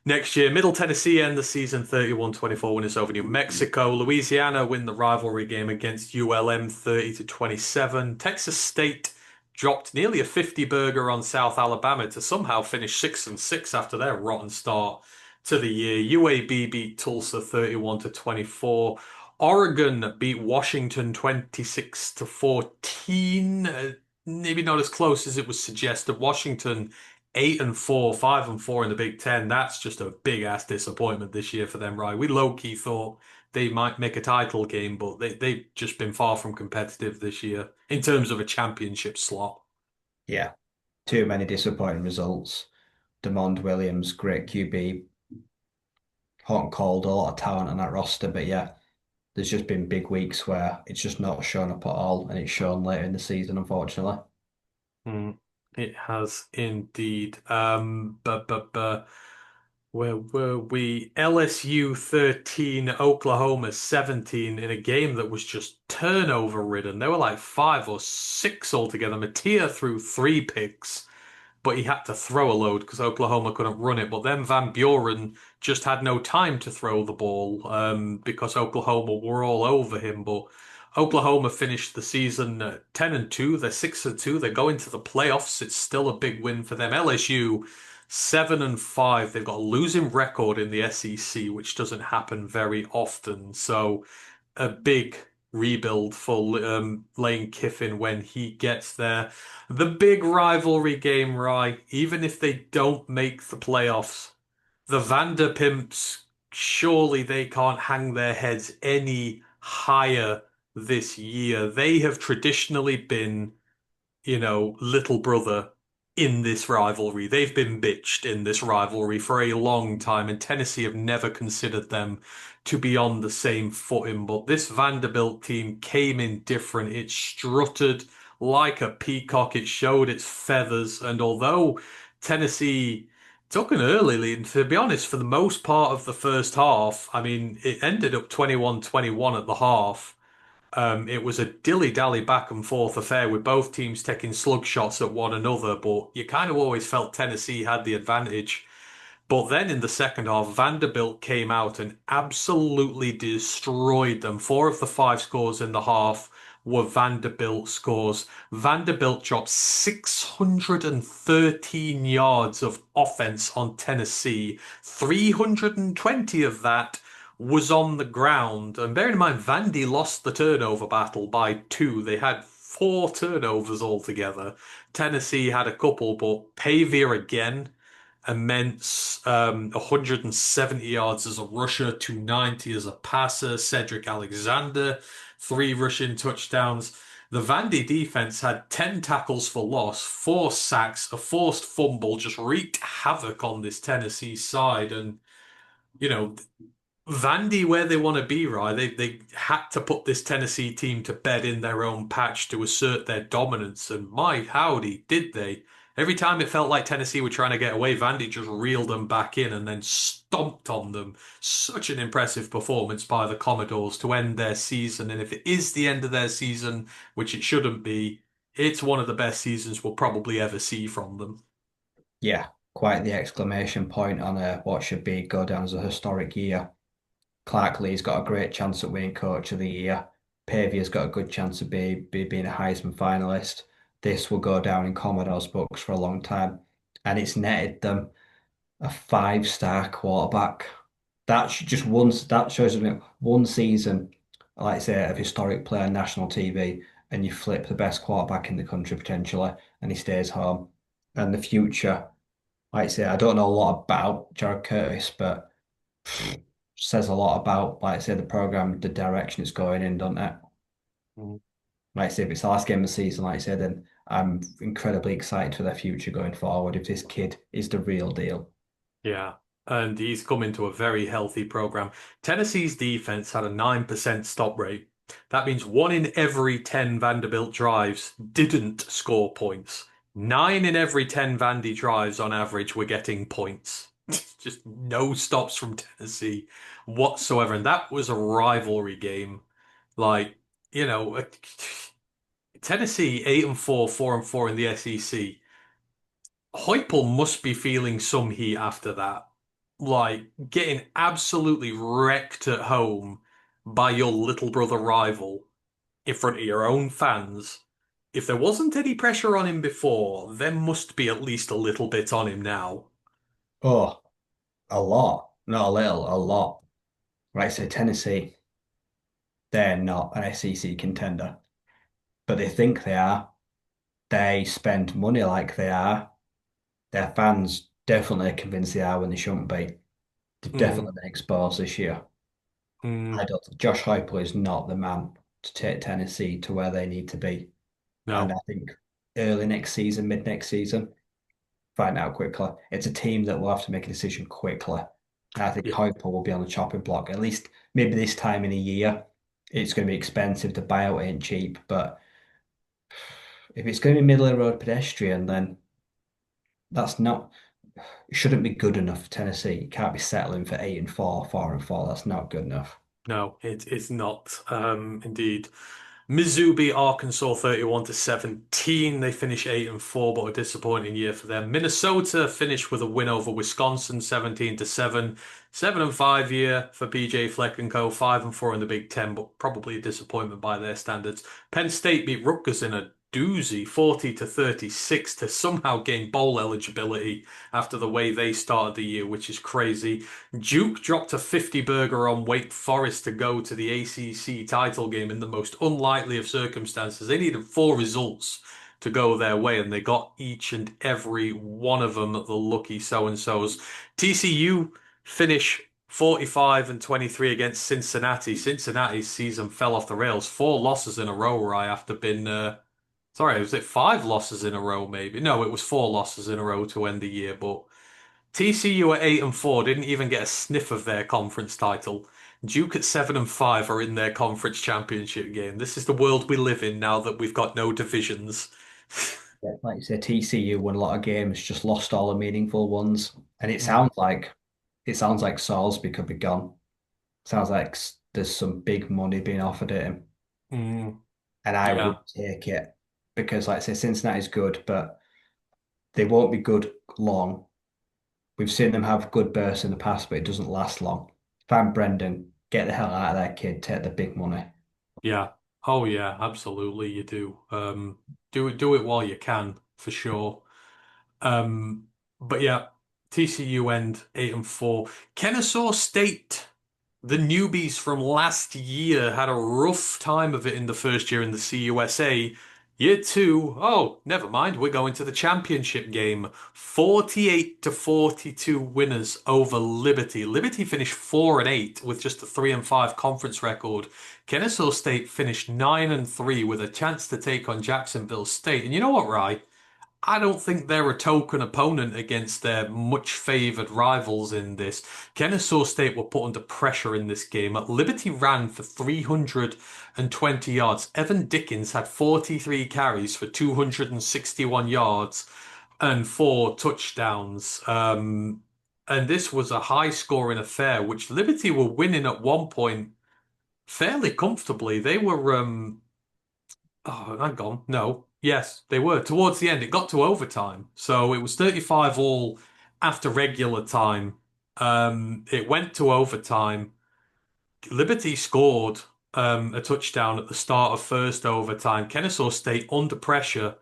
next year. Middle Tennessee end the season 31-24 winners over New Mexico. Louisiana win the rivalry game against ULM 30 to 27. Texas State dropped nearly a 50 burger on South Alabama to somehow finish 6 and 6 after their rotten start to the year. UAB beat Tulsa 31 to 24. Oregon beat Washington 26 to 14. Maybe not as close as it was suggested. Washington 8 and 4, 5 and 4 in the Big Ten. That's just a big ass disappointment this year for them, right? We low key thought they might make a title game, but they've just been far from competitive this year in terms of a championship slot. Yeah. Too many disappointing results. Demond Williams, great QB, hot and cold, a lot of talent on that roster. But yeah, there's just been big weeks where it's just not shown up at all, and it's shown later in the season, unfortunately. Mm, it has indeed. Where were we? LSU 13, Oklahoma 17 in a game that was just turnover ridden. There were like 5 or 6 altogether. Matia threw 3 picks, but he had to throw a load because Oklahoma couldn't run it. But then Van Buren just had no time to throw the ball because Oklahoma were all over him. But Oklahoma finished the season 10 and 2. They're 6 and 2. They're going to the playoffs. It's still a big win for them. LSU 7 and 5. They've got a losing record in the SEC, which doesn't happen very often. So a big rebuild for Lane Kiffin when he gets there. The big rivalry game, right? Even if they don't make the playoffs, the Vanderpimps, surely they can't hang their heads any higher this year. They have traditionally been little brother in this rivalry. They've been bitched in this rivalry for a long time, and Tennessee have never considered them to be on the same footing. But this Vanderbilt team came in different. It strutted like a peacock. It showed its feathers. And although Tennessee took an early lead, and to be honest, for the most part of the first half, I mean, it ended up 21-21 at the half. It was a dilly-dally back and forth affair with both teams taking slug shots at one another, but you kind of always felt Tennessee had the advantage. But then in the second half, Vanderbilt came out and absolutely destroyed them. 4 of the 5 scores in the half were Vanderbilt scores. Vanderbilt dropped 613 yards of offense on Tennessee. 320 of that was on the ground. And bearing in mind, Vandy lost the turnover battle by two. They had four turnovers altogether. Tennessee had a couple, but Pavia again, immense. 170 yards as a rusher, 290 as a passer. Cedric Alexander, three rushing touchdowns. The Vandy defense had 10 tackles for loss, four sacks, a forced fumble, just wreaked havoc on this Tennessee side. And, you know, Vandy where they want to be, right? They had to put this Tennessee team to bed in their own patch to assert their dominance, and my howdy, did they? Every time it felt like Tennessee were trying to get away, Vandy just reeled them back in and then stomped on them. Such an impressive performance by the Commodores to end their season, and if it is the end of their season, which it shouldn't be, it's one of the best seasons we'll probably ever see from them. Yeah, quite the exclamation point on what should be go down as a historic year. Clark Lee's got a great chance at winning Coach of the Year. Pavia's got a good chance of being a Heisman finalist. This will go down in Commodore's books for a long time. And it's netted them a five-star quarterback. That shows them one season, like I say, of historic play on national TV, and you flip the best quarterback in the country potentially, and he stays home. And the future, like I say, I don't know a lot about Jared Curtis, but says a lot about, like I say, the program, the direction it's going in, doesn't it? Like I say, if it's the last game of the season, like I say, then I'm incredibly excited for their future going forward. If this kid is the real deal. Yeah, and he's come into a very healthy program. Tennessee's defense had a 9% stop rate. That means one in every 10 Vanderbilt drives didn't score points. Nine in every 10 Vandy drives on average were getting points. Just no stops from Tennessee whatsoever. And that was a rivalry game. Like, you know, Tennessee 8-4, 4-4 in the SEC. Heupel must be feeling some heat after that. Like getting absolutely wrecked at home by your little brother rival in front of your own fans. If there wasn't any pressure on him before, there must be at least a little bit on him now. Oh, a lot. Not a little, a lot. Right, so Tennessee, they're not an SEC contender, but they think they are. They spend money like they are. Their fans definitely convinced they are when they shouldn't be. They've Mm, definitely been exposed this year. I mm, don't think Josh Heupel is not the man to take Tennessee to where they need to be. And I no. think early next season, mid next season, find out quickly. It's a team that will have to make a decision quickly. And I think Yeah. Heupel will be on the chopping block, at least maybe this time in a year. It's going to be expensive. The buyout ain't cheap, but if it's going to be middle of the road pedestrian, then that's not, it shouldn't be good enough for Tennessee. You can't be settling for 8-4, 4-4. That's not good enough. No, it's not. Indeed. Mizzou beat Arkansas 31 to 17. They finish 8-4, but a disappointing year for them. Minnesota finished with a win over Wisconsin 17 to 7. 7-5 year for PJ Fleck and Co. 5-4 in the Big Ten, but probably a disappointment by their standards. Penn State beat Rutgers in a doozy 40 to 36 to somehow gain bowl eligibility after the way they started the year, which is crazy. Duke dropped a 50 burger on Wake Forest to go to the ACC title game in the most unlikely of circumstances. They needed four results to go their way, and they got each and every one of them, the lucky so-and-sos. TCU finish 45 and 23 against Cincinnati. Cincinnati's season fell off the rails. Four losses in a row, right, after been sorry, was it five losses in a row, maybe? No, it was four losses in a row to end the year, but TCU at 8-4 didn't even get a sniff of their conference title. Duke at 7-5 are in their conference championship game. This is the world we live in now that we've got no divisions. Yeah, like you say, TCU won a lot of games, just lost all the meaningful ones. And Mm, it sounds like Salisbury could be gone. Sounds like there's some big money being offered at him. mm, And I would yeah, take it because, like I say, Cincinnati's good, but they won't be good long. We've seen them have good bursts in the past, but it doesn't last long. If I'm Brendan, get the hell out of that kid, take the big money. yeah. Oh yeah, absolutely you do. Do it while you can, for sure. Um, but yeah, TCU end 8-4. Kennesaw State, the newbies from last year, had a rough time of it in the first year in the CUSA. Year two, oh, never mind, we're going to the championship game. 48 to 42 winners over Liberty. Liberty finished 4-8 with just a 3-5 conference record. Kennesaw State finished 9-3 with a chance to take on Jacksonville State. And you know what, Rye? I don't think they're a token opponent against their much favoured rivals in this. Kennesaw State were put under pressure in this game. Liberty ran for 320 yards. Evan Dickens had 43 carries for 261 yards and four touchdowns. And this was a high scoring affair, which Liberty were winning at one point fairly comfortably. They were Oh, hang on. No. Yes, they were. Towards the end, it got to overtime. So it was 35 all after regular time. It went to overtime. Liberty scored a touchdown at the start of first overtime. Kennesaw State, under pressure,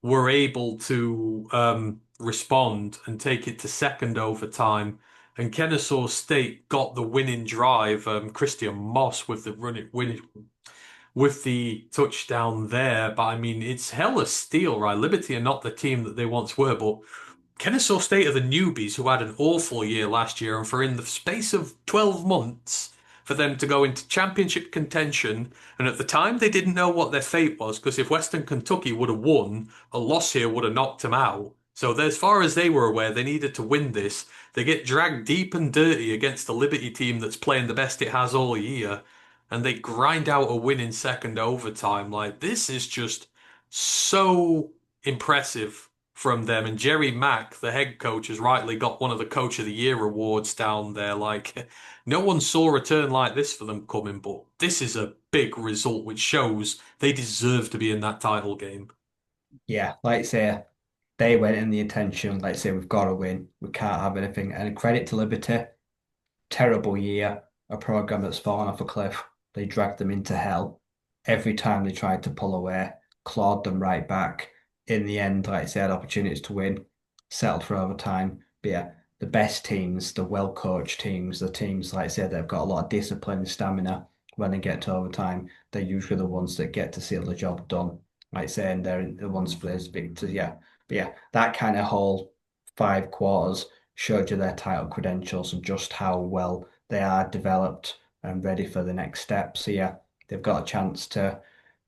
were able to respond and take it to second overtime. And Kennesaw State got the winning drive. Christian Moss with the winning with the touchdown there. But I mean, it's hella steel, right? Liberty are not the team that they once were, but Kennesaw State are the newbies who had an awful year last year, and for in the space of 12 months, for them to go into championship contention, and at the time they didn't know what their fate was, because if Western Kentucky would have won, a loss here would have knocked them out. So as far as they were aware, they needed to win this. They get dragged deep and dirty against the Liberty team that's playing the best it has all year, and they grind out a win in second overtime. Like, this is just so impressive from them. And Jerry Mack, the head coach, has rightly got one of the Coach of the Year awards down there. Like, no one saw a turn like this for them coming, but this is a big result, which shows they deserve to be in that title game. Yeah, like say they went in the intention, like say we've got to win, we can't have anything. And credit to Liberty, terrible year, a program that's fallen off a cliff. They dragged them into hell every time they tried to pull away, clawed them right back. In the end, like I said, opportunities to win, settled for overtime. But yeah, the best teams, the well-coached teams, the teams, like I said, that have got a lot of discipline and stamina when they get to overtime, they're usually the ones that get to seal the job done. Like I say, and they're the ones for those victors. Yeah. But yeah, that kind of whole 5 quarters showed you their title credentials and just how well they are developed and ready for the next step. So yeah, they've got a chance to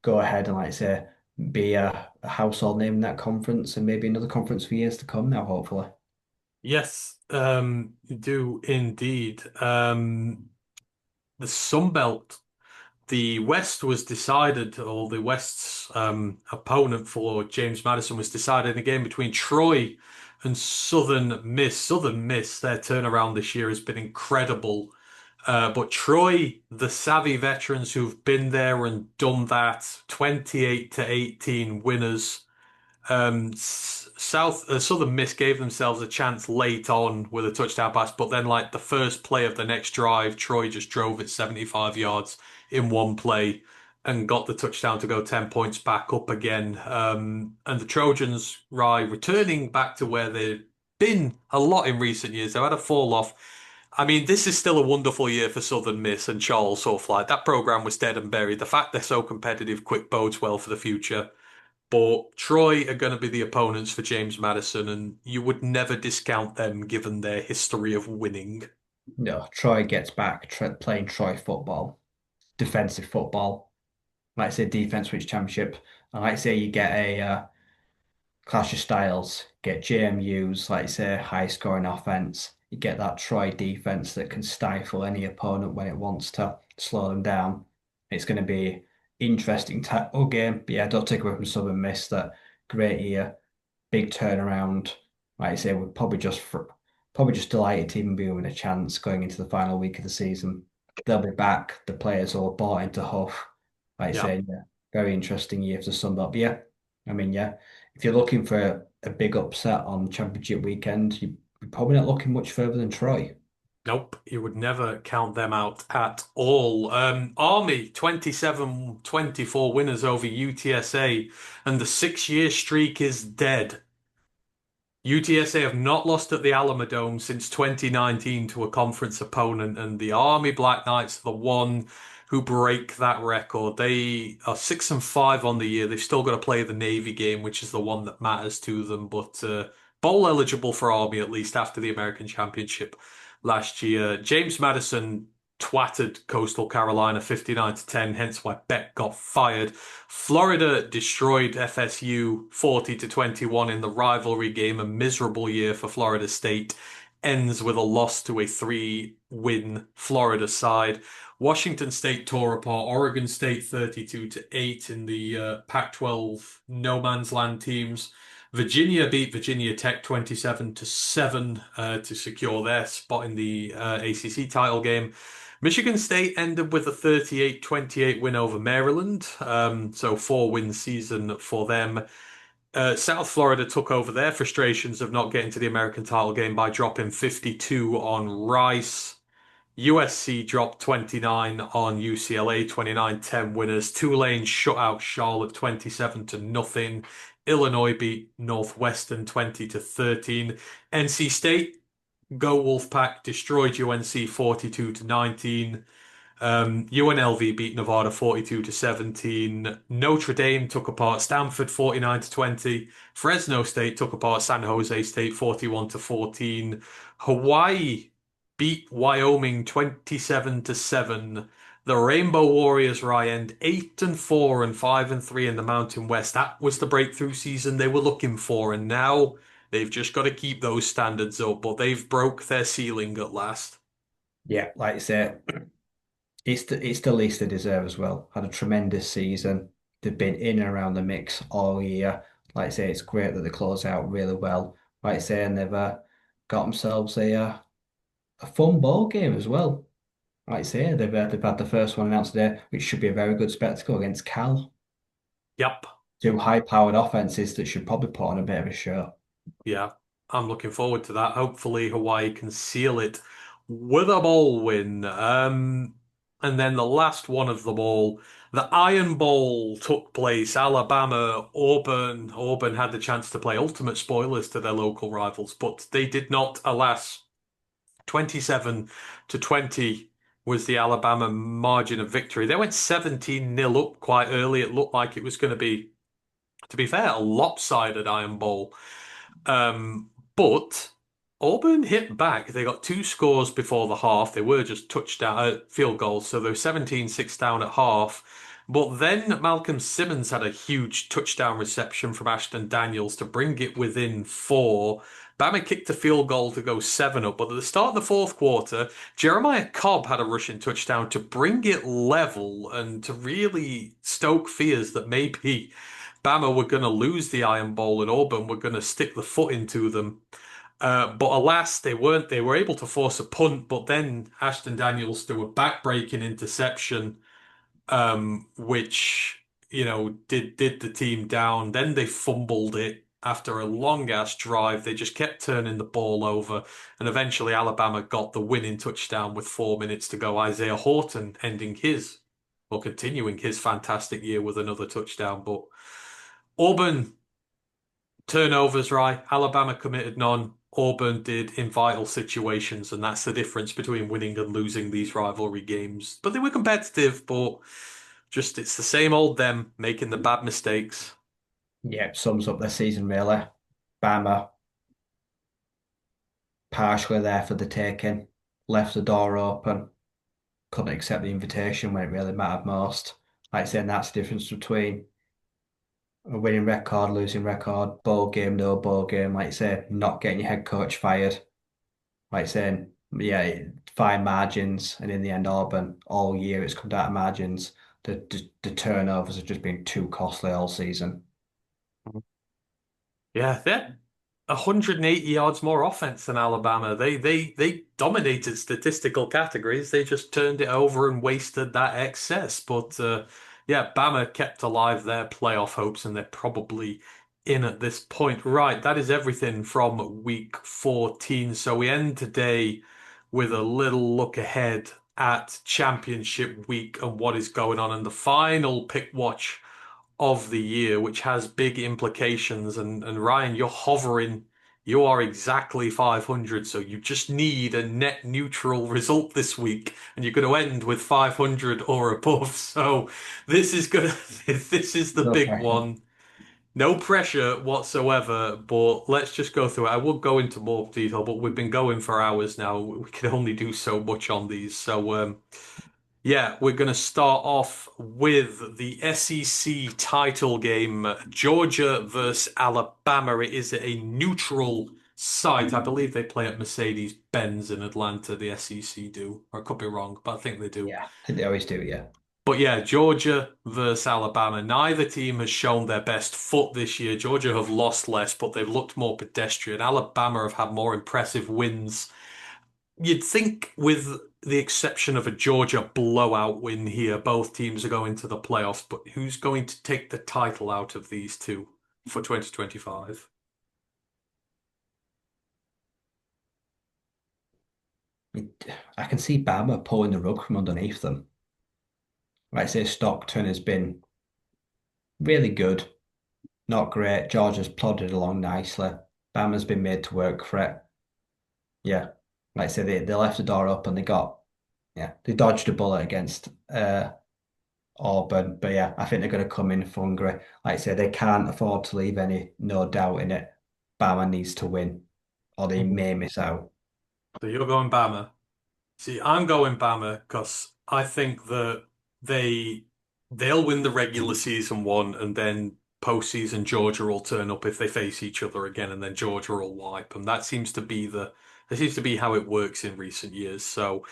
go ahead and like I say, be a household name in that conference and maybe another conference for years to come now, hopefully. Yes, you do indeed. The Sun Belt. The West was decided, or the West's opponent for James Madison was decided in a game between Troy and Southern Miss. Southern Miss, their turnaround this year has been incredible. But Troy, the savvy veterans who've been there and done that, 28 to 18 winners. Southern Miss gave themselves a chance late on with a touchdown pass, but then like the first play of the next drive, Troy just drove it 75 yards in one play and got the touchdown to go 10 points back up again. And the Trojans, right, returning back to where they've been a lot in recent years. They've had a fall off. I mean, this is still a wonderful year for Southern Miss and Charles Southlight. That program was dead and buried. The fact they're so competitive quick bodes well for the future. But Troy are going to be the opponents for James Madison, and you would never discount them given their history of winning. No, Troy gets back playing Troy football, defensive football. Like I say, defense wins championship. And like I say, you get a clash of styles, get JMU's, like I say, high scoring offense. You get that Troy defense that can stifle any opponent when it wants to slow them down. It's going to be interesting tackle game. But yeah, don't take away from Southern Miss that great year, big turnaround. Like I say, we're probably just delighted to even be given a chance going into the final week of the season. They'll be back. The players all bought into Huff. Like I Yeah. say, yeah, very interesting year for the Sunbelt. But yeah, I mean, yeah, if you're looking for a big upset on championship weekend, you're probably not looking much further than Troy. Nope, you would never count them out at all. Army, 27-24 winners over UTSA, and the 6-year streak is dead. UTSA have not lost at the Alamodome since 2019 to a conference opponent, and the Army Black Knights are the one who break that record. They are 6-5 on the year. They've still got to play the Navy game, which is the one that matters to them, but bowl eligible for Army at least after the American Championship last year. James Madison twatted Coastal Carolina 59-10, hence why Beck got fired. Florida destroyed FSU 40-21 in the rivalry game. A miserable year for Florida State ends with a loss to a 3-win Florida side. Washington State tore apart Oregon State 32-8 in the Pac-12 no man's land teams. Virginia beat Virginia Tech 27-7 to secure their spot in the ACC title game. Michigan State ended with a 38-28 win over Maryland, so 4-win season for them. South Florida took over their frustrations of not getting to the American title game by dropping 52 on Rice. USC dropped 29 on UCLA, 29-10 winners. Tulane shut out Charlotte 27-0. Illinois beat Northwestern 20-13. NC State, go Wolfpack, destroyed UNC 42-19. UNLV beat Nevada 42-17. Notre Dame took apart Stanford 49-20. Fresno State took apart San Jose State 41-14. Hawaii beat Wyoming 27-7. The Rainbow Warriors, Ryan, 8-4 and 5-3 in the Mountain West. That was the breakthrough season they were looking for, and now they've just got to keep those standards up, but they've broke their ceiling at last. Yeah, like I say, it's the least they deserve as well. Had a tremendous season. They've been in and around the mix all year. Like I say, it's great that they close out really well. Like I say, and they've got themselves a fun ball game as well. Like I say, they've had the first one announced today, which should be a very good spectacle against Cal. Yep. Two high-powered offenses that should probably put on a bit of a show. Yeah, I'm looking forward to that. Hopefully, Hawaii can seal it with a bowl win. And then the last one of them all, the Iron Bowl took place. Alabama, Auburn. Auburn had the chance to play ultimate spoilers to their local rivals, but they did not, alas. 27-20 was the Alabama margin of victory. They went 17-0 up quite early. It looked like it was going to be fair, a lopsided Iron Bowl. But Auburn hit back. They got 2 scores before the half. They were just touchdown field goals, so they were 17-6 down at half. But then Malcolm Simmons had a huge touchdown reception from Ashton Daniels to bring it within 4. Bama kicked a field goal to go 7 up, but at the start of the fourth quarter, Jeremiah Cobb had a rushing touchdown to bring it level and to really stoke fears that maybe Bama were going to lose the Iron Bowl and Auburn were going to stick the foot into them. But alas, they weren't. They were able to force a punt, but then Ashton Daniels threw a back-breaking interception, which did the team down. Then they fumbled it after a long-ass drive. They just kept turning the ball over, and eventually Alabama got the winning touchdown with 4 minutes to go. Isaiah Horton continuing his fantastic year with another touchdown, but. Auburn turnovers, right? Alabama committed none. Auburn did in vital situations, and that's the difference between winning and losing these rivalry games. But they were competitive, but just it's the same old them making the bad mistakes. Yeah, sums up their season really. Bama partially there for the taking, left the door open, couldn't accept the invitation when it really mattered most. Like I saying, that's the difference between a winning record, losing record, bowl game, no bowl game. Like I say, not getting your head coach fired. Like saying, yeah, fine margins, and in the end, Auburn all year it's come down to margins. The turnovers have just been too costly all season. Yeah, they're 180 yards more offense than Alabama. They dominated statistical categories. They just turned it over and wasted that excess. But yeah, Bama kept alive their playoff hopes, and they're probably in at this point. Right, that is everything from week 14. So we end today with a little look ahead at Championship Week and what is going on in the final pick watch of the year, which has big implications. And Ryan, you're hovering. You are exactly 500, so you just need a net neutral result this week, and you're going to end with 500 or above. So this is gonna, this is the No big pressure. one. No pressure whatsoever, but let's just go through it. I will go into more detail, but we've been going for hours now. We can only do so much on these. So, yeah, we're going to start off with the SEC title game, Georgia versus Alabama. It is a neutral site. I believe they play at Mercedes-Benz in Atlanta, the SEC do. Or I could be wrong, but I think they do. Yeah, I think they always do, yeah. But yeah, Georgia versus Alabama. Neither team has shown their best foot this year. Georgia have lost less, but they've looked more pedestrian. Alabama have had more impressive wins. You'd think, with the exception of a Georgia blowout win here, both teams are going to the playoffs. But who's going to take the title out of these two for 2025? I can see Bama pulling the rug from underneath them. Like I say, Stockton has been really good, not great. Georgia's plodded along nicely. Bama's been made to work for it. Yeah. Like I say, they left the door open. They dodged a bullet against Auburn. But yeah, I think they're going to come in hungry. Like I say, they can't afford to leave any no doubt in it. Bama needs to win, or they Mhm. may miss out. So you're going Bama. See, I'm going Bama because I think that they they'll win the regular season one, and then postseason Georgia will turn up if they face each other again, and then Georgia will wipe them. That seems to be how it works in recent years. So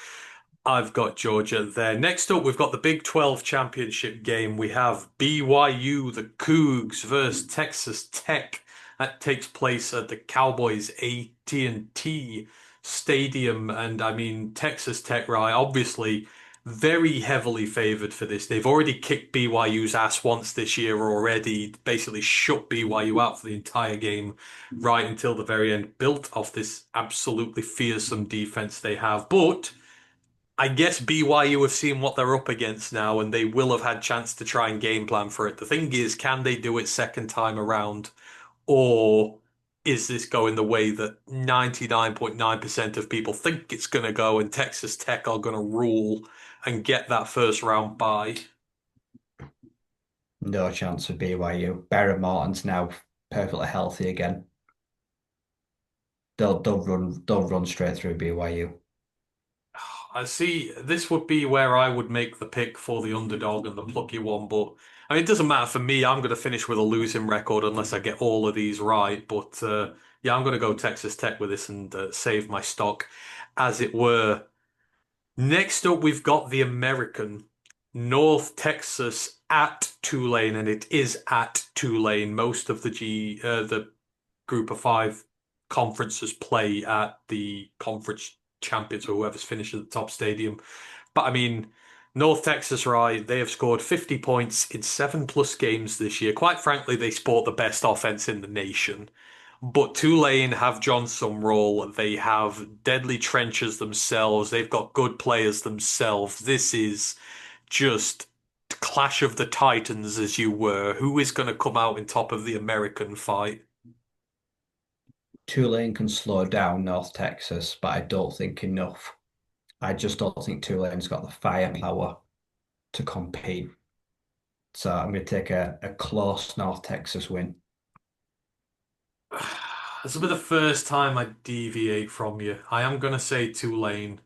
I've got Georgia there. Next up, we've got the Big 12 championship game. We have BYU, the Cougs versus Texas Tech. That takes place at the Cowboys AT&T Stadium. And I mean, Texas Tech, right, obviously very heavily favored for this. They've already kicked BYU's ass once this year already, basically shut BYU out for the entire game right until the very end, built off this absolutely fearsome defense they have. But I guess BYU have seen what they're up against now, and they will have had chance to try and game plan for it. The thing is, can they do it second time around, or is this going the way that 99.9% of people think it's going to go, and Texas Tech are going to rule and get that first round bye? No chance for BYU. Barry Morton's now perfectly healthy again. They'll run straight through BYU. I see. This would be where I would make the pick for the underdog and the plucky one, but I mean, it doesn't matter for me. I'm going to finish with a losing record unless I get all of these right. But yeah, I'm going to go Texas Tech with this and save my stock, as it were. Next up, we've got the American North Texas at Tulane, and it is at Tulane. Most of the Group of Five conferences play at the conference champions or whoever's finished at the top stadium. But I mean, North Texas, right? They have scored 50 points in 7+ games this year. Quite frankly, they sport the best offense in the nation. But Tulane have John Sumrall. They have deadly trenches themselves. They've got good players themselves. This is just clash of the Titans, as you were. Who is going to come out in top of the American fight? Tulane can slow down North Texas, but I don't think enough. I just don't think Tulane's got the firepower to compete. So I'm going to take a close North Texas win. This will be the first time I deviate from you. I am going to say Tulane.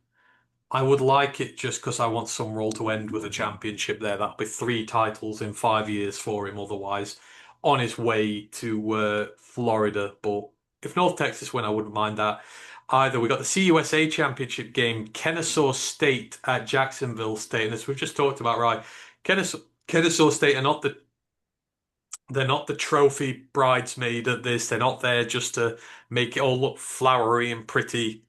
I would like it just because I want some role to end with a championship there. That'll be 3 titles in 5 years for him otherwise, on his way to Florida. But if North Texas win, I wouldn't mind that either. We got the CUSA championship game, Kennesaw State at Jacksonville State. And as we've just talked about, right, Kennesaw State are not they're not the trophy bridesmaid at this. They're not there just to make it all look flowery and pretty.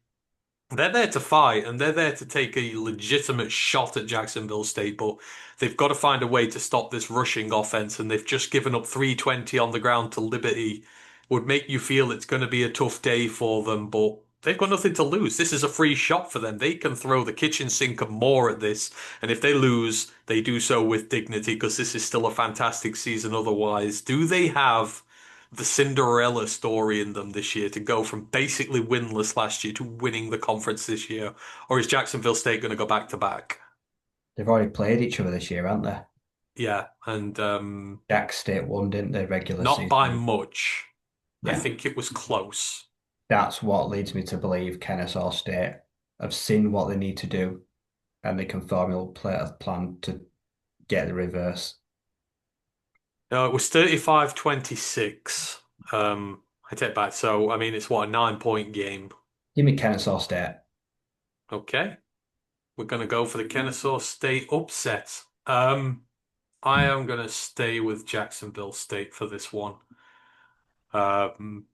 They're there to fight and they're there to take a legitimate shot at Jacksonville State, but they've got to find a way to stop this rushing offense, and they've just given up 320 on the ground to Liberty. Would make you feel it's going to be a tough day for them, but they've got nothing to lose. This is a free shot for them. They can throw the kitchen sink and more at this. And if they lose, they do so with dignity because this is still a fantastic season otherwise. Do they have the Cinderella story in them this year to go from basically winless last year to winning the conference this year? Or is Jacksonville State going to go back to back? They've already played each other this year, haven't they? Yeah, and Jack State won, didn't they, regular not by season? much. I Yeah. think it was close. That's what leads me to believe Kennesaw State have seen what they need to do and they can formulate a plan to get the reverse. No, it was 35-26. I take back. So, I mean, it's what, a 9 point game. Give me Kennesaw State. Okay. We're going to go for the Kennesaw State upset. I am going to stay with Jacksonville State for this one. Um,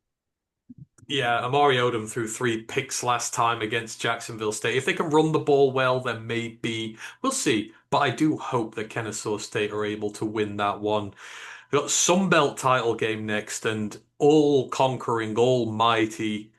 yeah, Amari Odom threw 3 picks last time against Jacksonville State. If they can run the ball well, then maybe we'll see. But I do hope that Kennesaw State are able to win that one. We've got Sun Belt title game next, and all conquering, almighty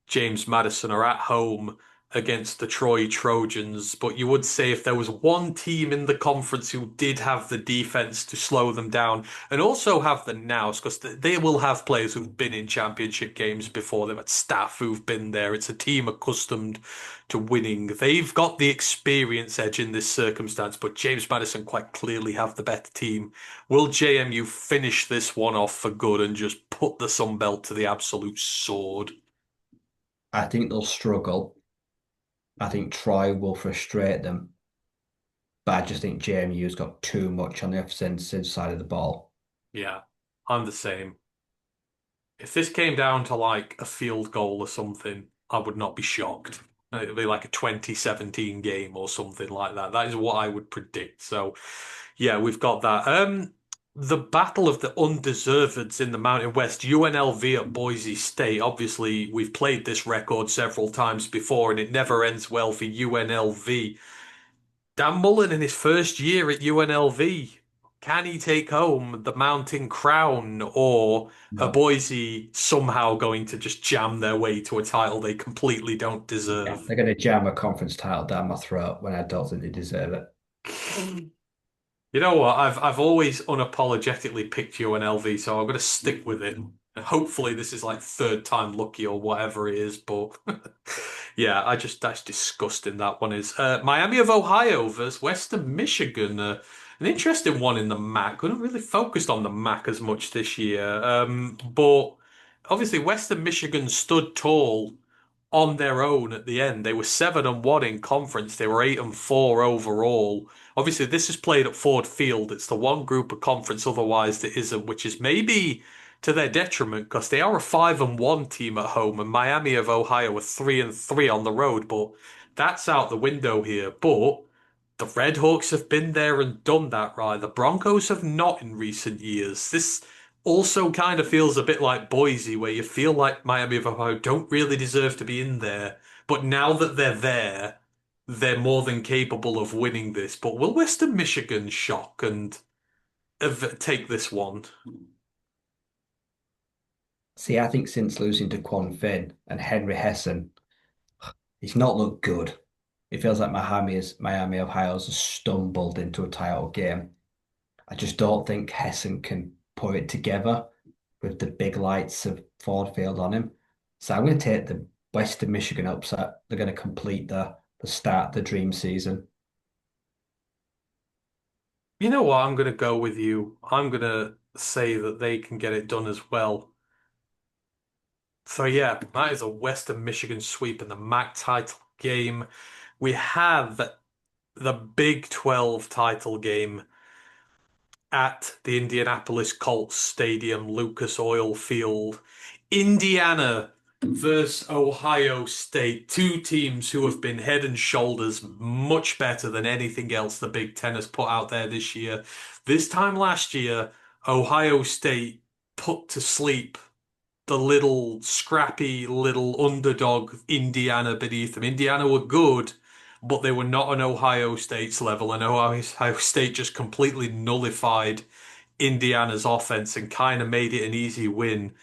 James Madison are at home against the Troy Trojans. But you would say if there was one team in the conference who did have the defense to slow them down and also have the nous, because they will have players who've been in championship games before. They've had staff who've been there. It's a team accustomed to winning. They've got the experience edge in this circumstance, but James Madison quite clearly have the better team. Will JMU finish this one off for good and just put the Sun Belt to the absolute sword? I think they'll struggle. I think Troy will frustrate them, but I just think JMU's got too much on the offensive side of the ball. Yeah, I'm the same. If this came down to like a field goal or something, I would not be shocked. It'd be like a 2017 game or something like that. That is what I would predict. So, yeah, we've got that. The battle of the undeserveds in the Mountain West, UNLV at Boise State. Obviously, we've played this record several times before, and it never ends well for UNLV. Dan Mullen in his first year at UNLV. Can he take home the mountain crown, or are No. Boise somehow going to just jam their way to a title they completely don't Yeah, deserve? they're going to jam a conference title down my throat when I don't think they deserve it. You know what? I've always unapologetically picked UNLV, so I'm going to stick with it. And hopefully, this is like third time lucky or whatever it is. But yeah, that's disgusting. That one is Miami of Ohio versus Western Michigan. An interesting one in the MAC. We haven't really focused on the MAC as much this year. But obviously, Western Michigan stood tall on their own at the end. They were 7-1 in conference. They were 8-4 overall. Obviously, this is played at Ford Field. It's the one group of conference otherwise that isn't, which is maybe to their detriment because they are a 5-1 team at home, and Miami of Ohio are 3-3 on the road. But that's out the window here. But the Redhawks have been there and done that, right? The Broncos have not in recent years. This also kind of feels a bit like Boise, where you feel like Miami of Ohio don't really deserve to be in there. But now that they're there, they're more than capable of winning this. But will Western Michigan shock and take this one? See, I think since losing to Quan Finn and Henry Hessen, he's not looked good. It feels like Miami Ohio's stumbled into a title game. I just don't think Hessen can put it together with the big lights of Ford Field on him. So I'm going to take the Western Michigan upset. They're going to complete the start of the dream season. You know what? I'm going to go with you. I'm going to say that they can get it done as well. So yeah, that is a Western Michigan sweep in the MAC title game. We have the Big 12 title game at the Indianapolis Colts Stadium, Lucas Oil Field. Indiana versus Ohio State, two teams who have been head and shoulders much better than anything else the Big Ten has put out there this year. This time last year, Ohio State put to sleep the little scrappy little underdog Indiana beneath them. Indiana were good, but they were not on Ohio State's level, and Ohio State just completely nullified Indiana's offense and kind of made it an easy win.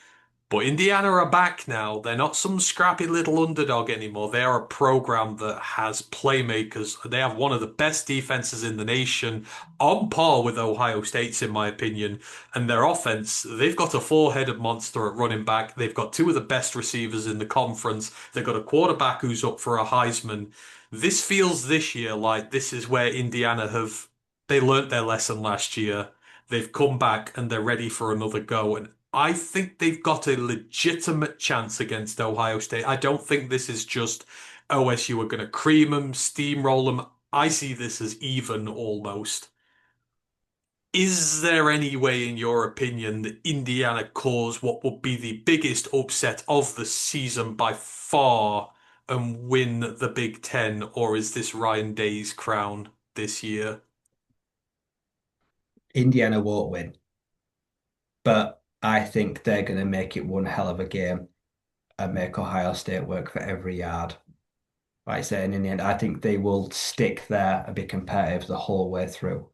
But Indiana are back now. They're not some scrappy little underdog anymore. They are a program that has playmakers. They have one of the best defenses in the nation, on par with Ohio State's, in my opinion. And their offense, they've got a four-headed monster at running back. They've got two of the best receivers in the conference. They've got a quarterback who's up for a Heisman. This feels this year like this is where Indiana have, they learnt their lesson last year. They've come back and they're ready for another go. And I think they've got a legitimate chance against Ohio State. I don't think this is just OSU are going to cream them, steamroll them. I see this as even almost. Is there any way, in your opinion, that Indiana cause what would be the biggest upset of the season by far and win the Big Ten, or is this Ryan Day's crown this year? Indiana won't win, but I think they're going to make it one hell of a game and make Ohio State work for every yard. Like I say, and in the end, I think they will stick there and be competitive the whole way through,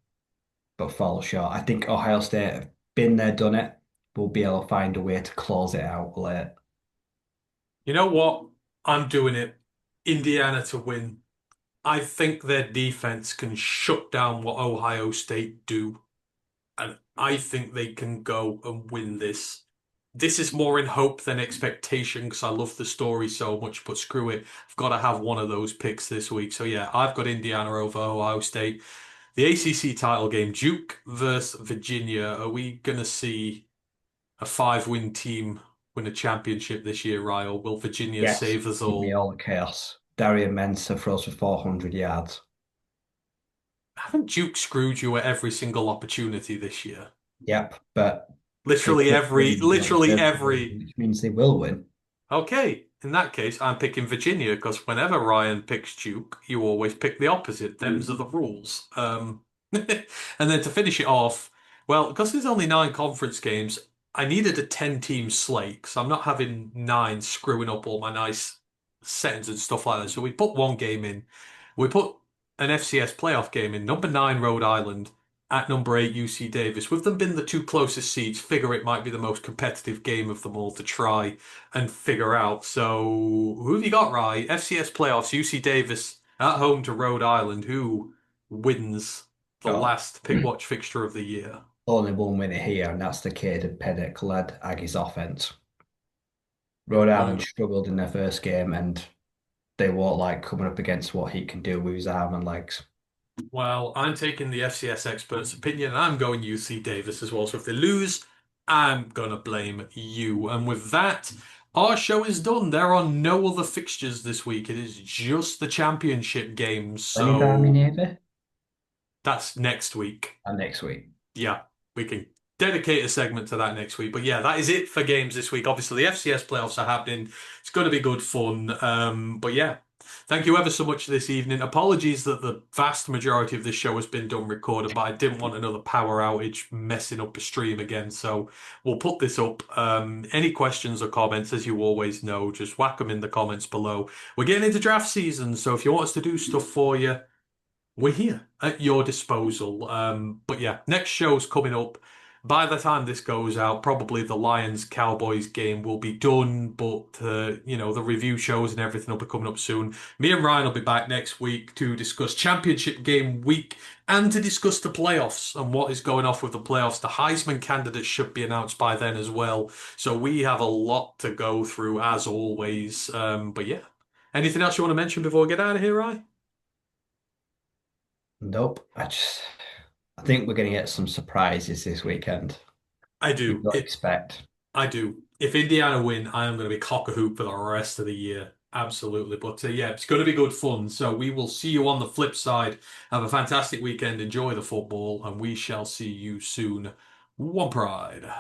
but fall short. I think Ohio State have been there, done it. Will be able to find a way to close it out late. You know what? I'm doing it. Indiana to win. I think their defense can shut down what Ohio State do, and I think they can go and win this. This is more in hope than expectation because I love the story so much, but screw it. I've got to have one of those picks this week. So yeah, I've got Indiana over Ohio State. The ACC title game, Duke versus Virginia. Are we gonna see a five-win team win a championship this year, Ryle? Will Virginia Yes, save us give me all? all the chaos. Darian Mensah throws for 400 yards. Haven't Duke screwed you at every single opportunity this year? Yep, but they could win. They don't Literally deserve to win, every. which means they will win. Okay, in that case, I'm picking Virginia because whenever Ryan picks Duke, you always pick the opposite. Them's are the rules. And then to finish it off, well, because there's only nine conference games, I needed a 10-team slate because I'm not having nine screwing up all my nice settings and stuff like that. So we put one game in. We put an FCS playoff game in. Number nine, Rhode Island at number eight, UC Davis. With them being the two closest seeds, figure it might be the most competitive game of them all to try and figure out. So, who have you got, right? FCS playoffs, UC Davis at home to Rhode Island. Who wins the Got last pick watch fixture of the year? only one winner here, and that's the Caden Pennick led Aggies offense. Rhode Island Um, struggled in their first game, and they won't like coming up against what he can do with his arm and legs. well, I'm taking the FCS expert's opinion, and I'm going UC Davis as well. So if they lose, I'm gonna blame you. And with that, our show is done. There are no other fixtures this week. It is just the championship games. Any Army So Navy? that's next week. And next week. Yeah, we can dedicate a segment to that next week. But yeah, that is it for games this week. Obviously, the FCS playoffs are happening. It's going to be good fun. But yeah, thank you ever so much this evening. Apologies that the vast majority of this show has been done recorded, but I didn't want another power outage messing up a stream again. So we'll put this up. Any questions or comments, as you always know, just whack them in the comments below. We're getting into draft season, so if you want us to do stuff for you, we're here at your disposal. But yeah, next show's coming up. By the time this goes out, probably the Lions Cowboys game will be done, but the review shows and everything will be coming up soon. Me and Ryan will be back next week to discuss championship game week and to discuss the playoffs and what is going off with the playoffs. The Heisman candidates should be announced by then as well. So we have a lot to go through as always. But yeah. Anything else you want to mention before we get out of here, Ryan? Nope. I think we're gonna get some surprises this weekend. I You do. don't expect. I do. If Indiana win, I am going to be cock a hoop for the rest of the year. Absolutely. But yeah, it's going to be good fun. So we will see you on the flip side. Have a fantastic weekend. Enjoy the football, and we shall see you soon. One pride.